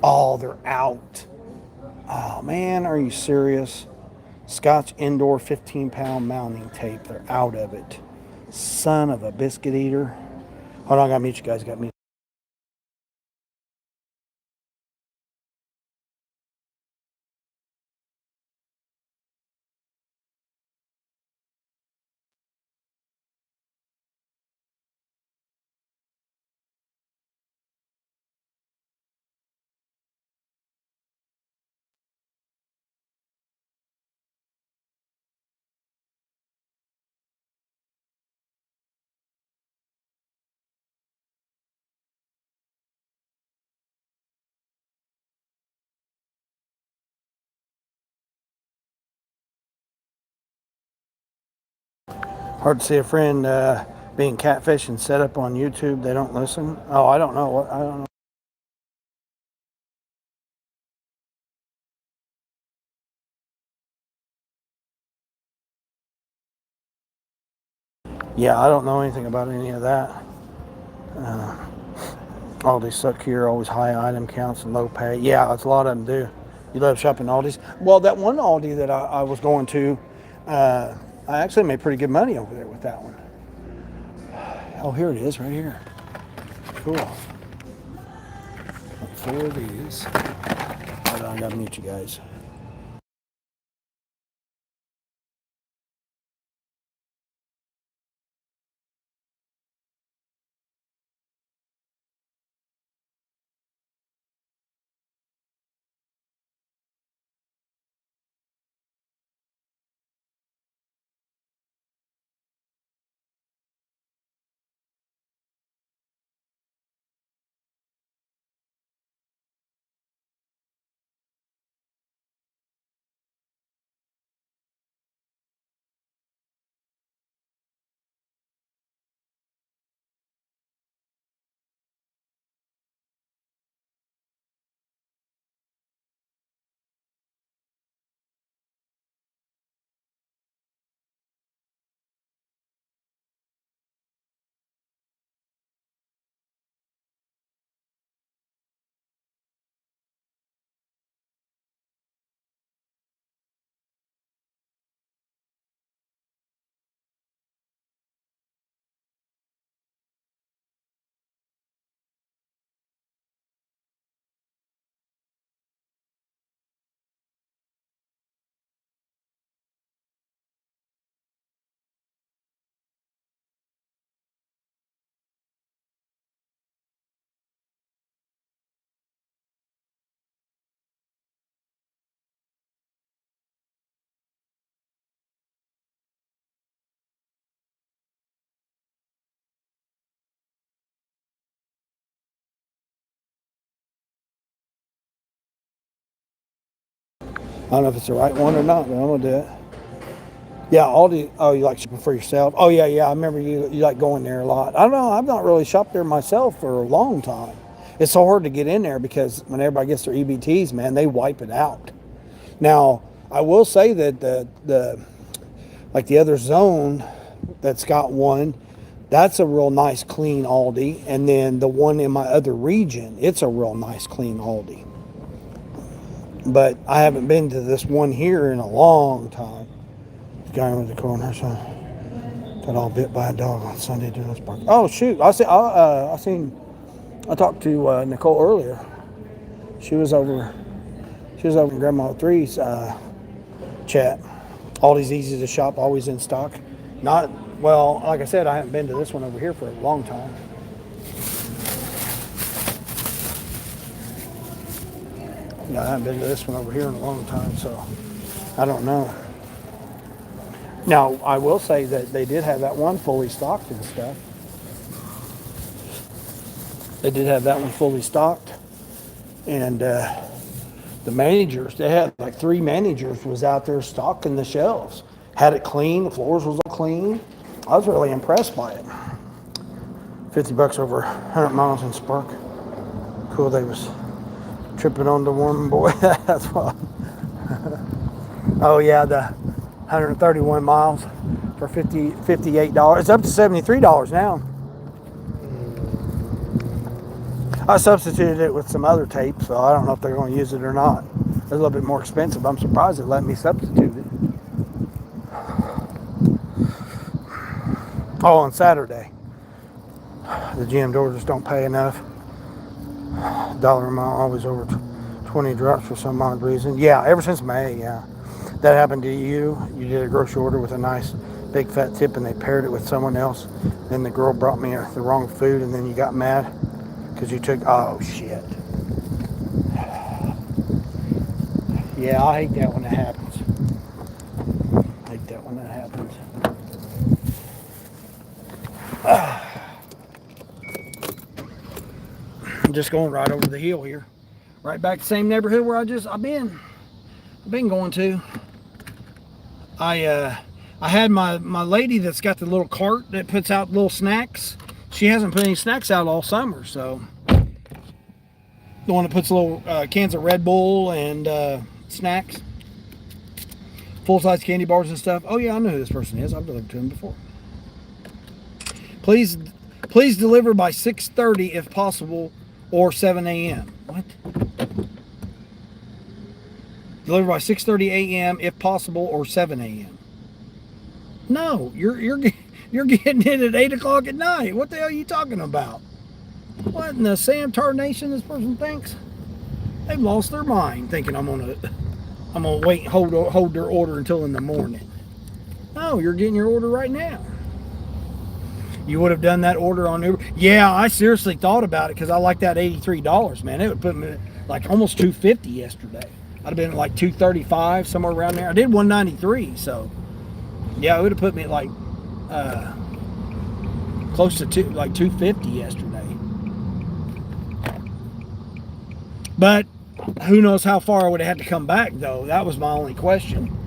[SPEAKER 1] Oh, they're out. Oh man, are you serious? Scotch indoor 15-pound mounting tape. They're out of it. Son of a biscuit eater. Hold on, I gotta meet you guys. Got me. Hard to see a friend being catfished and set up on YouTube. They don't listen. Oh, I don't know. What I don't know. Yeah, I don't know anything about any of that. Aldi's suck here, always high item counts and low pay. Yeah, that's a lot of them do. You love shopping Aldi's. Well, that one Aldi that I was going to, I actually made pretty good money over there with that one. Oh, here it is, right here. Cool. Four of these. Hold on, I gotta mute you guys. I don't know if it's the right one or not, but I'm gonna do it. Yeah, Aldi. Oh, you like shopping for yourself? Oh yeah, yeah. I remember you like going there a lot. I don't know. I've not really shopped there myself for a long time. It's so hard to get in there because when everybody gets their EBTs, man, they wipe it out. Now, I will say that the like the other zone that's got one, that's a real nice clean Aldi, and then the one in my other region, it's a real nice clean Aldi. But I haven't been to this one here in a long time. The guy with the corner, so got all bit by a dog on Sunday during this park. Oh shoot! I talked to Nicole earlier. She was over. She was over in Grandma Three's chat. Aldi's easy to shop, always in stock. Not well, like I said, I haven't been to this one over here for a long time. Yeah, I haven't been to this one over here in a long time, so I don't know. Now, I will say that they did have that one fully stocked and stuff. They did have that one fully stocked. And the managers, they had like 3 managers was out there stocking the shelves. Had it clean, the floors was all clean. I was really impressed by it. $50 over 100 miles in Spark. Cool, they was tripping on the one boy. That's what. Oh yeah, the 131 miles for $58. It's up to $73 now. I substituted it with some other tape, so I don't know if they're going to use it or not. It's a little bit more expensive. I'm surprised it let me substitute it. Oh, on Saturday, the GM doors don't pay enough. Dollar a mile, always over 20 drops for some odd reason. Yeah, ever since May, yeah. That happened to you. You did a grocery order with a nice big fat tip and they paired it with someone else. Then the girl brought me the wrong food and then you got mad because you took, oh shit. Yeah, I hate that when it happens. I hate that when that happens. I'm just going right over the hill here. Right back to the same neighborhood where I've been going to. I had my lady that's got the little cart that puts out little snacks. She hasn't put any snacks out all summer, so the one that puts little cans of Red Bull and snacks, full-size candy bars and stuff. Oh yeah, I know who this person is. I've delivered to him before. Please deliver by 6:30 if possible, or 7 a.m. What? Deliver by 6:30 a.m. if possible, or 7 a.m. No, you're getting it at 8 o'clock at night. What the hell are you talking about? What in the Sam tarnation this person thinks? They've lost their mind thinking I'm gonna wait and hold their order until in the morning. No, you're getting your order right now. You would have done that order on Uber. Yeah, I seriously thought about it because I like that $83, man. It would put me like almost $250 yesterday. I'd have been at like $235, somewhere around there. I did $193, so yeah, it would have put me at like close to $250 yesterday. But who knows how far I would have had to come back, though. That was my only question.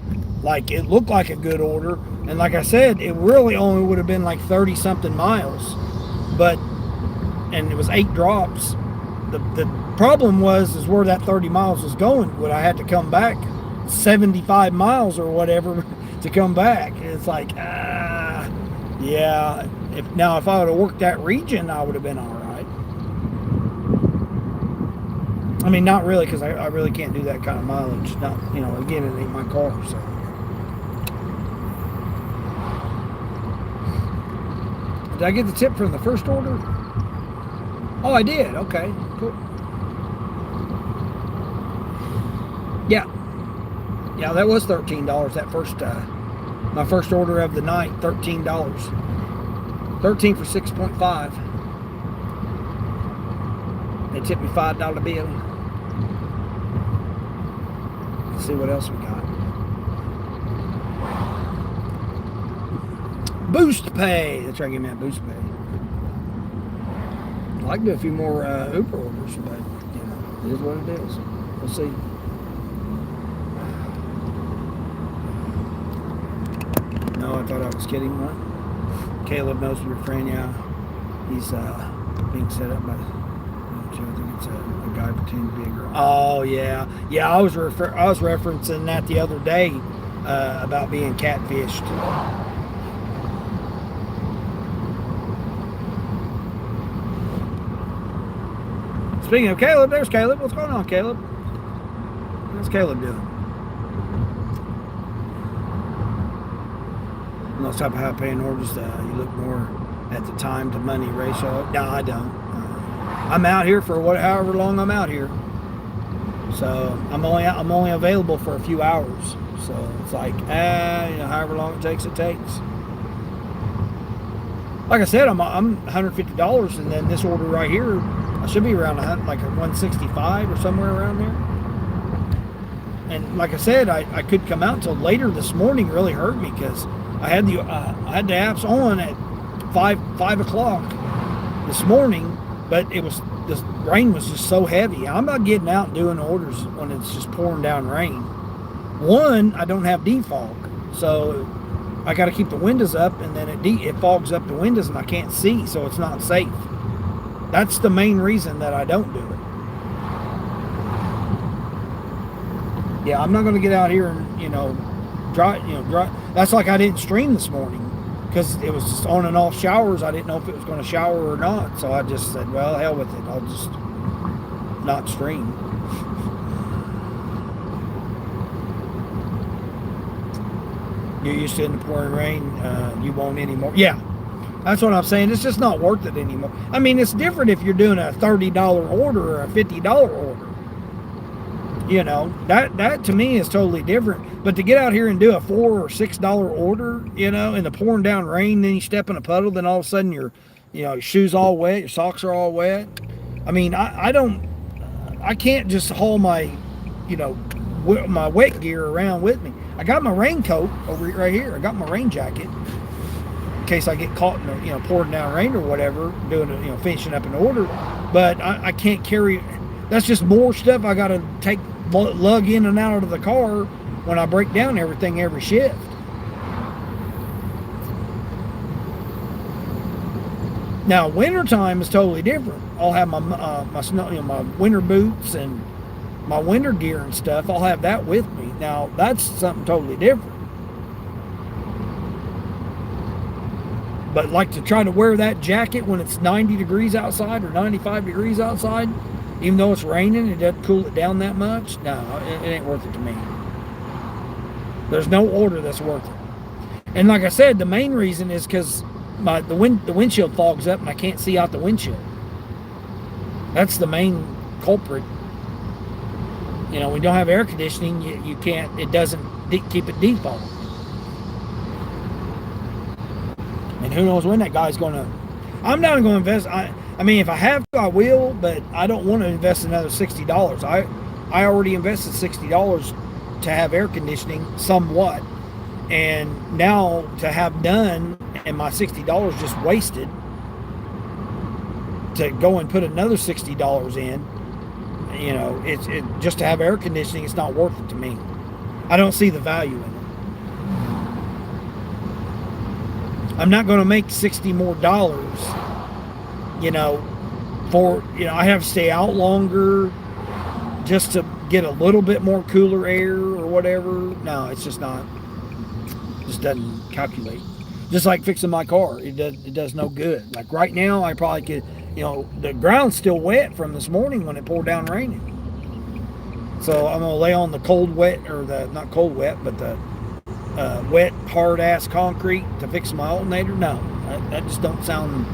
[SPEAKER 1] Like, it looked like a good order, and like I said, it really only would have been like 30 something miles, and it was 8 drops. The problem was where that 30 miles was going. Would I had to come back 75 miles or whatever to come back? It's like, yeah. If I would have worked that region, I would have been all right. I mean, not really, because I really can't do that kind of mileage. Not, again, it ain't my car, so. Did I get the tip from the first order? Oh, I did. Okay, cool. Yeah, that was $13. That first, my first order of the night, $13. 13 for 6.5. They tipped me $5 bill. Let's see what else we got. Boost Pay. That's right, give me that Boost Pay. I'd like to do a few more Uber orders, but it is what it is. We'll see. No, I thought I was kidding. What? Caleb knows your friend. Yeah, he's being set up by. I think it's a guy pretending to be a girl. Oh yeah. I was referencing that the other day about being catfished. Speaking of Caleb, there's Caleb. What's going on, Caleb? What's Caleb doing? Those type of high paying orders, you look more at the time to money ratio. No, I don't. I'm out here for however long I'm out here. So I'm only available for a few hours. So it's like, however long it takes. Like I said, I'm $150, and then this order right here, I should be around like a 165 or somewhere around there. And like I said, I couldn't come out until later this morning. Really hurt me because I had the apps on at 5 o'clock this morning, but this rain was just so heavy. I'm not getting out and doing orders when it's just pouring down rain. One, I don't have defog, so I got to keep the windows up, and then it fogs up the windows and I can't see, so it's not safe. That's the main reason that I don't do it. Yeah, I'm not going to get out here and dry. That's like I didn't stream this morning because it was just on and off showers. I didn't know if it was going to shower or not, so I just said, well, hell with it. I'll just not stream. You're used to it in the pouring rain. You won't anymore. Yeah, that's what I'm saying. It's just not worth it anymore. I mean, it's different if you're doing a $30 order or a $50 order. That to me is totally different. But to get out here and do a $4 or $6 order, in the pouring down rain, then you step in a puddle, then all of a sudden your shoes all wet, your socks are all wet. I mean, I can't just haul my, my wet gear around with me. I got my raincoat over right here. I got my rain jacket in case I get caught in the, pouring down rain or whatever, doing finishing up an order. But I can't carry. That's just more stuff I got to lug in and out of the car when I break down everything every shift. Now, wintertime is totally different. I'll have my my snow, my winter boots and my winter gear and stuff. I'll have that with me. Now, that's something totally different. But like to try to wear that jacket when it's 90 degrees outside or 95 degrees outside, even though it's raining, it doesn't cool it down that much. No, it ain't worth it to me. There's no order that's worth it. And like I said, the main reason is because the windshield fogs up and I can't see out the windshield. That's the main culprit. You know, we don't have air conditioning. You can't. It doesn't keep it default. And who knows when that guy's going to... I'm not going to invest... I mean, if I have to, I will, but I don't want to invest another $60. I already invested $60 to have air conditioning somewhat. And now to have none and my $60 just wasted to go and put another $60 in, you know, it's just to have air conditioning, it's not worth it to me. I don't see the value in it. I'm not going to make $60 more, you know, for, you know, I have to stay out longer just to get a little bit more cooler air or whatever. No, it's just not, just doesn't calculate. Just like fixing my car, it does no good. Like right now, I probably could, you know, the ground's still wet from this morning when it poured down raining. So I'm going to lay on the cold wet, or the, not cold wet, but the wet, hard-ass concrete to fix my alternator? No, that just don't sound...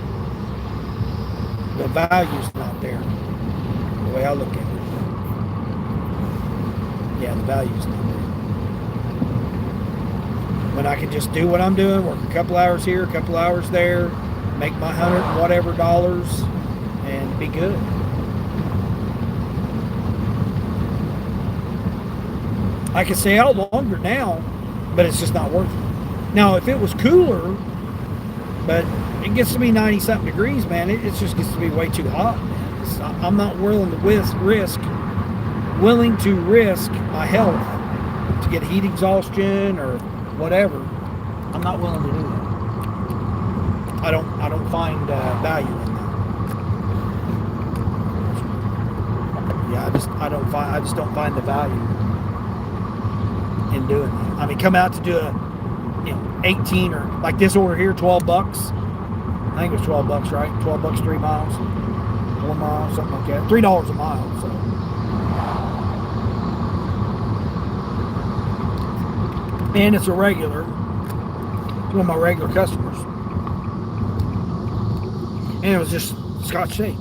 [SPEAKER 1] The value's not there, the way I look at it. Yeah, the value's not there. When I can just do what I'm doing, work a couple hours here, a couple hours there, make my $100 and whatever dollars, and be good. I can stay out longer now, but it's just not worth it. Now, if it was cooler, but it gets to be 90-something degrees, man, it just gets to be way too hot. I'm not willing to risk my health to get heat exhaustion or whatever. I'm not willing to do that. I don't find value in that. Yeah, I just don't find the value in doing that. I mean, come out to do a, you know, 18 or like this order here, $12. I think it was $12, right? $12, 3 miles, 4 miles, something like that. $3 a mile. So, and it's a regular. It's one of my regular customers, and it was just Scotch tape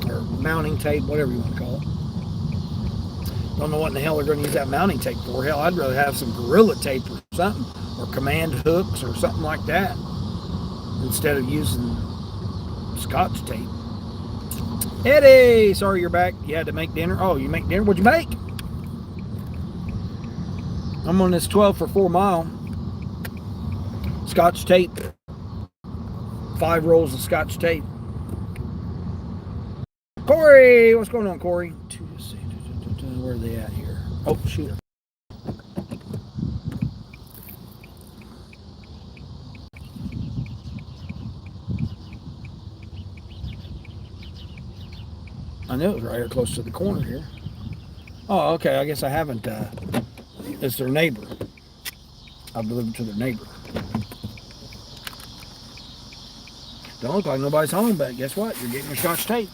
[SPEAKER 1] or mounting tape, whatever you want to call it. Don't know what in the hell they're going to use that mounting tape for. Hell, I'd rather have some Gorilla tape or something, or command hooks or something like that, instead of using Scotch tape. Eddie, sorry you're back. You had to make dinner. Oh, you make dinner? What'd you make? I'm on this 12 for 4 mile. Scotch tape. 5 rolls of Scotch tape. Corey, what's going on, Corey? Where are they at here? Oh, shoot. I knew it was right here close to the corner here. Oh, okay. I guess I haven't. It's their neighbor. I've delivered to their neighbor. Don't look like nobody's home, but guess what? You're getting your Scotch tape.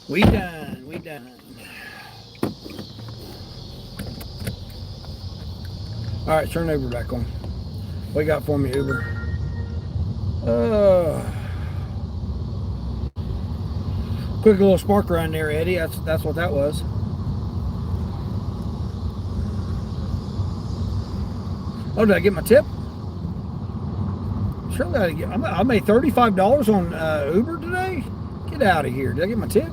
[SPEAKER 1] We done. All right, turn Uber back on. What you got for me, Uber? Quick little spark around there, Eddie. That's what that was. Oh, did I get my tip? Surely I get. I made $35 on Uber today. Get out of here. Did I get my tip?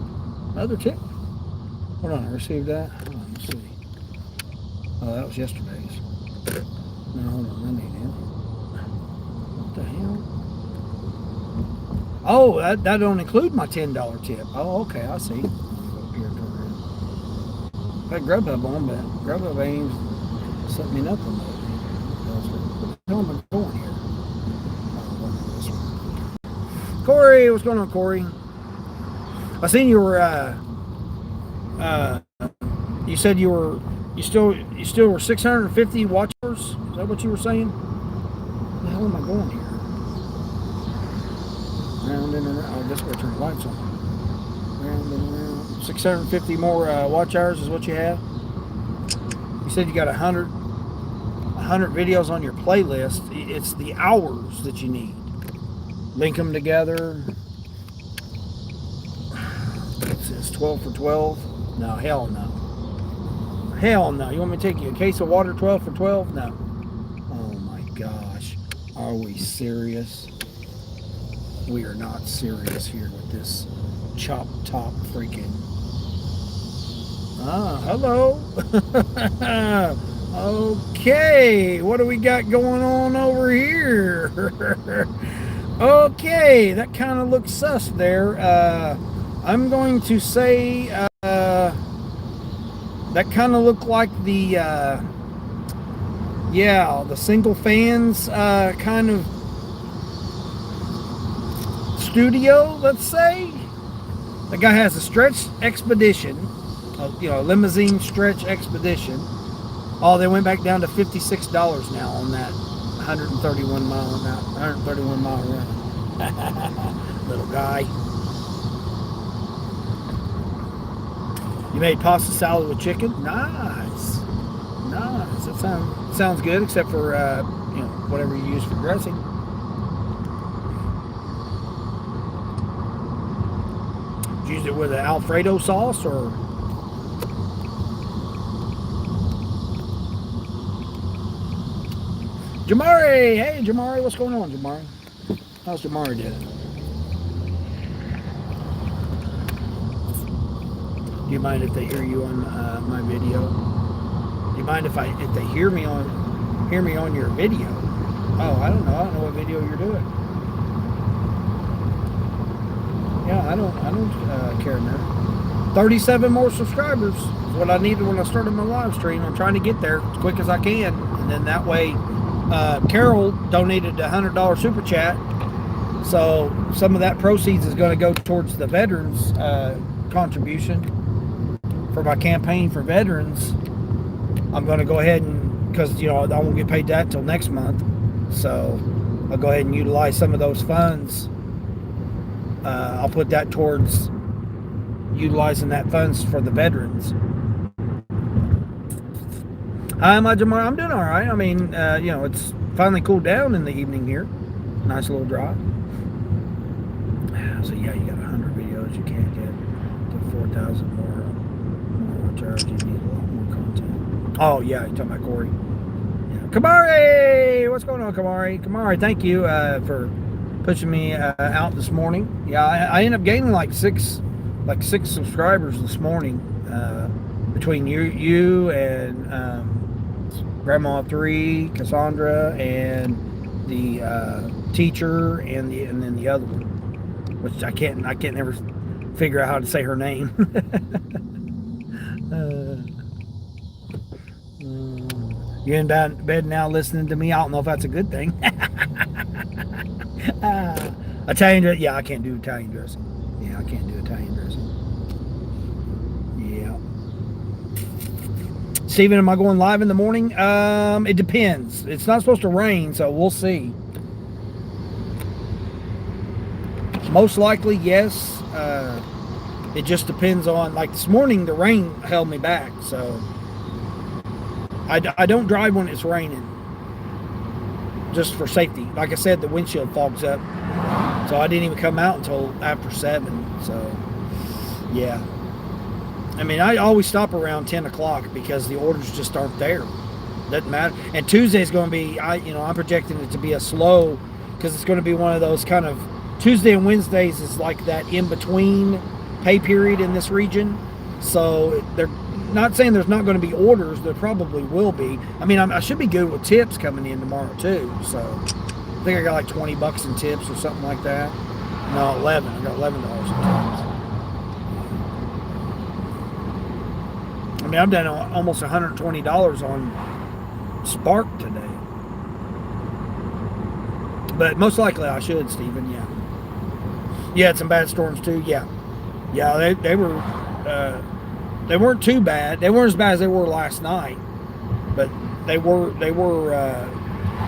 [SPEAKER 1] Another tip? Hold on, I received that. Hold on, let's see. Oh, that was yesterday's. No, hold on, that ain't it. What the hell? Oh, that don't include my $10 tip. Oh, okay, I see. Got Grubhub on, but Grubhub ain't sent me nothing. What the hell am I going here? Corey, what's going on, Corey? I seen you were. You said you still were 650 watch hours. Is that what you were saying? Where the hell am I going here? Round and around. I guess we're turning the lights on. Round and around. 650 more watch hours is what you have. You said you got 100 videos on your playlist. It's the hours that you need. Link them together. What's this? 12 for 12? No, hell no. Hell no. You want me to take you a case of water 12 for 12? No. Oh my gosh. Are we serious? We are not serious here with this chop top freaking. Ah, hello. Okay, what do we got going on over here? Okay, that kind of looks sus there. I'm going to say that kind of looked like the the single fans kind of studio, let's say. The guy has a stretch expedition, a limousine stretch expedition. Oh, they went back down to $56 now on that 131 mile run. Little guy. You made pasta salad with chicken? Nice. That sounds good, except for whatever you use for dressing. Did you use it with an Alfredo sauce or? Jamari! Hey, Jamari, what's going on, Jamari? How's Jamari doing? Do you mind if they hear you on my video? Do you mind if they hear me on your video? Oh, I don't know what video you're doing. Yeah, I don't care now. 37 more subscribers is what I needed when I started my live stream. I'm trying to get there as quick as I can, and then that way. Carol donated a $100 super chat, so some of that proceeds is going to go towards the veterans contribution for my campaign for veterans. I'm going to go ahead and, because I won't get paid that till next month, so I'll go ahead and utilize some of those funds. I'll put that towards utilizing that funds for the veterans. Hi, my Jamar. I'm doing all right. I mean, it's finally cooled down in the evening here. Nice little drive. So yeah, you got 100 videos. You can't get to 4,000 more charge. You need a lot more content. Oh yeah, you're talking about Corey. Yeah. Kamari, what's going on, Kamari? Kamari, thank you for pushing me out this morning. Yeah, I ended up gaining like six subscribers this morning between you and. Grandma 3, Cassandra, and the teacher, and then the other one, which I can't never figure out how to say her name. You're in bed now listening to me. I don't know if that's a good thing. Italian dressing. Yeah, I can't do Italian dressing. Yeah, I can't do Italian dressing. Yeah. Steven, am I going live in the morning? It depends. It's not supposed to rain, so we'll see. Most likely, yes. It just depends on, like this morning, the rain held me back, so I don't drive when it's raining, just for safety. Like I said, the windshield fogs up, so I didn't even come out until after 7, so yeah. I mean, I always stop around 10 o'clock because the orders just aren't there. Doesn't matter. And Tuesday's going to be, I'm projecting it to be a slow, because it's going to be one of those kind of, Tuesday and Wednesdays is like that in between pay period in this region. So they're not saying there's not going to be orders. There probably will be. I mean, I should be good with tips coming in tomorrow too. So I think I got like $20 in tips or something like that. No, 11. I got $11 in tips. I mean, I've done almost $120 on Spark today. But most likely I should, Stephen, yeah. You had some bad storms too? Yeah. Yeah, they weren't too bad. They weren't as bad as they were last night. But they were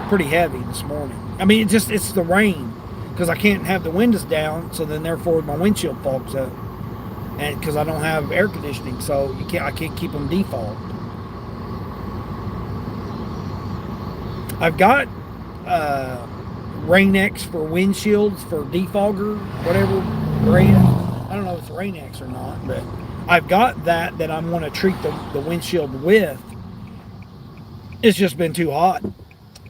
[SPEAKER 1] pretty heavy this morning. I mean, it's the rain. Because I can't have the windows down, so then therefore my windshield fogs up. And because I don't have air conditioning, so I can't keep them defogged. I've got Rain-X for windshields for defogger, whatever. I don't know if it's Rain-X or not, but I've got that I'm going to treat the windshield with. It's just been too hot.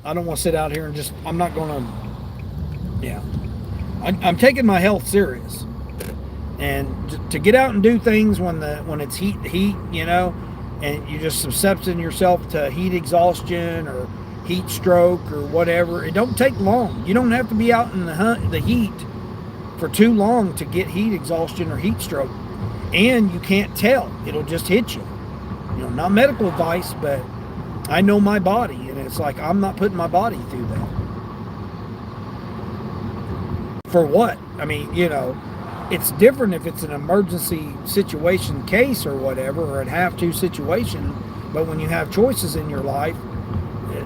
[SPEAKER 1] I don't want to sit out here and I'm not going to. Yeah, I'm taking my health serious. And to get out and do things when it's heat, and you just subjecting yourself to heat exhaustion or heat stroke or whatever, it don't take long. You don't have to be out in the heat for too long to get heat exhaustion or heat stroke. And you can't tell. It'll just hit you. Not medical advice, but I know my body, and it's like I'm not putting my body through that. For what? I mean, it's different if it's an emergency situation case or whatever, or a have-to situation. But when you have choices in your life,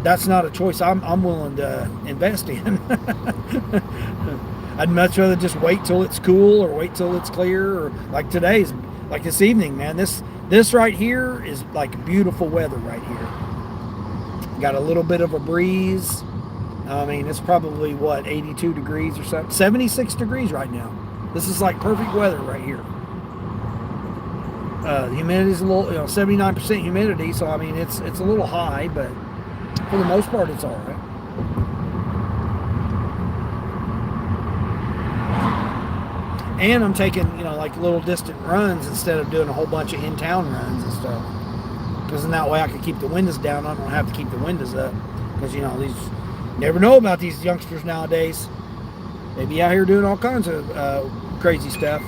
[SPEAKER 1] that's not a choice I'm willing to invest in. I'd much rather just wait till it's cool or wait till it's clear, or like today's, like this evening, man. This right here is like beautiful weather right here. Got a little bit of a breeze. I mean, it's probably 82 degrees or something. 76 degrees right now. This is like perfect weather right here. The humidity's a little, 79% humidity, so I mean it's a little high, but for the most part it's all right. And I'm taking, like little distant runs instead of doing a whole bunch of in-town runs and stuff. Because in that way I can keep the windows down. I don't have to keep the windows up. Because, these, never know about these youngsters nowadays. They be out here doing all kinds of crazy stuff.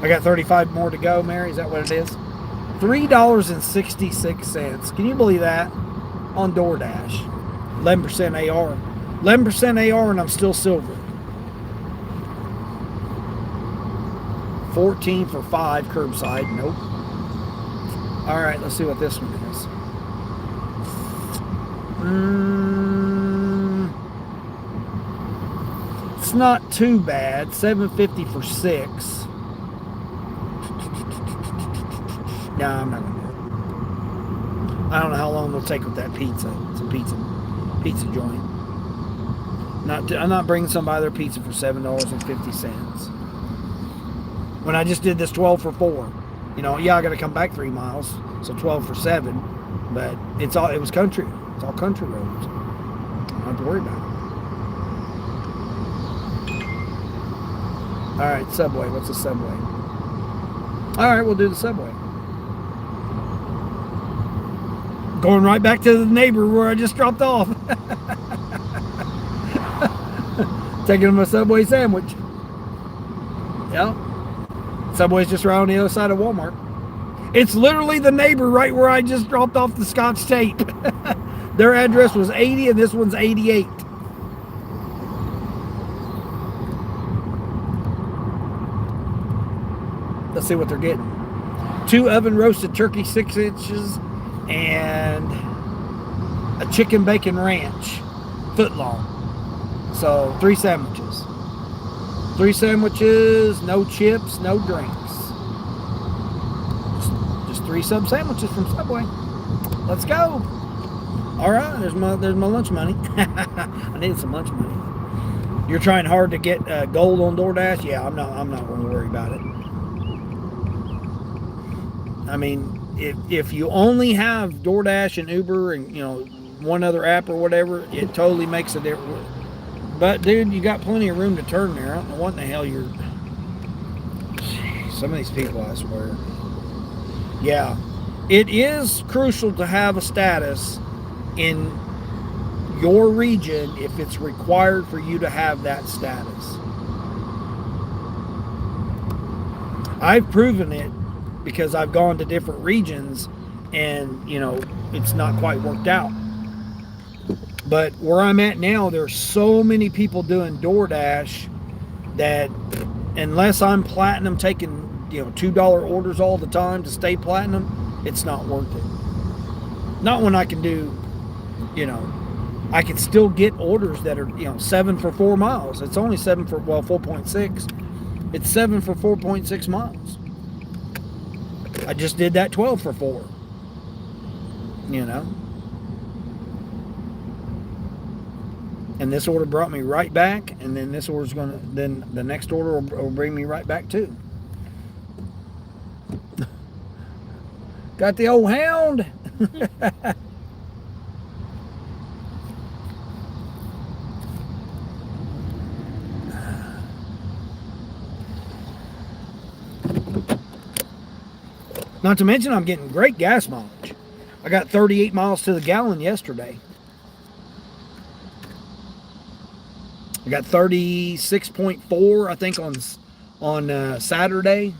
[SPEAKER 1] I got 35 more to go, Mary. Is that what it is? $3.66. Can you believe that? On DoorDash. 11% AR. 11% AR and I'm still silver. 14 for 5 curbside. Nope. All right, let's see what this one is. It's not too bad. $7.50 for 6. No, I'm not gonna do it. I don't know how long it'll take with that pizza. It's a pizza joint. I'm not bringing somebody their pizza for $7.50. When I just did this 12 for 4, I got to come back 3 miles, so 12 for 7. But it was country. It's all country roads. I don't have to worry about it. All right, Subway. What's the Subway? All right, we'll do the Subway. Going right back to the neighbor where I just dropped off. Taking him a Subway sandwich. Yeah. Subway's just right on the other side of Walmart. It's literally the neighbor right where I just dropped off the Scotch tape. Their address was 80 and this one's 88. Let's see what they're getting. 2 oven roasted turkey 6 inches and a chicken bacon ranch foot long. So 3 sandwiches. 3 sandwiches, no chips, no drinks. Just 3 sub sandwiches from Subway. Let's go. All right, there's my lunch money. I need some lunch money. You're trying hard to get gold on DoorDash? Yeah, I'm not going to worry about it. I mean, if you only have DoorDash and Uber and one other app or whatever, it totally makes a difference. But dude, you got plenty of room to turn there. I don't know what in the hell you're. Some of these people, I swear. Yeah, it is crucial to have a status in your region if it's required for you to have that status. I've proven it because I've gone to different regions and it's not quite worked out. But where I'm at now, there's so many people doing DoorDash that unless I'm platinum taking $2 orders all the time to stay platinum, it's not worth it. Not when I can do, I can still get orders that are 7 for 4 miles. It's only 7 for 4.6. It's 7 for 4.6 miles. I just did that 12 for 4. And this order brought me right back, and then this order's then the next order will bring me right back too. Got the old hound. Not to mention I'm getting great gas mileage. I got 38 miles to the gallon yesterday. I got 36.4, I think, on Saturday.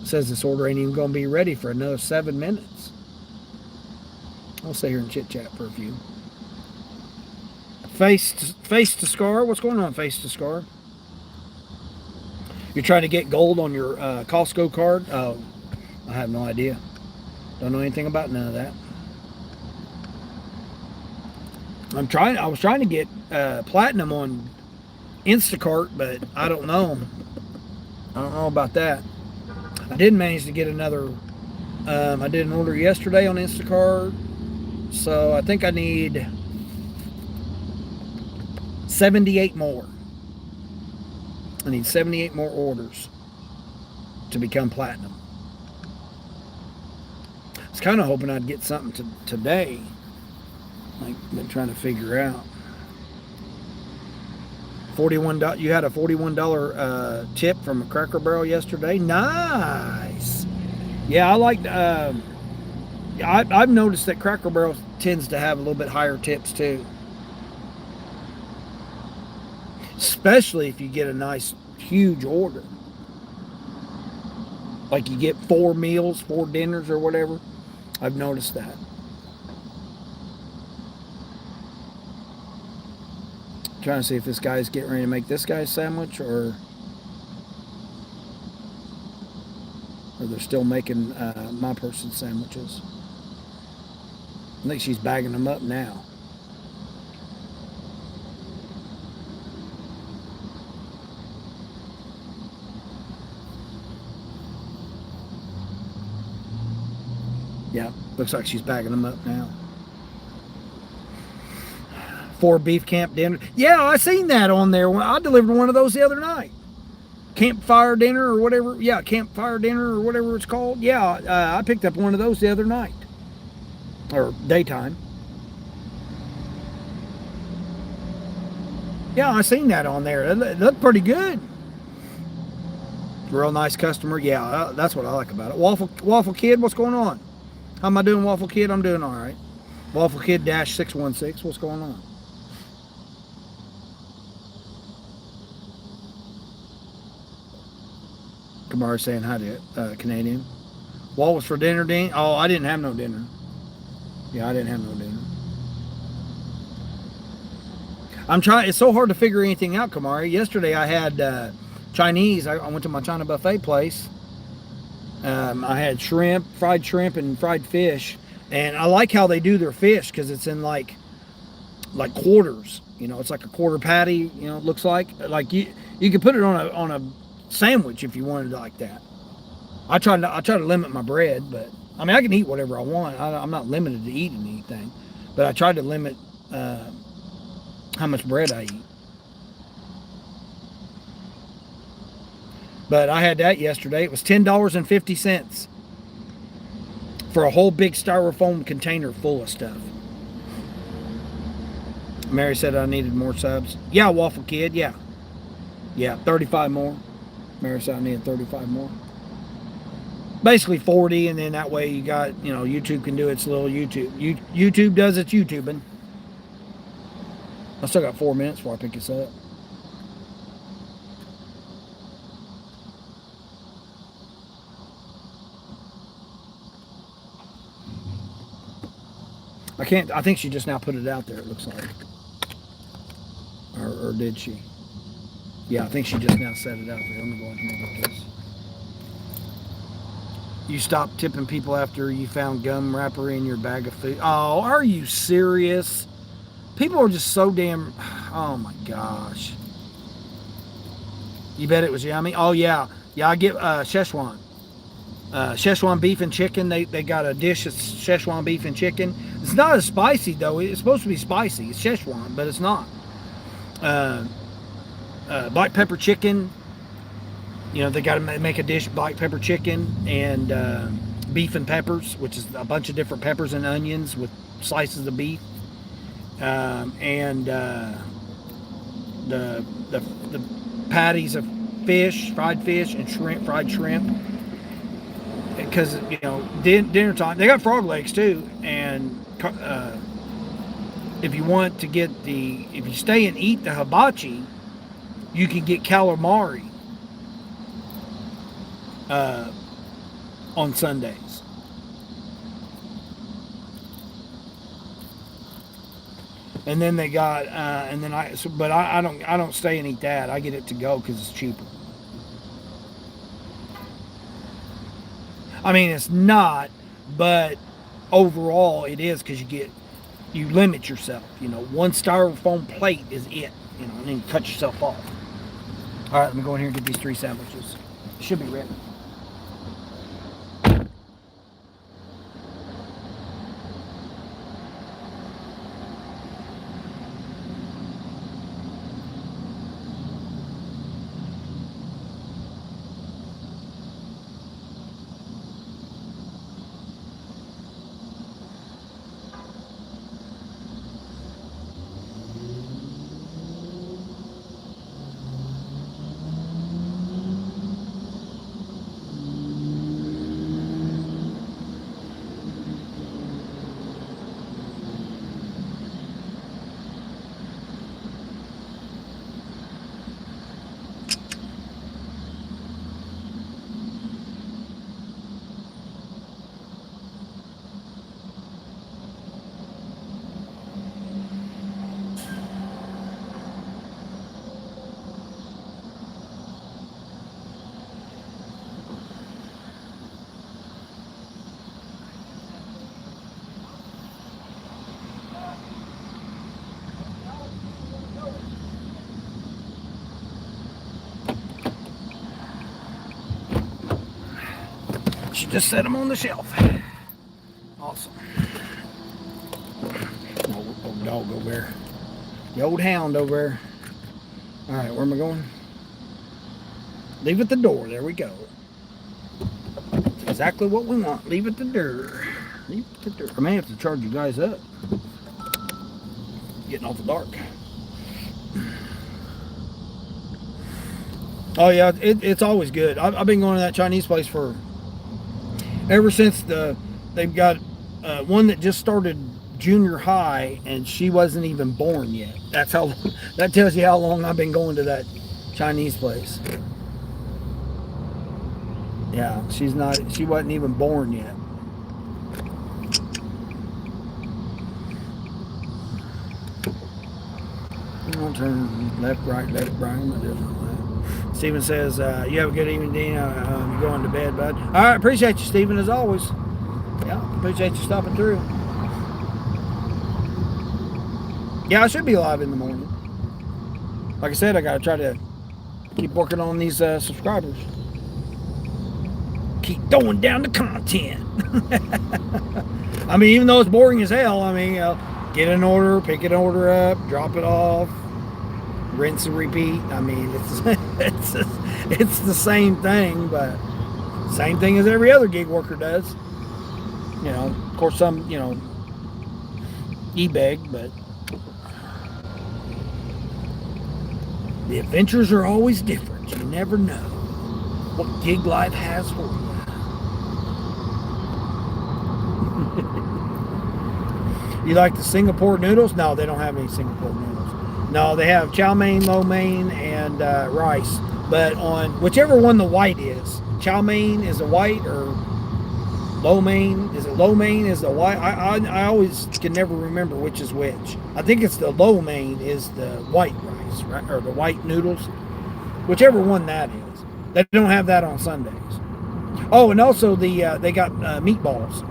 [SPEAKER 1] It says this order ain't even going to be ready for another 7 minutes. I'll stay here and chit chat for a few. Face to Scar. What's going on, Face to Scar? You're trying to get gold on your Costco card? Oh, I have no idea. Don't know anything about none of that. I was trying to get platinum on Instacart, but I don't know. I don't know about that. I did manage to get another. I did an order yesterday on Instacart, so I think I need 78 more. I need 78 more orders to become platinum. I was kind of hoping I'd get something today. Like, been trying to figure out. $41. You had a $41 tip from a Cracker Barrel yesterday. Nice. Yeah, I like. I've noticed that Cracker Barrel tends to have a little bit higher tips too. Especially if you get a nice, huge order. Like you get 4 meals, 4 dinners or whatever. I've noticed that. Trying to see if this guy's getting ready to make this guy's sandwich or they're still making my person's sandwiches. I think she's bagging them up now. Yeah, looks like she's bagging them up now. 4 beef camp dinner. Yeah, I seen that on there. I delivered one of those the other night. Campfire dinner or whatever. Yeah, campfire dinner or whatever it's called. Yeah, I picked up one of those the other night. Or daytime. Yeah, I seen that on there. It looked pretty good. Real nice customer. Yeah, that's what I like about it. Waffle Kid, what's going on? How am I doing, Waffle Kid? I'm doing all right. Waffle Kid -616. What's going on? Kamara saying hi to Canadian. What was for dinner, Dean? Oh, I didn't have no dinner. Yeah, I didn't have no dinner. I'm trying. It's so hard to figure anything out, Kamari. Yesterday I had Chinese. I went to my China buffet place. I had fried shrimp and fried fish. And I like how they do their fish because it's in like quarters. You know, it's like a quarter patty, you know, it looks like you could put it on a sandwich if you wanted it like that. I try to limit my bread, but I mean I can eat whatever I want. I'm not limited to eating anything, but I try to limit how much bread I eat. But I had that yesterday. It was $10.50 for a whole big styrofoam container full of stuff. Mary said I needed more subs. Yeah, Waffle Kid, yeah. Yeah, 35 more. Mary said I needed 35 more. Basically 40, and then that way you got, YouTube can do its little YouTube. YouTube does its YouTubing. I still got 4 minutes before I pick this up. I think she just now put it out there, it looks like. Or did she? Yeah, I think she just now set it out there. Let me go ahead and look at this. You stopped tipping people after you found gum wrapper in your bag of food. Oh, are you serious? People are just so damn... Oh, my gosh. You bet it was yummy? Oh, yeah. Yeah, I get Szechuan. Szechuan beef and chicken. They got a dish of Szechuan beef and chicken. It's not as spicy, though. It's supposed to be spicy. It's Szechuan, but it's not. Black pepper chicken. They got to make a dish, black pepper chicken and beef and peppers, which is a bunch of different peppers and onions with slices of beef, and the patties of fish, fried fish, and fried shrimp. Because dinner time, they got frog legs too, and if you stay and eat the hibachi, you can get calamari on Sundays. And then they got, but I don't stay and eat that. I get it to go because it's cheaper. I mean, it's not, but overall it is because you limit yourself. One styrofoam plate is it. And then you cut yourself off. All right, let me go in here and get these 3 sandwiches. It should be ready. She just set them on the shelf. Awesome. Old dog over there. The old hound over there. All right, where am I going? Leave at the door. There we go. That's exactly what we want. Leave at the door. Leave at the door. I may have to charge you guys up. Getting awful dark. Oh yeah, it's always good. I've been going to that Chinese place for ever since they've got one that just started junior high and she wasn't even born yet. That tells you how long I've been going to that Chinese place. Yeah, she wasn't even born yet. I'll turn left, right, Stephen says, you have a good evening, Dean. You're going to bed, bud. All right, appreciate you, Stephen, as always. Yeah, appreciate you stopping through. Yeah, I should be live in the morning. Like I said, I got to try to keep working on these subscribers. Keep throwing down the content. I mean, even though it's boring as hell, I mean, get an order, pick an order up, drop it off, rinse and repeat. I mean, It's the same thing, but same thing as every other gig worker does. You know, of course, some, e-beg, but the adventures are always different. You never know what gig life has for you. You like the Singapore noodles? No, they don't have any Singapore noodles. No, they have chow mein, lo mein, and rice. But on whichever one the white is, chow mein is the white, or lo mein, is it lo mein is the white? I always can never remember which is which. I think it's the lo mein is the white rice, right? Or the white noodles. Whichever one that is. They don't have that on Sundays. Oh, and also they got meatballs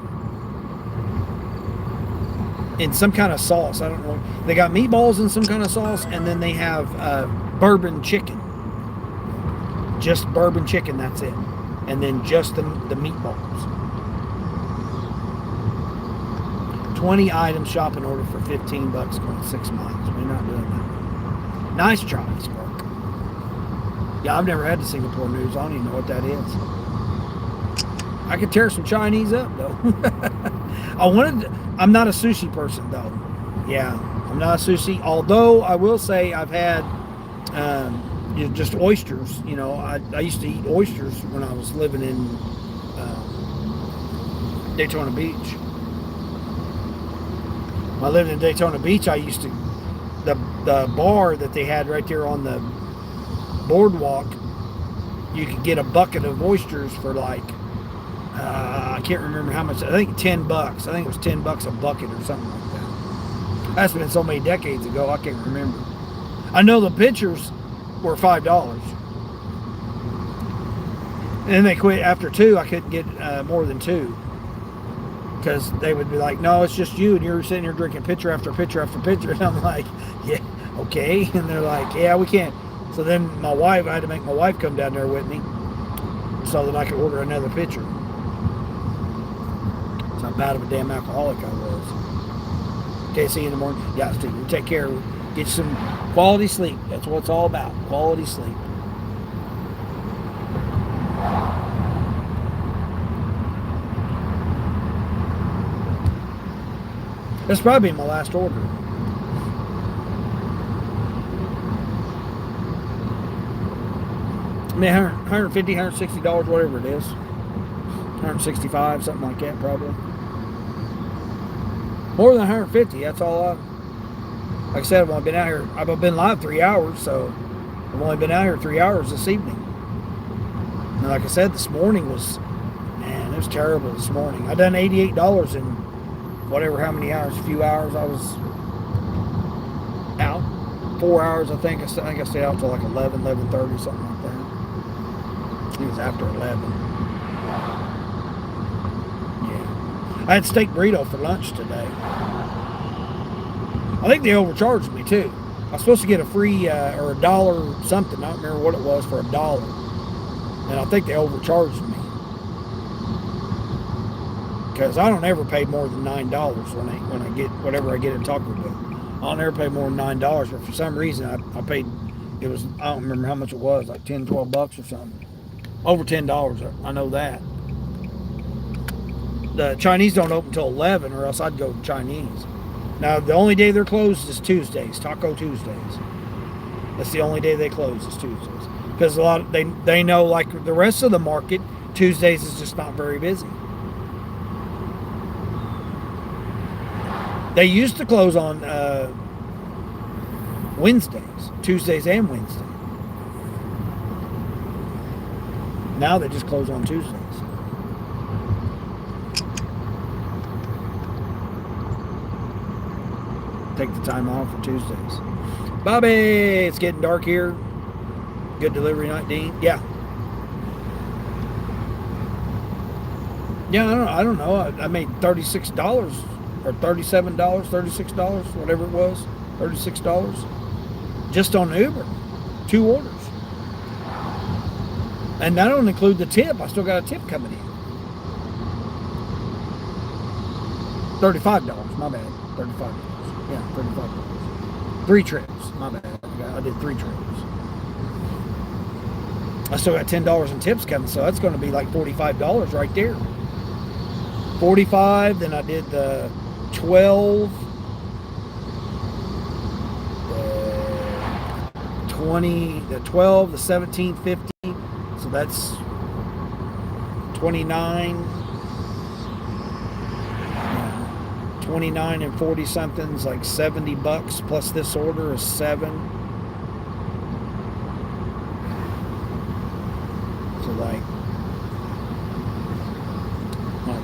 [SPEAKER 1] in some kind of sauce. I don't know. They got meatballs in some kind of sauce, and then they have bourbon chicken. Just bourbon chicken, that's it. And then just the meatballs. 20 items shopping order for $15 going 6 miles. We're not doing that. Nice try, Spark. Yeah, I've never had the Singapore noodles. I don't even know what that is. I could tear some Chinese up, though. I'm not a sushi person, though. Yeah, I'm not a sushi. Although I will say I've had just oysters. I used to eat oysters when I was living in Daytona Beach. When I lived in Daytona Beach, I used to, the bar that they had right there on the boardwalk, you could get a bucket of oysters for like, I can't remember how much. I think $10. I think it was $10 a bucket or something like that. That's been so many decades ago, I can't remember. I know the pitchers were $5. And then they quit after 2. I couldn't get more than 2. Because they would be like, no, it's just you. And you're sitting here drinking pitcher after pitcher after pitcher. And I'm like, yeah, okay. And they're like, yeah, we can't. So then I had to make my wife come down there with me so that I could order another pitcher. That's how bad of a damn alcoholic I was. Okay, see you in the morning. Yeah, Steve, you take care. Get some quality sleep. That's what it's all about. Quality sleep. That's probably my last order. I mean, $150, $160, whatever it is. $165, something like that, probably. More than $150. That's all. Like I said, I've only been out here. I've been live 3 hours, so I've only been out here 3 hours this evening. And like I said, this morning was, man, it was terrible this morning. I done $88 in whatever, how many hours, a few hours I was out. 4 hours, I think. I stayed out till like 11:30, something like that. It was after 11. Yeah. I had steak burrito for lunch today. I think they overcharged me too. I was supposed to get a free or $1 something. I don't remember what it was for $1. And I think they overcharged me. Because I don't ever pay more than $9 when I get whatever I get at Taco Bell. I don't ever pay more than $9, but for some reason I paid, it was, I don't remember how much it was, like $10, $12 or something. Over $10, I know that. The Chinese don't open until 11, or else I'd go to Chinese. Now the only day they're closed is Tuesdays, Taco Tuesdays. That's the only day they close is Tuesdays. Because a lot of, they know, like the rest of the market, Tuesdays is just not very busy. They used to close on Wednesdays, Tuesdays and Wednesdays. Now they just close on Tuesdays. Take the time off for Tuesdays. Bobby, it's getting dark here. Good delivery night, Dean. Yeah. Yeah, I don't know. I made $36 or $37, $36, whatever it was. $36 just on Uber. 2 orders. And that don't include the tip. I still got a tip coming in. $35, my bad. $35. Yeah, $35. 3 trips, my bad. I did 3 trips. I still got $10 in tips coming, so that's going to be like $45 right there. 45. Then I did the 12, the 20, the 12, the 17, 50. So that's 29. 29 and 40 something's like $70 plus this order is $7. So like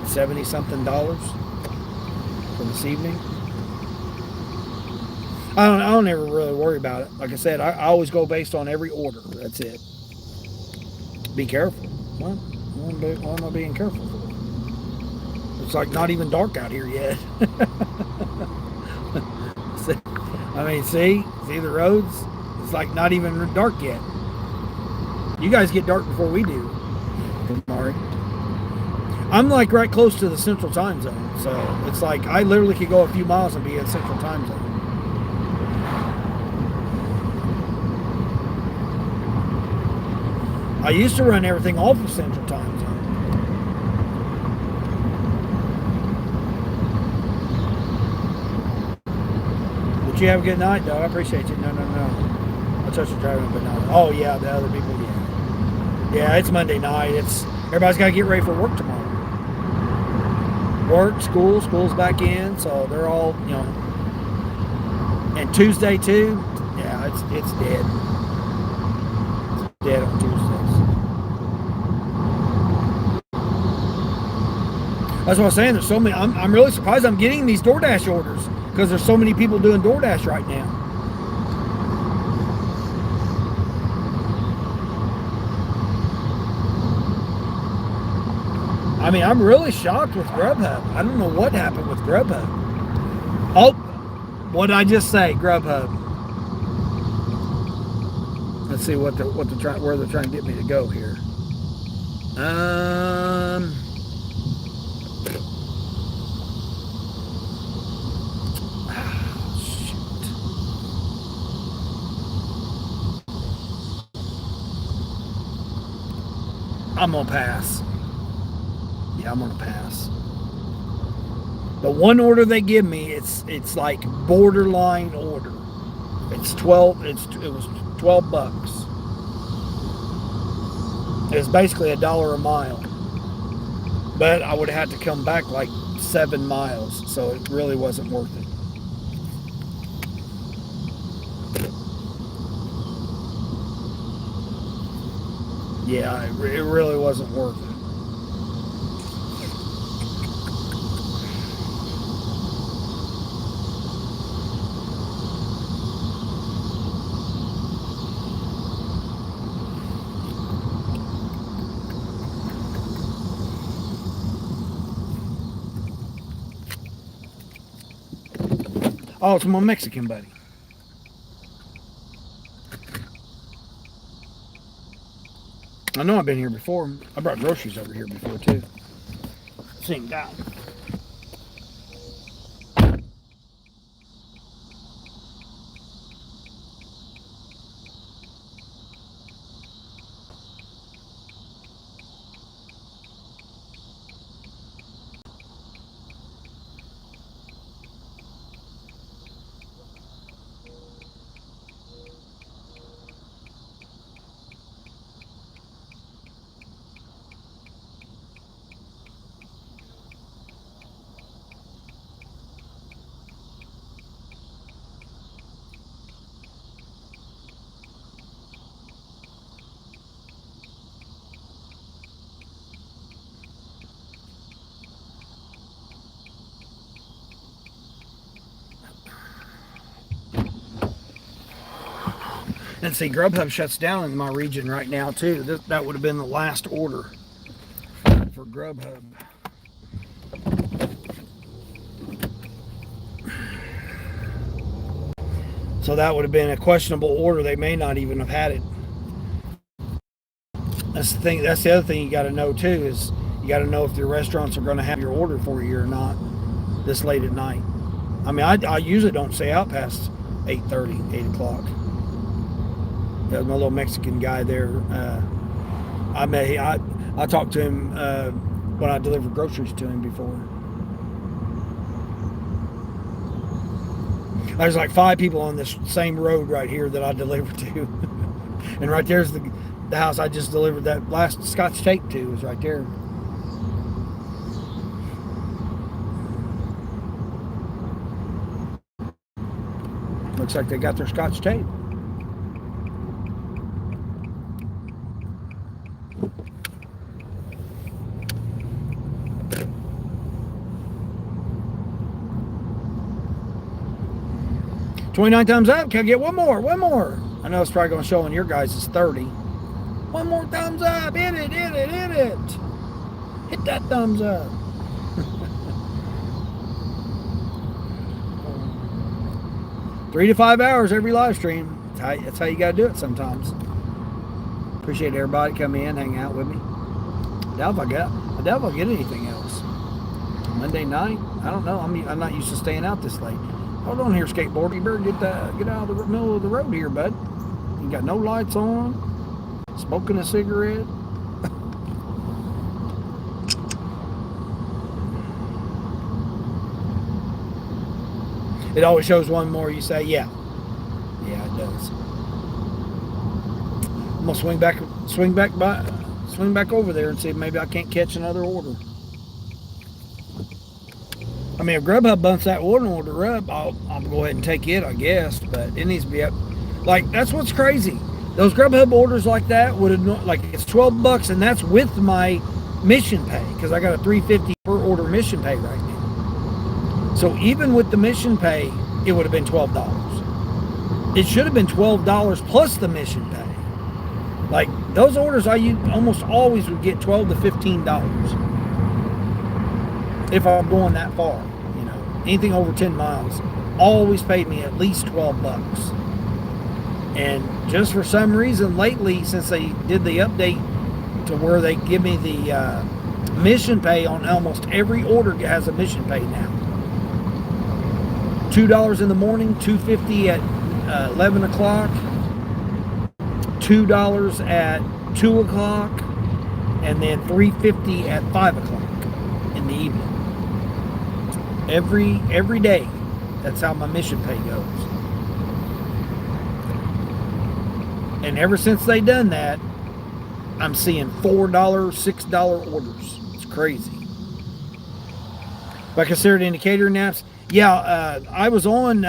[SPEAKER 1] 70 something dollars for this evening. I don't ever really worry about it. Like I said, I always go based on every order. That's it. Be careful. What am I being careful for? It's like not even dark out here yet. I mean, see the roads? It's like not even dark yet. You guys get dark before we do, Mari. I'm like right close to the central time zone, so it's like I literally could go a few miles and be in central time zone. I used to run everything off of central time zone. But you have a good night, though. I appreciate you. No. I touched your driving, but no. Oh yeah, the other people. Yeah, it's Monday night. Everybody's got to get ready for work tomorrow. Work, school's back in, so they're all, and Tuesday too. Yeah, it's dead. It's dead on Tuesdays. That's what I'm saying. There's so many. I'm really surprised I'm getting these DoorDash orders because there's so many people doing DoorDash right now. I mean, I'm really shocked with Grubhub. I don't know what happened with Grubhub. Oh, what did I just say? Grubhub. Let's see where they're trying to get me to go here. Shoot. I'm gonna pass. I'm gonna pass. The one order they give me, it's like borderline order. It's 12. It was $12. It's basically $1 a mile, but I would have had to come back like 7 miles, so it really wasn't worth it. Yeah, it really wasn't worth it. Oh, it's my Mexican buddy. I know I've been here before. I brought groceries over here before too. Same guy. And see, Grubhub shuts down in my region right now too. That would have been the last order for Grubhub. So that would have been a questionable order. They may not even have had it. That's the thing. That's the other thing you got to know too, is you got to know if your restaurants are going to have your order for you or not this late at night. I mean, I usually don't stay out past 8:30, 8 o'clock. There's my little Mexican guy there. I talked to him when I delivered groceries to him before. There's like 5 people on this same road right here that I delivered to. And right there's the house I just delivered that last Scotch tape to, is right there. Looks like they got their Scotch tape. $29 thumbs up. Can I get one more? One more. I know it's probably going to show on your guys' is 30. One more thumbs up. Hit it, hit it, hit it. Hit that thumbs up. 3 to 5 hours every live stream. That's how you got to do it sometimes. Appreciate everybody coming in, hang out with me. I doubt if I'll get anything else. Monday night? I don't know. I'm not used to staying out this late. Hold on here, skateboarder. You better get out of the middle of the road here, bud. You got no lights on. Smoking a cigarette. It always shows one more. You say, yeah. Yeah, it does. I'm gonna swing back over there and see if maybe I can't catch another order. I mean, if Grubhub bumps that order up, I'll go ahead and take it, I guess. But it needs to be up. Like, that's what's crazy. Those Grubhub orders like that would have, like, it's $12, and that's with my mission pay, because I got a $3.50 per order mission pay right now. So even with the mission pay, it would have been $12. It should have been $12 plus the mission pay. Like, those orders, I almost always would get $12 to $15 if I'm going that far. You know, anything over 10 miles always paid me at least $12. And just for some reason lately, since they did the update to where they give me the mission pay on almost every order has a mission pay now. $2 in the morning, $2.50 at 11 o'clock, $2 at 2 o'clock, and then $3.50 at 5 o'clock in the evening. Every day, that's how my mission pay goes. And ever since they done that, I'm seeing $4, $6 orders. It's crazy. If I considered any catering apps, yeah, I was on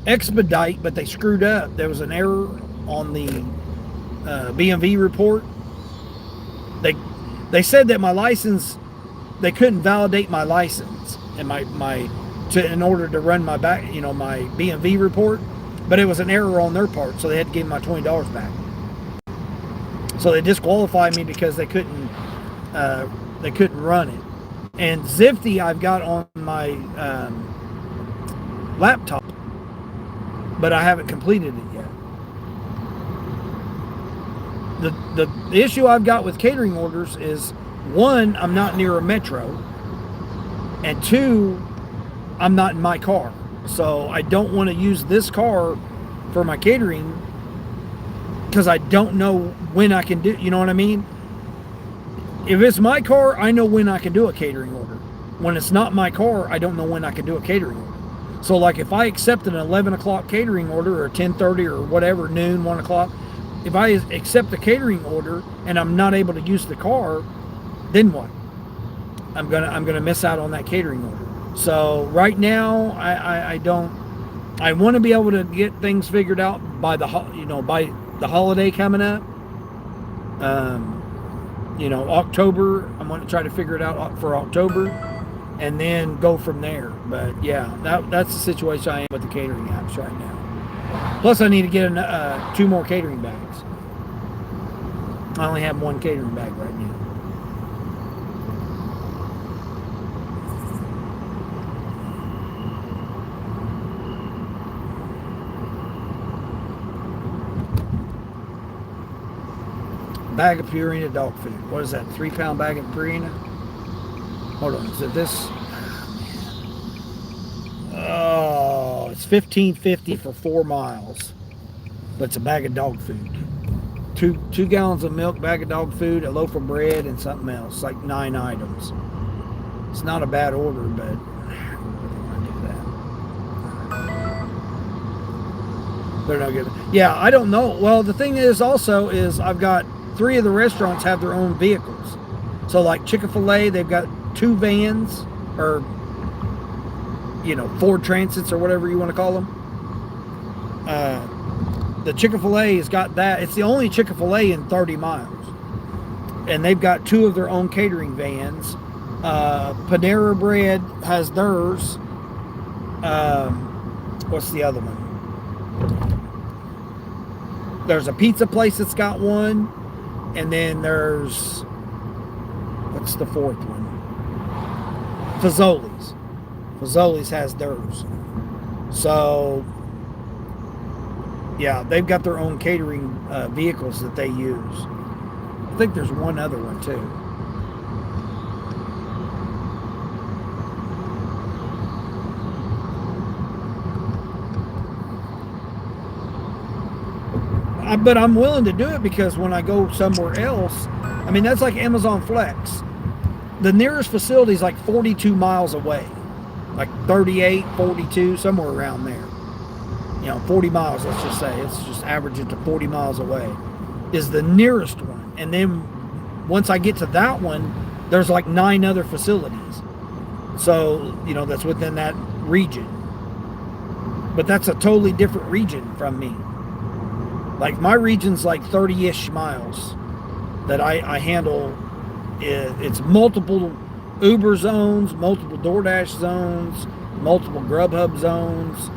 [SPEAKER 1] Expedite, but they screwed up. There was an error on the BMV report. They said that my license, they couldn't validate my license and in order to run my my BMV report, but it was an error on their part, so they had to give me my $20 back. So they disqualified me because they couldn't run it. And Zifty I've got on my laptop, but I haven't completed it yet. The issue I've got with catering orders is, 1, I'm not near a metro, and 2, I'm not in my car. So I don't want to use this car for my catering because I don't know when I can do, you know what I mean? If it's my car, I know when I can do a catering order. When it's not my car, I don't know when I can do a catering order. So like if I accept an 11 o'clock catering order, or 10:30 or whatever, noon, 1 o'clock, if I accept the catering order and I'm not able to use the car, then what? I'm gonna miss out on that catering order. So right now, I want to be able to get things figured out by the holiday coming up. October, I'm going to try to figure it out for October and then go from there. But yeah, that's the situation I am with the catering apps right now. Plus I need to get 2 more catering bags. I only have 1 catering bag right now. Bag of Purina dog food. What is that? 3-pound bag of Purina? Hold on. Is it this? Oh, it's $15.50 for 4 miles. But it's a bag of dog food. two gallons of milk, bag of dog food, a loaf of bread, and something else, like 9 items. It's not a bad order, but I don't want to do that. They're not good. Yeah, I don't know. Well, the thing is also is I've got 3 of the restaurants have their own vehicles. So like Chick-fil-A, they've got 2 vans, or Ford Transits or whatever you want to call them. The Chick-fil-A has got that. It's the only Chick-fil-A in 30 miles. And they've got 2 of their own catering vans. Panera Bread has theirs. What's the other one? There's a pizza place that's got one. And then there's... What's the 4th one? Fazoli's. Fazoli's has theirs. So... yeah, they've got their own catering vehicles that they use. I think there's one other one too. But I'm willing to do it because when I go somewhere else, I mean, that's like Amazon Flex. The nearest facility is like 42 miles away. Like 38, 42, somewhere around there. 40 miles, let's just say. It's just averaging to 40 miles away is the nearest one. And then once I get to that one, there's like 9 other facilities. So, that's within that region. But that's a totally different region from me. Like my region's like 30-ish miles that I handle. It's multiple Uber zones, multiple DoorDash zones, multiple Grubhub zones.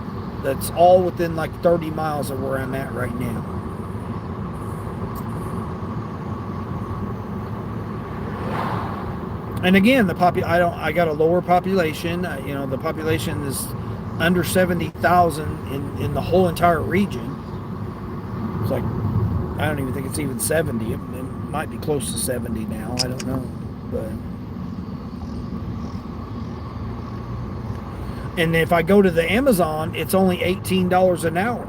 [SPEAKER 1] That's all within like 30 miles of where I'm at right now. And again, I got a lower population. The population is under 70,000 in the whole entire region. It's like, I don't even think it's even 70. It might be close to 70 now. I don't know. But and if I go to the Amazon, it's only $18 an hour.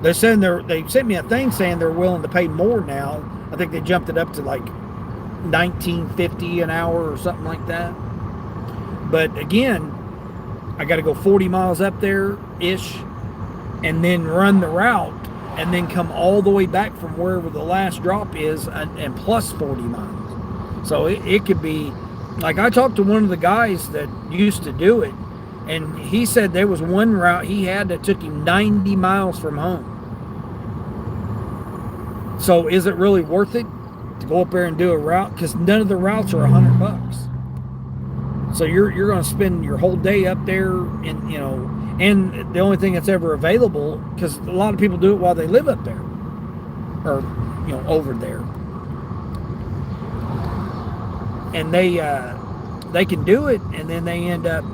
[SPEAKER 1] They sent me a thing saying they're willing to pay more now. I think they jumped it up to like $19.50 an hour or something like that. But again, I got to go 40 miles up there ish, and then run the route, and then come all the way back from wherever the last drop is, and plus 40 miles. So it could be like, I talked to one of the guys that used to do it. And he said there was one route he had that took him 90 miles from home. So is it really worth it to go up there and do a route? Because none of the routes are $100. So you're going to spend your whole day up there, and and the only thing that's ever available, because a lot of people do it while they live up there, or over there, and they can do it, and then they end up.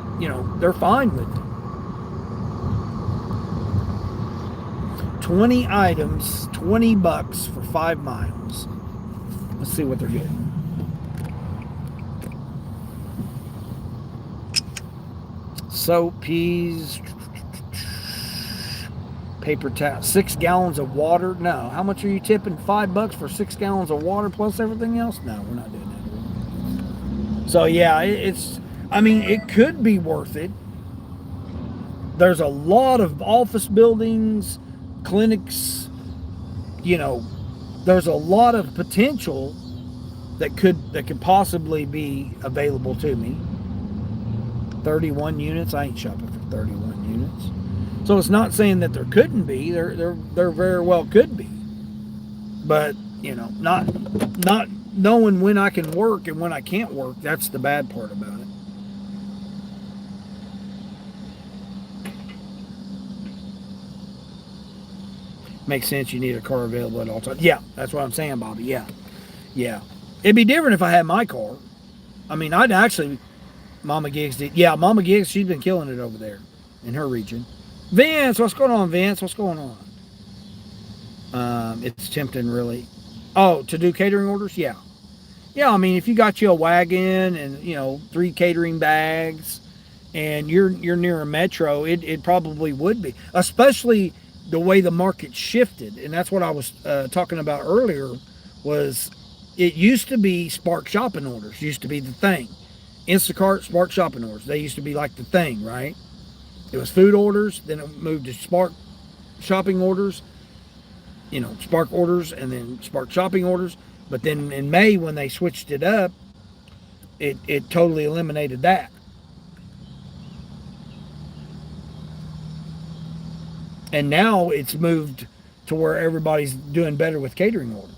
[SPEAKER 1] They're fine with it. 20 items, $20 for 5 miles. Let's see what they're getting. Soap, peas, paper towel, 6 gallons of water. No, how much are you tipping? $5 for 6 gallons of water plus everything else? No, we're not doing that. So yeah, it could be worth it. There's a lot of office buildings, clinics, there's a lot of potential that could possibly be available to me. 31 units. I ain't shopping for 31 units. So it's not saying that there couldn't be. There very well could be. But, not knowing when I can work and when I can't work, that's the bad part about it. Makes sense. You need a car available at all times. Yeah, that's what I'm saying, Bobby. Yeah. It'd be different if I had my car. I mean, I'd actually... Mama Gigs did. Yeah, Mama Gigs, she's been killing it over there in her region. Vince, what's going on, Vince? What's going on? It's tempting, really. Oh, to do catering orders? Yeah. Yeah, I mean, if you got you a wagon and, 3 catering bags and you're near a metro, it probably would be. Especially the way the market shifted, and that's what I was talking about earlier, was it used to be Spark shopping orders, used to be the thing. Instacart, Spark shopping orders, they used to be like the thing, right? It was food orders, then it moved to Spark shopping orders, Spark orders, and then Spark shopping orders. But then in May, when they switched it up, it totally eliminated that. And now it's moved to where everybody's doing better with catering orders.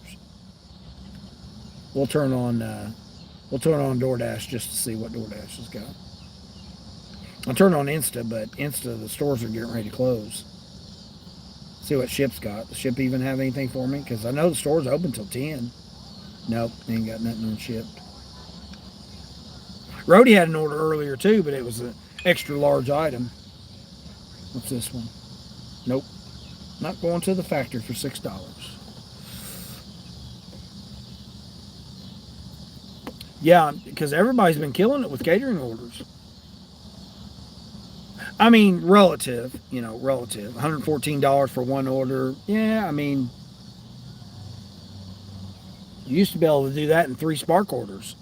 [SPEAKER 1] We'll turn on DoorDash just to see what DoorDash has got. I'll turn on Insta, but Insta, the stores are getting ready to close. See what Ship's got. Does Ship even have anything for me? Because I know the store's open till 10. Nope, they ain't got nothing on Ship. Rhodey had an order earlier too, but it was an extra large item. What's this one? Nope. Not going to the factory for $6. Yeah, because everybody's been killing it with catering orders. I mean, relative. $114 for one order. Yeah, I mean, you used to be able to do that in 3 Spark orders.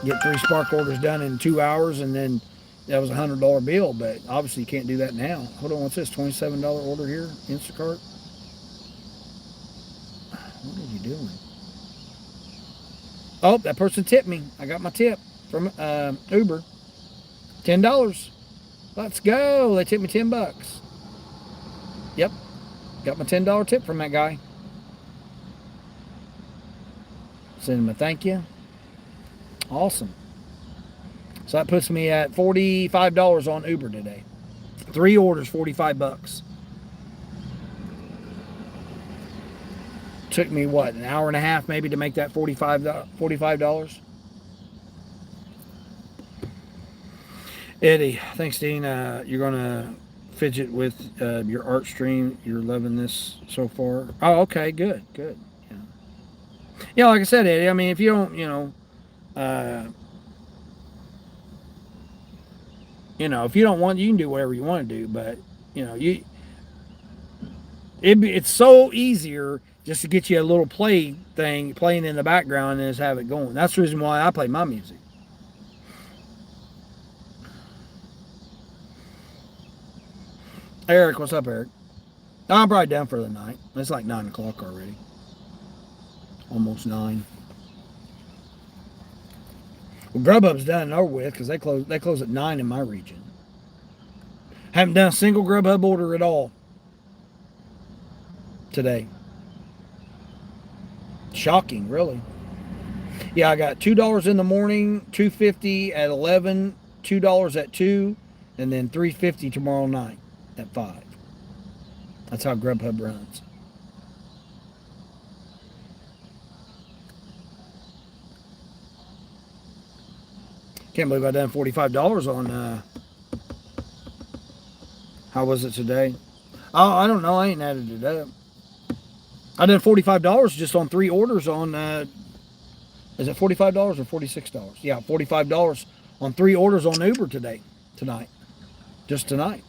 [SPEAKER 1] Get 3 Spark orders done in 2 hours, and then that was a $100 bill, but obviously you can't do that now. Hold on, what's this? $27 order here, Instacart? What are you doing? Oh, that person tipped me. I got my tip from Uber. $10. Let's go. They tipped me $10. Yep. Got my $10 tip from that guy. Send him a thank you. Awesome. So that puts me at $45 on Uber today. 3 orders, $45. Took me what, an hour and a half maybe to make that $45? Eddie, thanks, Dean. You're gonna fidget with your art stream. You're loving this so far. Oh, okay, good. Yeah, like I said, Eddie. I mean, if you don't, if you don't want, you can do whatever you want to do. But it's so easier just to get you a little play thing playing in the background and just have it going. That's the reason why I play my music. Eric, what's up, Eric? I'm probably done for the night. It's like 9 o'clock already. Almost 9. Well, Grubhub's done and over with because they close at 9 in my region. Haven't done a single Grubhub order at all today. Shocking, really. Yeah, I got $2 in the morning, $2.50 at 11, $2 at 2, and then $3.50 tomorrow night at 5. That's how Grubhub runs. Can't believe I done $45 on, how was it today? Oh, I don't know. I ain't added it up. I done $45 just on 3 orders on, is it $45 or $46? Yeah, $45 on 3 orders on Uber tonight. Just tonight.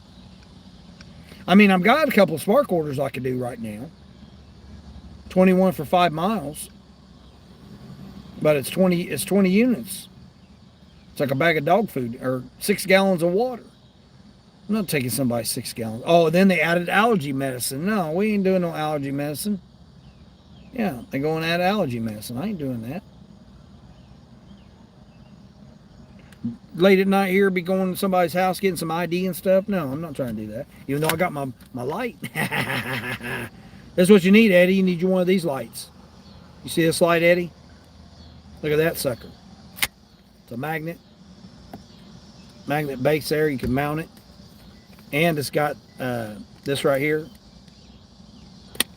[SPEAKER 1] I mean, I've got a couple of Spark orders I could do right now. 21 for 5 miles. But it's 20 units. It's like a bag of dog food or 6 gallons of water. I'm not taking somebody 6 gallons. Oh, then they added allergy medicine. No, we ain't doing no allergy medicine. Yeah, they go and add allergy medicine. I ain't doing that. Late at night here, be going to somebody's house getting some ID and stuff. No, I'm not trying to do that. Even though I got my light. That's what you need, Eddie. You need you one of these lights. You see this light, Eddie? Look at that sucker. It's a magnet base there. You can mount it. And it's got this right here.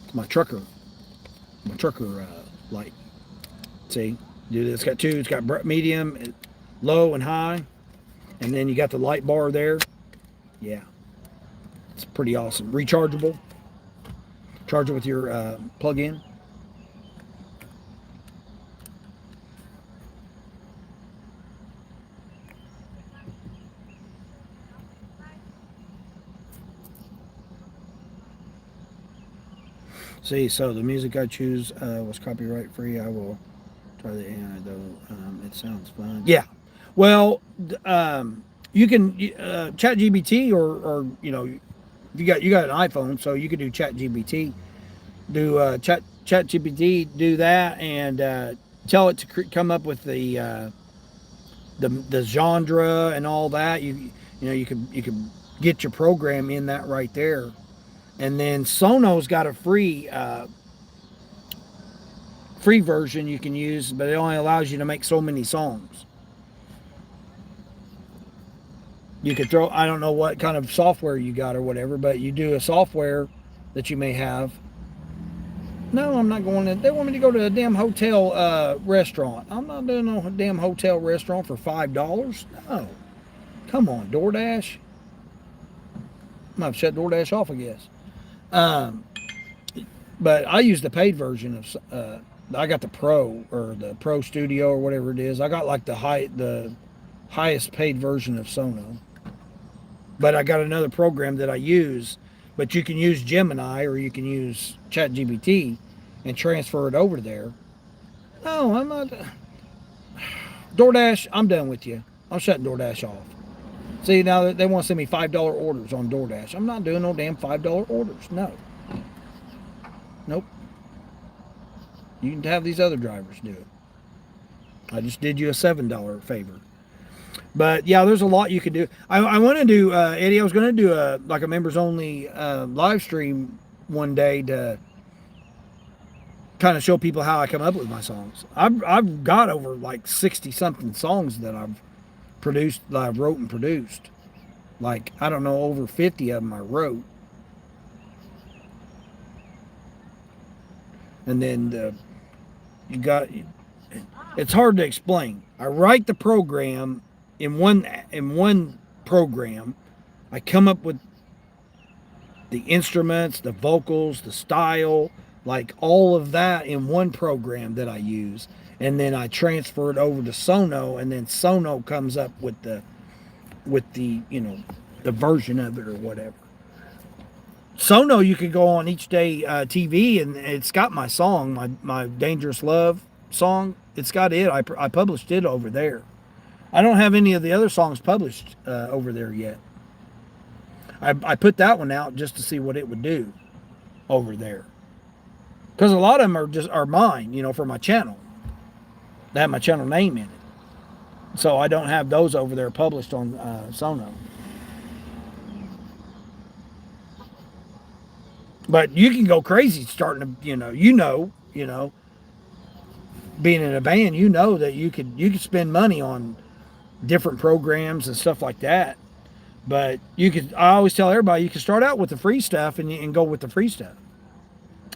[SPEAKER 1] It's my trucker light. See, do this. It's got 2. It's got medium, low, and high, and then you got the light bar there. Yeah, it's pretty awesome. Rechargeable. Charge it with your plug-in. See, so the music I choose was copyright free. I will try the AI though. It sounds fun. Yeah. Well, you can Chat GBT or you got an iPhone, so you can do Chat GBT. Do Chat GPT do that and tell it to come up with the genre and all that. You can get your program in that right there. And then Sono's got a free version you can use, but it only allows you to make so many songs. You could throw, I don't know what kind of software you got or whatever, but you do a software that you may have. No, I'm not going to. They want me to go to a damn hotel restaurant. I'm not doing no damn hotel restaurant for $5. No. Come on, DoorDash. I might have shut DoorDash off, I guess. Um, but I use the paid version of. I got the Pro or the Pro Studio or whatever it is. I got like the highest paid version of Sono. But I got another program that I use. But you can use Gemini or you can use ChatGPT and transfer it over there. No, I'm not. DoorDash, I'm done with you. I'm shutting DoorDash off. See, now they want to send me $5 orders on DoorDash. I'm not doing no damn $5 orders. No. Nope. You can have these other drivers do it. I just did you a $7 favor. But yeah, there's a lot you can do. I want to do, Eddie, I was going to do a members only live stream one day to kind of show people how I come up with my songs. I've got over like 60 something songs that I've produced, that I've wrote and produced. Like, I don't know, over 50 of them I wrote. And then it's hard to explain. I write the program in one program. I come up with the instruments, the vocals, the style, like all of that in one program that I use, and then I transfer it over to Sono, and then Sono comes up with the the version of it or whatever. Sono, you can go on Each Day TV, and it's got my song, my Dangerous Love song. It's got it. I published it over there. I don't have any of the other songs published over there yet. I put that one out just to see what it would do over there. Because a lot of them are mine, for my channel. They have my channel name in it. So I don't have those over there published on Sono. But you can go crazy starting to, being in a band, that you could spend money on different programs and stuff like that. But I always tell everybody, you can start out with the free stuff and go with the free stuff.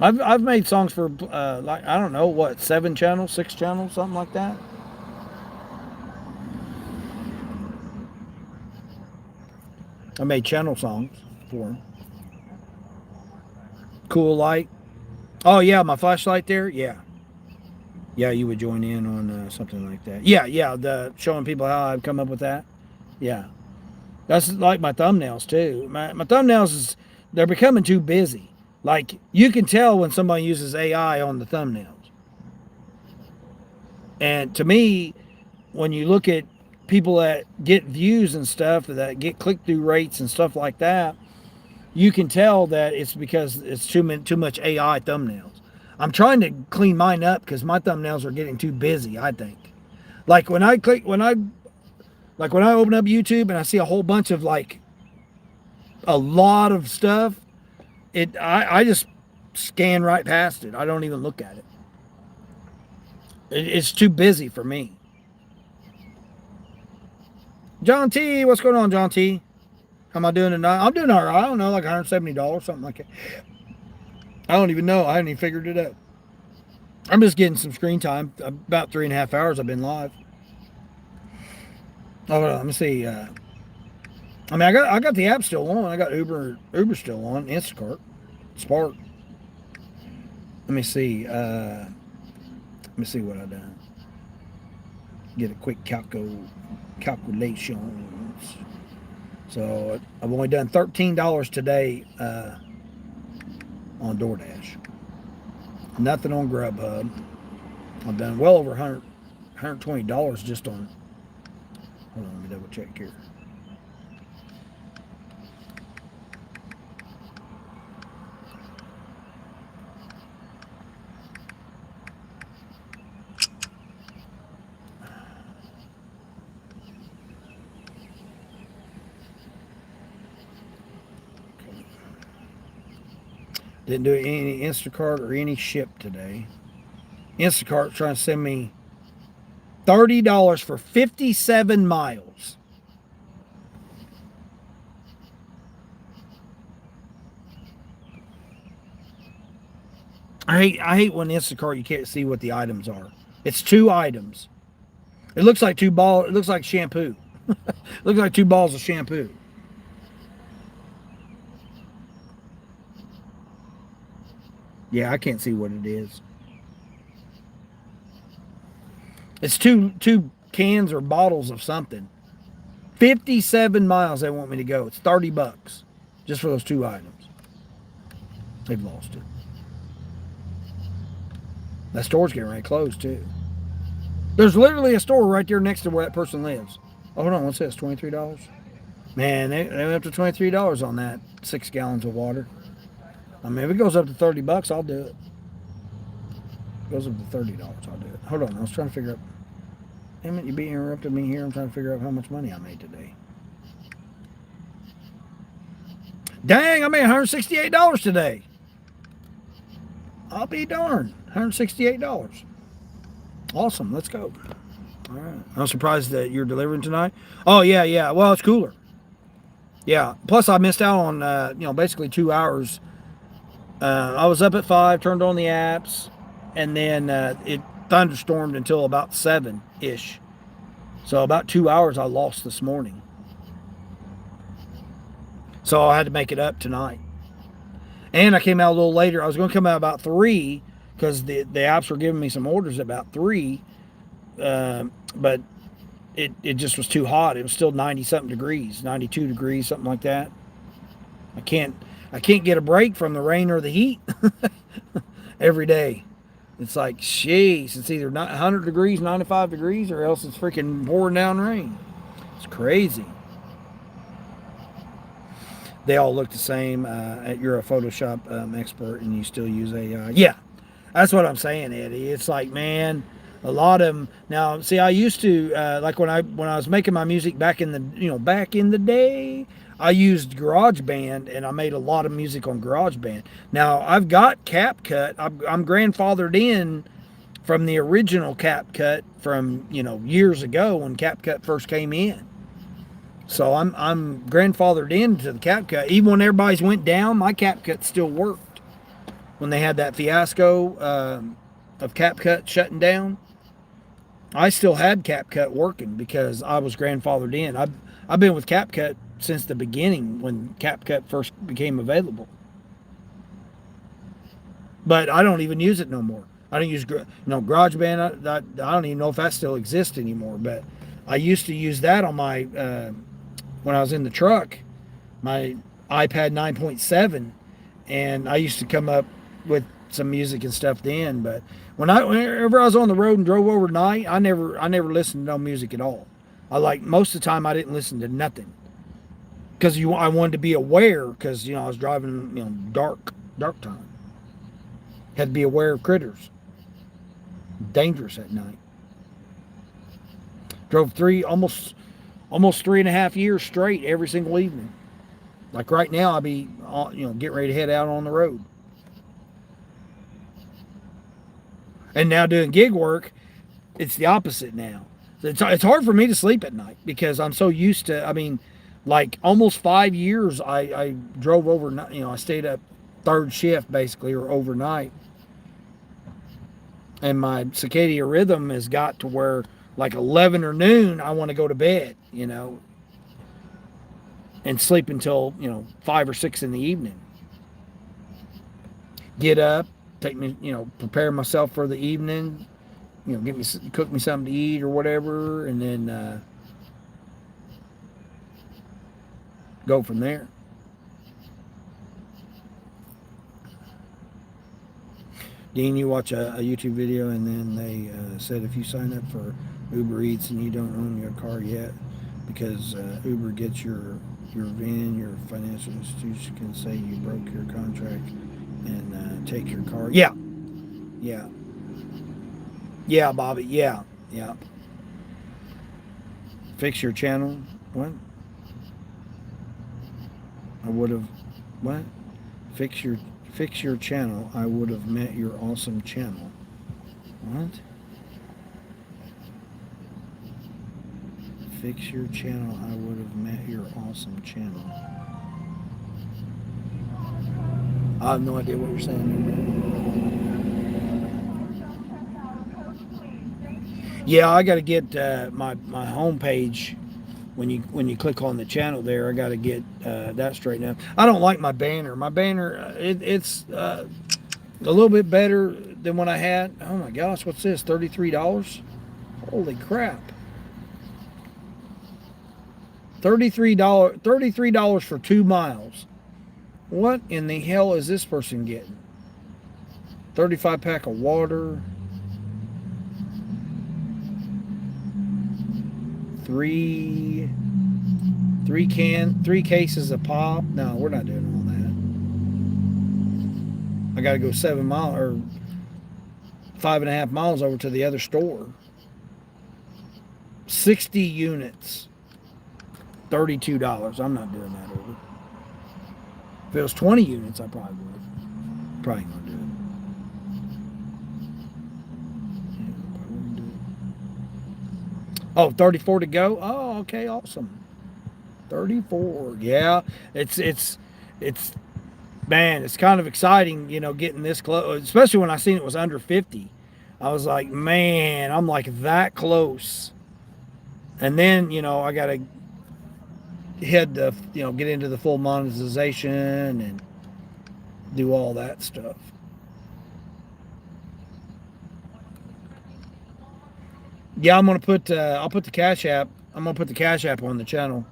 [SPEAKER 1] I've made songs for like, I don't know, 7 channels, 6 channels, something like that. I made channel songs for them. Cool light. Oh yeah, my flashlight there. Yeah, you would join in on something like that. Yeah. The showing people how I've come up with that. Yeah, that's like my thumbnails too. My thumbnails they're becoming too busy. Like, you can tell when somebody uses AI on the thumbnails. And to me, when you look at people that get views and stuff, that get click-through rates and stuff like that, you can tell that it's because it's too much AI thumbnails. I'm trying to clean mine up because my thumbnails are getting too busy, I think. Like when I open up YouTube and I see a whole bunch of like a lot of stuff, I just scan right past it. I don't even look at it. It's too busy for me. John T, what's going on, John T? How am I doing tonight? I'm doing all right. I don't know, like $170, something like that. I don't even know. I haven't even figured it out. I'm just getting some screen time. About 3.5 hours I've been live. Oh, let me see. I got the app still on. I got Uber still on. Instacart, Spark. Let me see. Let me see what I've done. Get a quick calculations. So I've only done $13 today on DoorDash. Nothing on Grubhub. I've done well over $120 just on. Hold on, let me double check here. Didn't do any Instacart or any ship today. Instacart trying to send me $30 for 57 miles. I hate when Instacart you can't see what the items are. It's 2 items. It looks like it looks like shampoo. It looks like 2 balls of shampoo. Yeah, I can't see what it is. It's two cans or bottles of something. 57 miles they want me to go. It's $30 just for those 2 items. They've lost it. That store's getting ready to close too. There's literally a store right there next to where that person lives. Oh, hold on, what's this? $23? Man, they went up to $23 on that 6 gallons of water. I mean, if it goes up to $30, I'll do it. If it goes up to $30, I'll do it. Hold on, I was trying to figure out. Damn it, you be interrupting me here. I'm trying to figure out how much money I made today. Dang, I made $168 today. I'll be darned. $168. Awesome, let's go. All right. I'm surprised that you're delivering tonight. Oh, yeah. Well, it's cooler. Yeah. Plus, I missed out on, basically 2 hours. I was up at 5, turned on the apps, and then it thunderstormed until about 7-ish. So about 2 hours I lost this morning. So I had to make it up tonight. And I came out a little later. I was going to come out about 3 because the apps were giving me some orders at about 3. But it just was too hot. It was still 90-something degrees, 92 degrees, something like that. I can't get a break from the rain or the heat every day. It's like, jeez, it's either 100 degrees, 95 degrees, or else it's freaking pouring down rain. It's crazy. They all look the same. You're a Photoshop expert and you still use AI. Yeah, that's what I'm saying, Eddie. It's like, man, a lot of them. Now, see, I used to like when I was making my music back in the day. I used GarageBand and I made a lot of music on GarageBand. Now I've got CapCut. I'm grandfathered in from the original CapCut from years ago when CapCut first came in. So I'm grandfathered into the CapCut. Even when everybody's went down, my CapCut still worked. When they had that fiasco of CapCut shutting down, I still had CapCut working because I was grandfathered in. I've been with CapCut since the beginning when CapCut first became available. But I don't even use it no more. I don't use GarageBand. I don't even know if that still exists anymore. But I used to use that on my when I was in the truck, my iPad 9.7, and I used to come up with some music and stuff then. But whenever I was on the road and drove overnight, I never listened to no music at all. Most of the time I didn't listen to nothing. Because I wanted to be aware, because I was driving dark time. Had to be aware of critters. Dangerous at night. Drove almost 3.5 years straight every single evening. Like right now, I'll be getting ready to head out on the road. And now doing gig work, it's the opposite now. It's hard for me to sleep at night because I'm so used to. Like almost 5 years, I drove overnight. I stayed up third shift basically, or overnight. And my circadian rhythm has got to where like 11 or noon, I want to go to bed, and sleep until 5 or 6 in the evening. Get up, take me, prepare myself for the evening, cook me something to eat or whatever, and then go from there. Dean, you watch a YouTube video and then they said if you sign up for Uber Eats and you don't own your car yet, because Uber gets your VIN, your financial institution can say you broke your contract and take your car. Yeah, yeah, yeah, Bobby. Yeah, yeah. Fix your channel. What? I would have. What? Fix your channel. I would have met your awesome channel. What? Fix your channel. I would have met your awesome channel. I have no idea what you're saying. Yeah, I got to get my homepage. When you click on the channel there, I got to get that straightened out. I don't like my banner. My banner, it's a little bit better than what I had. Oh my gosh, what's this? $33? Holy crap! $33 for 2 miles. What in the hell is this person getting? 35 pack of water. Three cases of pop. No, we're not doing all that. I got to go 7 miles or 5.5 miles over to the other store. 60 units. $32. I'm not doing that over. If it was 20 units, I probably would. Probably gonna do it. Oh, 34 to go. Oh, okay, awesome. 34. Yeah, it's man, it's kind of exciting, getting this close, especially when I seen it was under 50. I was like, man, I'm like that close. And then, I got to head to, get into the full monetization and do all that stuff. Yeah, I'm gonna put I'll put the Cash App. I'm gonna put the Cash App on the channel.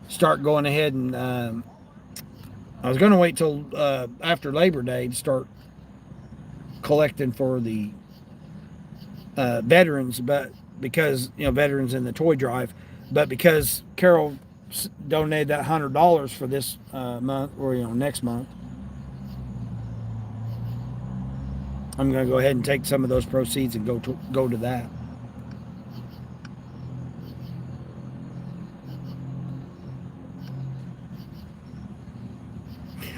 [SPEAKER 1] Start going ahead and I was gonna wait till after Labor Day to start collecting for the veterans, but because veterans in the toy drive, but because Carol donated that $100 for this month or next month, I'm gonna go ahead and take some of those proceeds and go to that.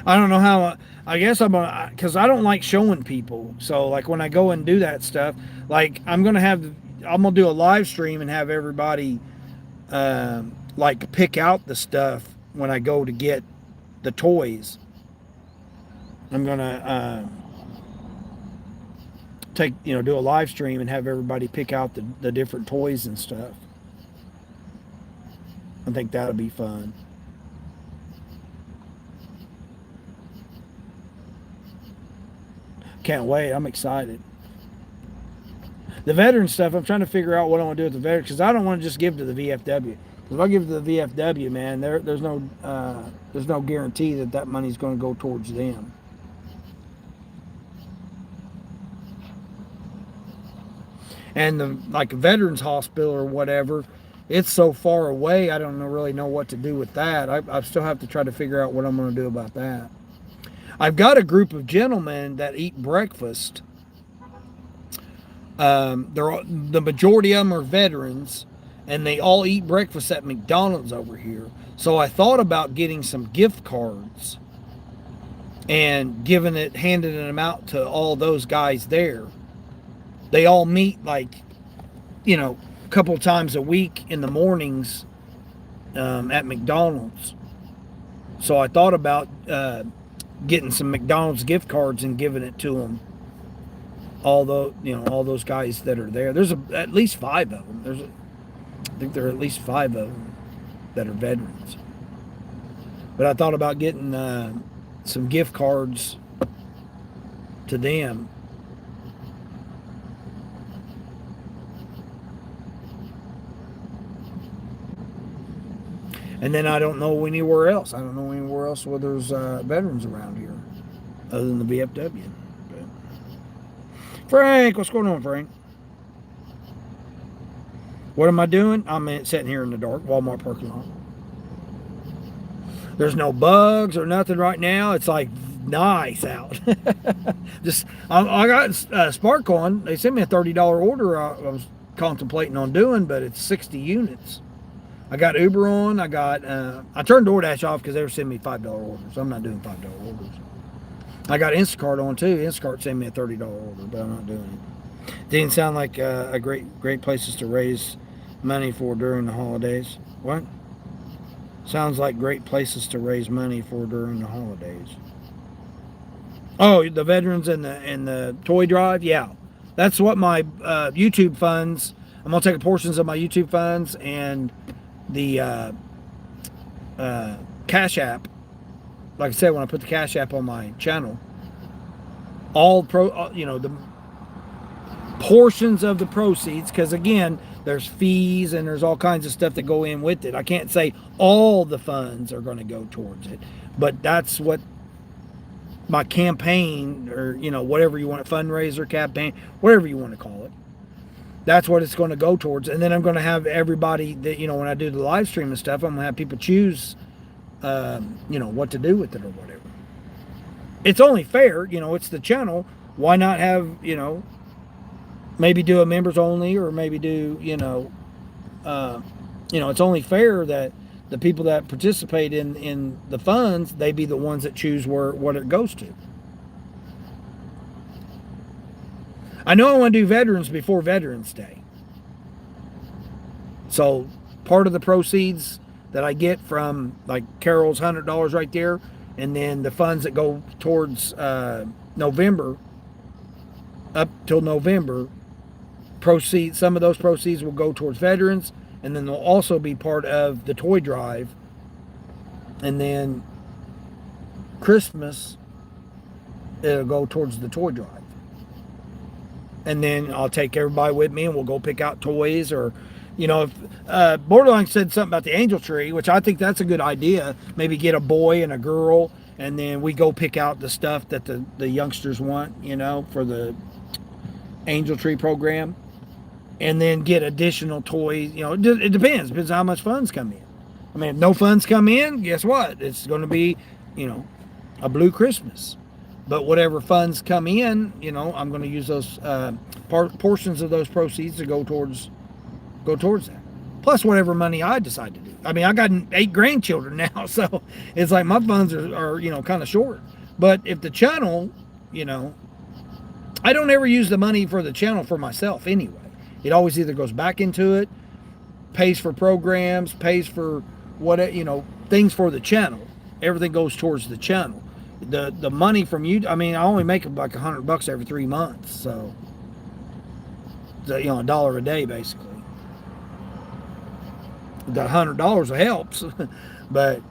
[SPEAKER 1] I don't know how. I guess I'm gonna, because I don't like showing people. So like when I go and do that stuff, like I'm gonna do a live stream and have everybody like pick out the stuff when I go to get the toys. I'm gonna do a live stream and have everybody pick out the different toys and stuff. I think that'll be fun. Can't wait. I'm excited. The veteran stuff, I'm trying to figure out what I want to do with the veterans, because I don't want to just give to the VFW. If I give to the VFW, man, there's no guarantee that money's going to go towards them. And the like veterans hospital or whatever, it's so far away. I don't really know what to do with that. I still have to try to figure out what I'm going to do about that. I've got a group of gentlemen that eat breakfast. The majority of them are veterans, and they all eat breakfast at McDonald's over here. So I thought about getting some gift cards and handing them out to all those guys there. They all meet like, a couple times a week in the mornings at McDonald's. So I thought about getting some McDonald's gift cards and giving it to them. All those guys that are there. There's at least 5 of them. I think there are at least 5 of them that are veterans. But I thought about getting some gift cards to them. And then I don't know anywhere else. I don't know anywhere else where there's veterans around here other than the VFW. But Frank, what's going on, Frank? What am I doing? I'm sitting here in the dark, Walmart parking lot. There's no bugs or nothing right now. It's like nice out. Just I got SparkCoin. They sent me a $30 order. I was contemplating on doing, but it's 60 units. I got Uber on. I turned DoorDash off because they were sending me $5 orders. So I'm not doing $5 orders. I got Instacart on too. Instacart sent me a $30 order, but I'm not doing it. Didn't sound like a great places to raise money for during the holidays. What? Sounds like great places to raise money for during the holidays. Oh, the veterans and the toy drive. Yeah, that's what my YouTube funds. I'm gonna take portions of my YouTube funds and the Cash App. Like I said, when I put the Cash App on my channel, the portions of the proceeds, because again, there's fees and there's all kinds of stuff that go in with it. I can't say all the funds are going to go towards it, but that's what my campaign, or whatever you want, a fundraiser campaign, whatever you want to call it, that's what it's going to go towards. And then I'm going to have everybody that, when I do the live stream and stuff, I'm going to have people choose what to do with it or whatever. It's only fair, it's the channel. Why not have, maybe do a members only, or maybe do, it's only fair that the people that participate in the funds, they be the ones that choose what it goes to. I know I want to do veterans before Veterans Day. So part of the proceeds that I get from, like Carol's $100 right there, and then the funds that go towards November, up till November, some of those proceeds will go towards veterans, and then they'll also be part of the toy drive. And then Christmas, it'll go towards the toy drive. And then I'll take everybody with me and we'll go pick out toys, or if Borderline said something about the angel tree, which I think that's a good idea. Maybe get a boy and a girl, and then we go pick out the stuff that the youngsters want, for the angel tree program, and then get additional toys. It depends on how much funds come in. I mean, if no funds come in, guess what? It's going to be, a blue Christmas. But whatever funds come in, I'm going to use those portions of those proceeds to go towards that. Plus whatever money I decide to do. I mean, I got 8 grandchildren now, so it's like my funds are kind of short. But if the channel, I don't ever use the money for the channel for myself anyway. It always either goes back into it, pays for programs, pays for things for the channel. Everything goes towards the channel. The money from you, I mean, I only make like $100 every 3 months, so $1 a day basically. The $100 helps, but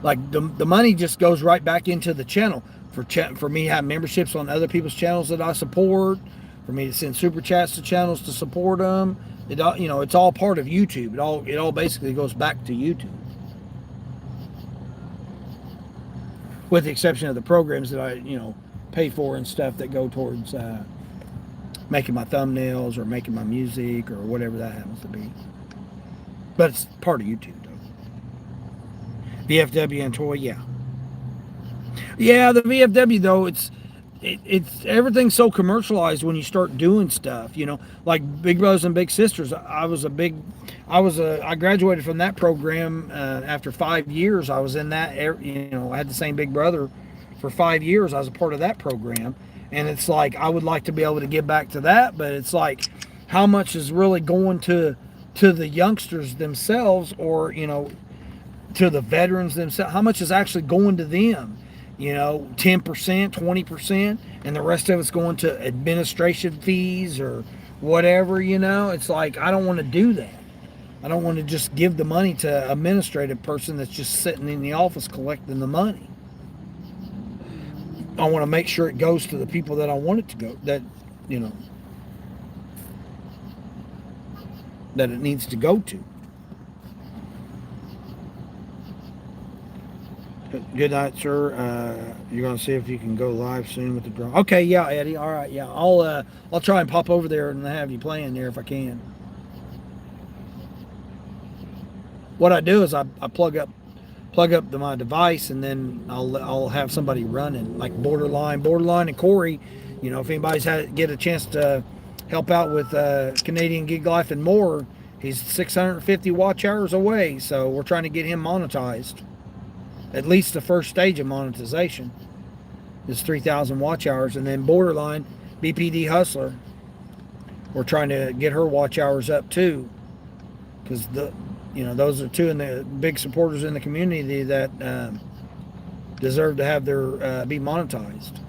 [SPEAKER 1] like the money just goes right back into the channel for me to have memberships on other people's channels that I support, for me to send super chats to channels to support them. It's all part of YouTube. It all basically goes back to YouTube, with the exception of the programs that I pay for and stuff that go towards making my thumbnails or making my music or whatever that happens to be. But it's part of YouTube, though. VFW and toy, yeah. Yeah, the VFW, though, it's everything's so commercialized when you start doing stuff, like Big Brothers and Big Sisters. I graduated from that program after 5 years. I was in that, I had the same big brother for 5 years. I was a part of that program. And it's like, I would like to be able to give back to that, but it's like, how much is really going to the youngsters themselves, or, to the veterans themselves? How much is actually going to them? 10%, 20%, and the rest of it's going to administration fees or whatever, It's like, I don't want to do that. I don't want to just give the money to an administrative person that's just sitting in the office collecting the money. I want to make sure it goes to the people that I want it to go, that it needs to go to. Good night, sir. You're gonna see if you can go live soon with the drum. Okay, yeah, Eddie. All right, yeah. I'll try and pop over there and have you playing there if I can. What I do is I plug up my device, and then I'll have somebody running, like Borderline and Corey. You know, if anybody's get a chance to help out with Canadian Gig Life and more, he's 650 watch hours away, so we're trying to get him monetized. At least the first stage of monetization is 3,000 watch hours, and then Borderline, BPD Hustler, we're trying to get her watch hours up too, because those are two of the big supporters in the community that deserve to have their be monetized.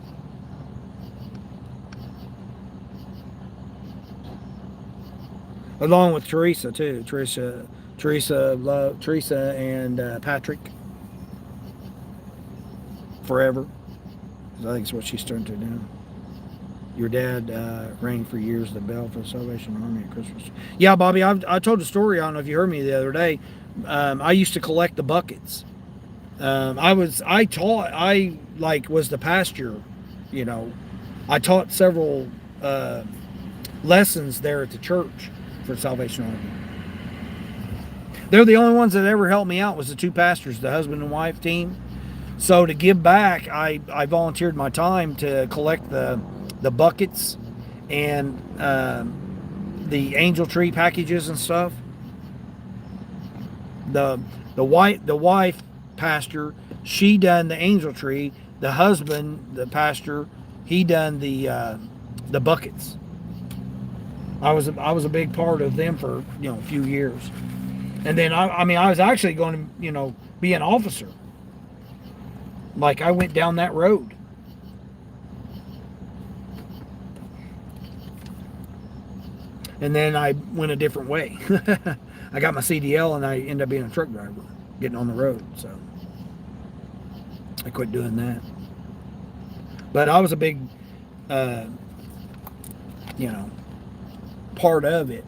[SPEAKER 1] Along with Teresa too, Teresa and Patrick. Forever. I think it's what she's turned to now. Your dad rang for years the bell for the Salvation Army at Christmas. Yeah, Bobby, I told a story. I don't know if you heard me the other day. I used to collect the buckets. I was the pastor. You know, I taught several lessons there at the church for the Salvation Army. They're the only ones that ever helped me out was the two pastors, the husband and wife team. So to give back, I volunteered my time to collect the buckets and the angel tree packages and stuff. The wife pastor, she done the angel tree. The husband, the pastor, he done the buckets. I was a big part of them for a few years, and then I was actually going to be an officer. Like I went down that road. And then I went a different way. I got my CDL and I ended up being a truck driver, getting on the road. So I quit doing that. But I was a big, part of it.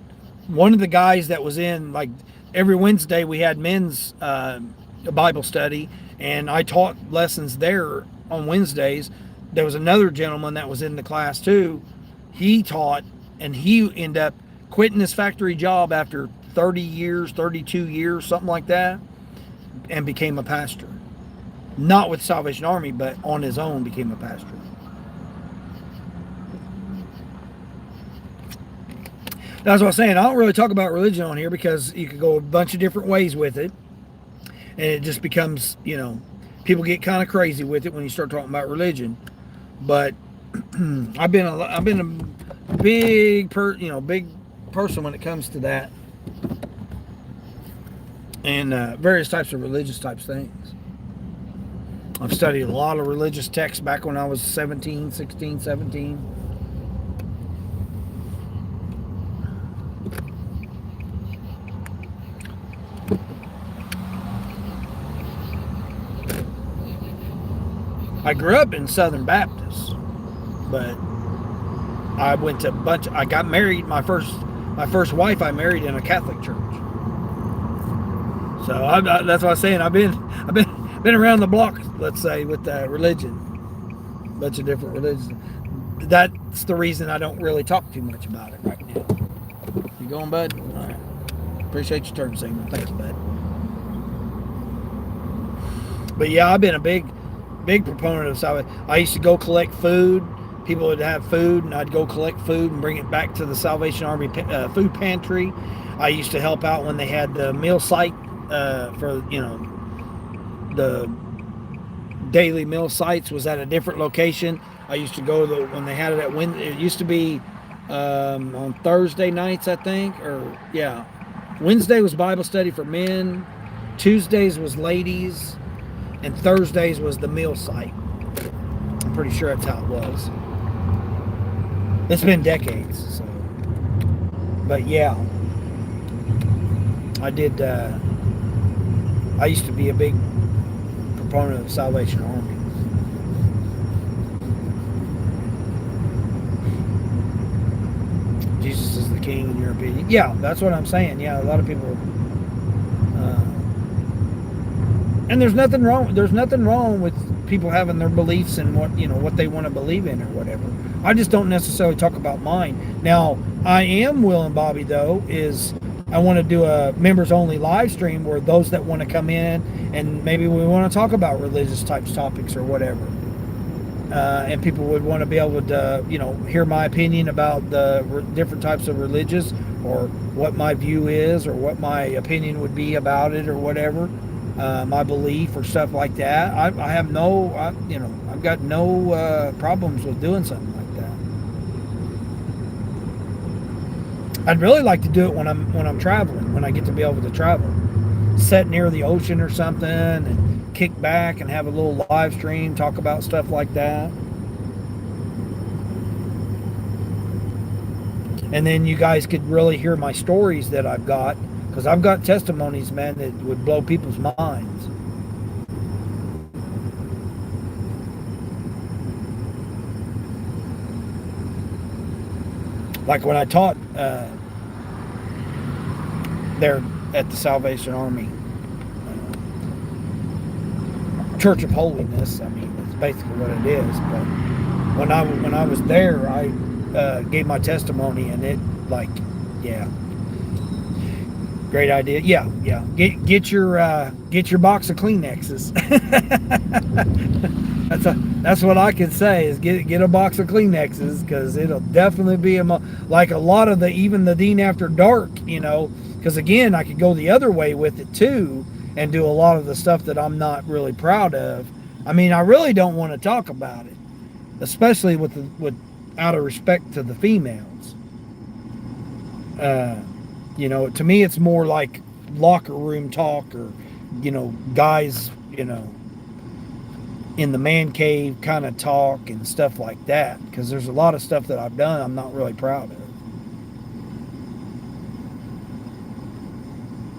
[SPEAKER 1] One of the guys that was in, like, every Wednesday we had men's Bible study, and I taught lessons there on Wednesdays. There was another gentleman that was in the class too. He taught, and he ended up quitting his factory job after 30 years, 32 years, something like that, and became a pastor. Not with Salvation Army, but on his own became a pastor. That's what I was saying. I don't really talk about religion on here because you could go a bunch of different ways with it. And it just becomes, people get kind of crazy with it when you start talking about religion. But I've been a big person when it comes to that, and various types of religious types things. I've studied a lot of religious texts back when I was 16, 17. I grew up in Southern Baptist, but I went to I got married. My first wife I married in a Catholic church. So that's what I was saying. I've been around the block, let's say, with religion, a bunch of different religions. That's the reason I don't really talk too much about it right now. You going, bud? All right. Appreciate your turn, signal. Thanks, bud. But yeah, I've been a big proponent of salvation. I used to go collect food. People would have food, and I'd go collect food and bring it back to the Salvation Army food pantry. I used to help out when they had the meal site for the daily meal sites was at a different location. I used to go when they had it at it used to be on Thursday nights, I think, Wednesday was Bible study for men, Tuesdays was ladies, and Thursdays was the meal site. I'm pretty sure that's how it was. It's been decades, so. But yeah, I did. I used to be a big proponent of the Salvation Army. Jesus is the King, in your opinion? Yeah, that's what I'm saying. Yeah, a lot of people. And there's nothing wrong. There's nothing wrong with people having their beliefs and what they want to believe in or whatever. I just don't necessarily talk about mine. Now, I am willing, Bobby, though, is I want to do a members only live stream where those that want to come in and maybe we want to talk about religious types topics or whatever. And people would want to be able to, hear my opinion about the different types of religious, or what my view is, or what my opinion would be about it, or whatever, my belief or stuff like that. I've got no problems with doing something like that. I'd really like to do it when I'm traveling, when I get to be able to travel, sit near the ocean or something, and kick back and have a little live stream, talk about stuff like that. And then you guys could really hear my stories that I've got, because I've got testimonies, man, that would blow people's minds. Like when I taught there at the Salvation Army Church of Holiness. I mean, it's basically what it is. But when I was there, I gave my testimony, and it, like, yeah, great idea. Yeah. Get your box of Kleenexes. That's what I can say, is get a box of Kleenexes, because it'll definitely be like a lot of even the Dean After Dark, because again, I could go the other way with it too, and do a lot of the stuff that I'm not really proud of. I mean, I really don't want to talk about it, especially with out of respect to the females. To me, it's more like locker room talk, or guys, in the man cave kind of talk and stuff like that, because there's a lot of stuff that I've done I'm not really proud of.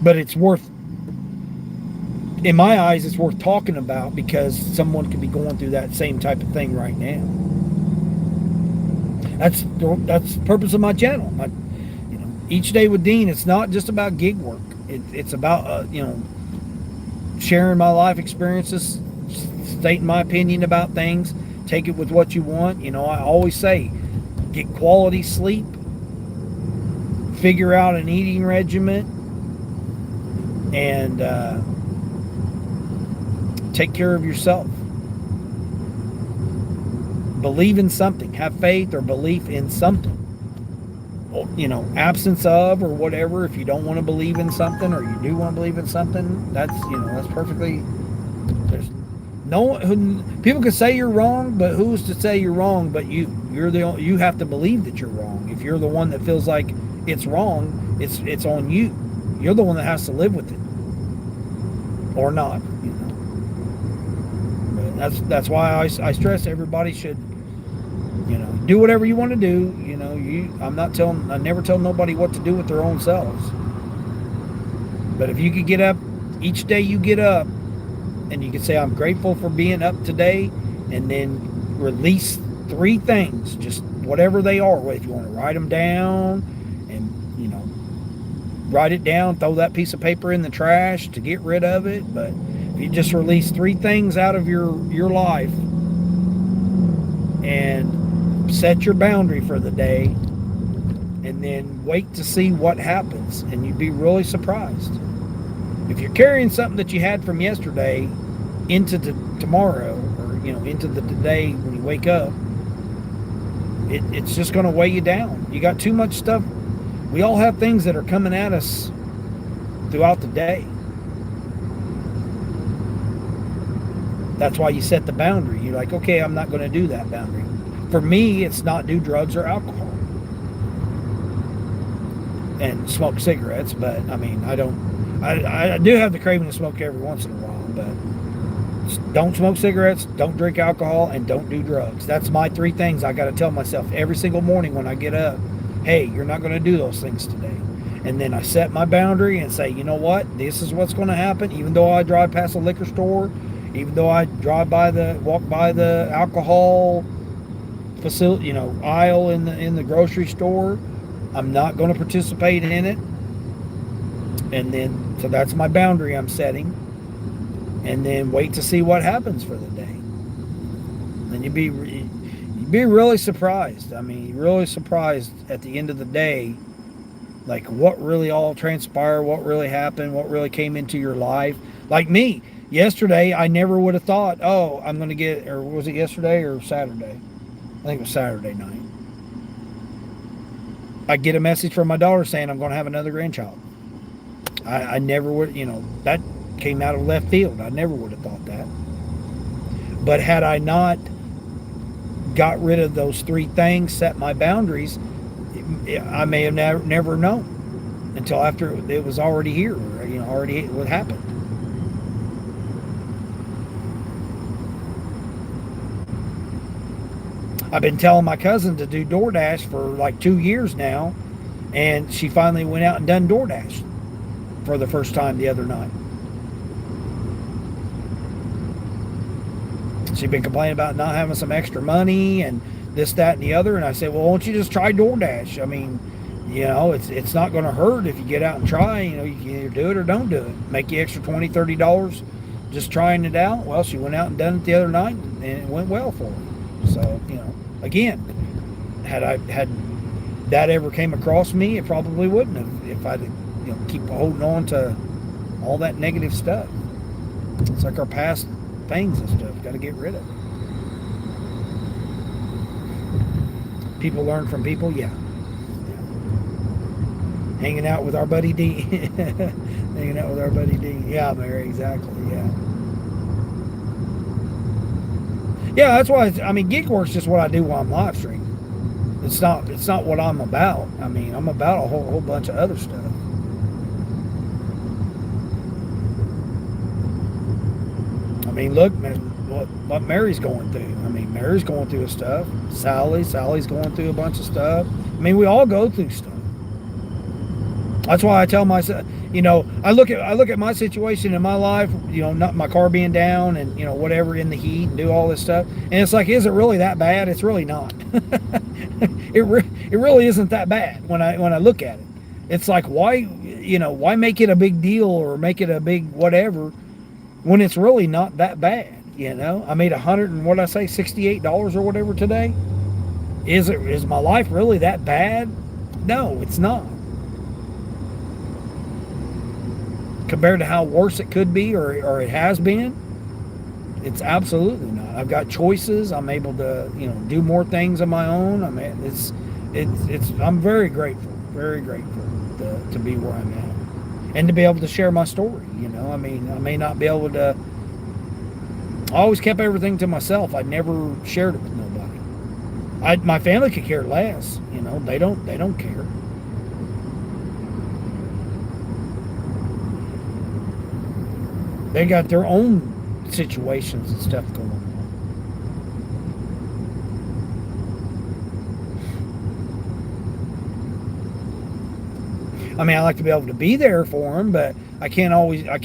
[SPEAKER 1] But it's worth, in my eyes, it's worth talking about, because someone could be going through that same type of thing right now. That's the purpose of my channel. Each Day with Dean, it's not just about gig work. It's about sharing my life experiences, stating my opinion about things. Take it with what you want. I always say, get quality sleep, figure out an eating regimen, and take care of yourself. Believe in something. Have faith or belief in something. Absence of, or whatever. If you don't want to believe in something, or you do want to believe in something, that's perfectly. There's no people can say you're wrong, but who's to say you're wrong? But you have to believe that you're wrong. If you're the one that feels like it's wrong, it's on you. You're the one that has to live with it, or not. But that's why I stress everybody should, do whatever you want to do. I never tell nobody what to do with their own selves. But if you could get up each day, you get up, and you can say, I'm grateful for being up today, and then release 3 things, just whatever they are. If you want to write them down, and write it down, throw that piece of paper in the trash to get rid of it. But if you just release 3 things out of your life, and set your boundary for the day, and then wait to see what happens, and you'd be really surprised. If you're carrying something that you had from yesterday into tomorrow, or into the day when you wake up, it's just going to weigh you down. You got too much stuff. We all have things that are coming at us throughout the day. That's why you set the boundary. You're like, okay, I'm not going to do that boundary. For me, it's not do drugs or alcohol and smoke cigarettes. But I mean, I do have the craving to smoke every once in a while. But don't smoke cigarettes, don't drink alcohol, and don't do drugs. That's my 3 things I got to tell myself every single morning when I get up. Hey, you're not going to do those things today. And then I set my boundary and say, you know what? This is what's going to happen. Even though I drive past a liquor store, even though I walk by the alcohol facility, aisle in the grocery store, I'm not going to participate in it. And then, so that's my boundary I'm setting. and then wait to see what happens for the day. And you'd be really surprised. I mean, really surprised at the end of the day, like what really all transpired, what really happened, what really came into your life. Like me, yesterday, I never would have thought, oh, I'm going to get, or was it yesterday or Saturday? I think it was Saturday night. I get a message from my daughter saying I'm going to have another grandchild. I never would, that came out of left field. I never would have thought that. But had I not got rid of those three things, set my boundaries, I may have never known until after it was already here, already what happened. I've been telling my cousin to do DoorDash for like 2 years now, and she finally went out and done DoorDash for the first time the other night. She'd been complaining about not having some extra money and this, that, and the other. And I said, well, why don't you just try DoorDash? I mean, it's not going to hurt if you get out and try. You can either do it or don't do it. Make you extra $20, $30 just trying it out. Well, she went out and done it the other night, and it went well for her. So, again, had that ever came across me, it probably wouldn't have if I'd keep holding on to all that negative stuff. It's like our past things and stuff. Got to get rid of it. People learn from people, yeah. Hanging out with our buddy D. Hanging out with our buddy D. Yeah, Mary, exactly, yeah. Yeah, that's why, gig work's just what I do while I'm live streaming. It's not what I'm about. I'm about a whole bunch of other stuff. Look, man, what Mary's going through. Mary's going through his stuff. Sally's going through a bunch of stuff. We all go through stuff. That's why I tell myself, I look at my situation in my life, not my car being down and whatever in the heat and do all this stuff, and it's like, is it really that bad? It's really not. It really isn't that bad when I look at it. It's like, why make it a big deal or make it a big whatever when it's really not that bad? I made $68 or whatever today. Is my life really that bad? No, it's not. Compared to how worse it could be or it has been, it's absolutely not. I've got choices. I'm able to do more things on my own. I'm very grateful to be where I'm at and to be able to share my story. I may not be able to. I always kept everything to myself. I never shared it with nobody. My family could care less. They don't care. They got their own situations and stuff going on. I like to be able to be there for them, but I can't always. I'll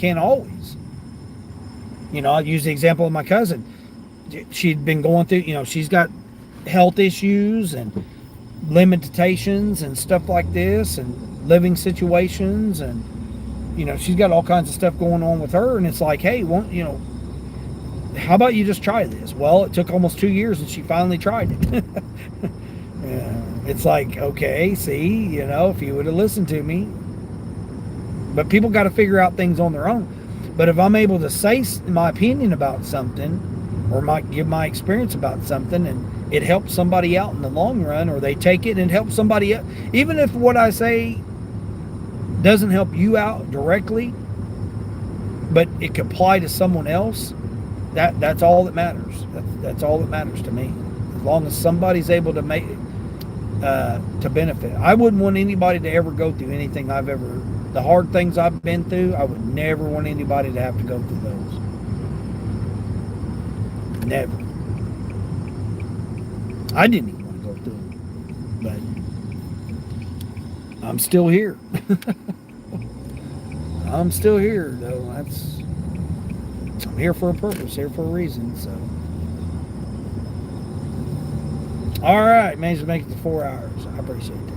[SPEAKER 1] use the example of my cousin. She'd been going through, she's got health issues and limitations and stuff like this and living situations and she's got all kinds of stuff going on with her, and it's like, hey, how about you just try this? Well, it took almost 2 years, and she finally tried it. It's like, okay, see, if you would have listened to me. But people got to figure out things on their own. But if I'm able to say my opinion about something, or give my experience about something, and it helps somebody out in the long run, or they take it and help somebody else, even if what I say doesn't help you out directly, but it could apply to someone else, that's all that matters. That's all that matters to me. As long as somebody's able to make to benefit. I wouldn't want anybody to ever go through anything the hard things I've been through. I would never want anybody to have to go through those. Never. I didn't even want to go through them, but I'm still here. I'm still here, though. I'm here for a purpose, here for a reason. So, all right, managed to make it to 4 hours. I appreciate that.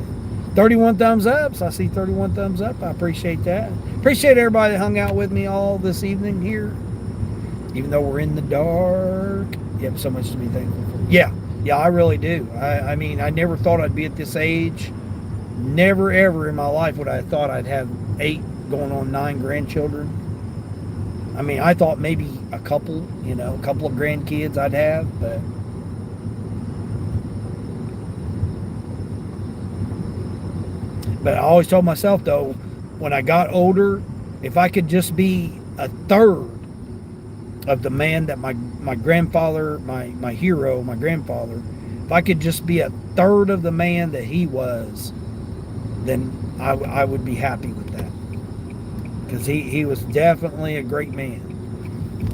[SPEAKER 1] 31 thumbs up. So I see 31 thumbs up. I appreciate that. Appreciate everybody that hung out with me all this evening here. even though we're in the dark. You have so much to be thankful for. Yeah, I really do. I mean, I never thought I'd be at this age. Never ever in my life would I have thought I'd have 8 going on 9 grandchildren. I mean, I thought maybe a couple of grandkids I'd have, but I always told myself, though, when I got older, if I could just be a third of the man that my grandfather, my hero, my grandfather, if I could just be a third of the man that he was, then I would be happy with that. Because he was definitely a great man.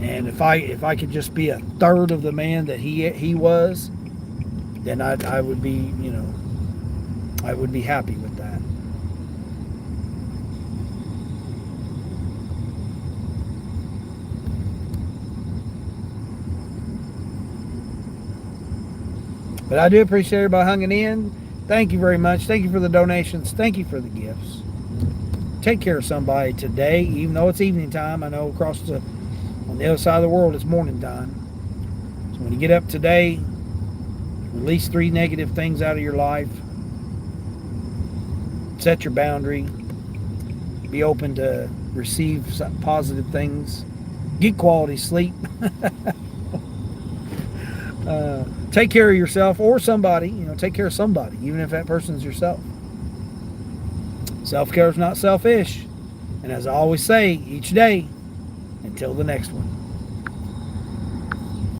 [SPEAKER 1] And if I could just be a third of the man that he was, then I would be, I would be happy with that. But I do appreciate everybody hanging in. Thank you very much. Thank you for the donations. Thank you for the gifts. Take care of somebody today, even though it's evening time. I know on the other side of the world it's morning time. So when you get up today, release 3 negative things out of your life. Set your boundary. Be open to receive some positive things. Get quality sleep. Take care of yourself or somebody. Take care of somebody, even if that person's yourself. Self-care is not selfish. And as I always say, each day, until the next one.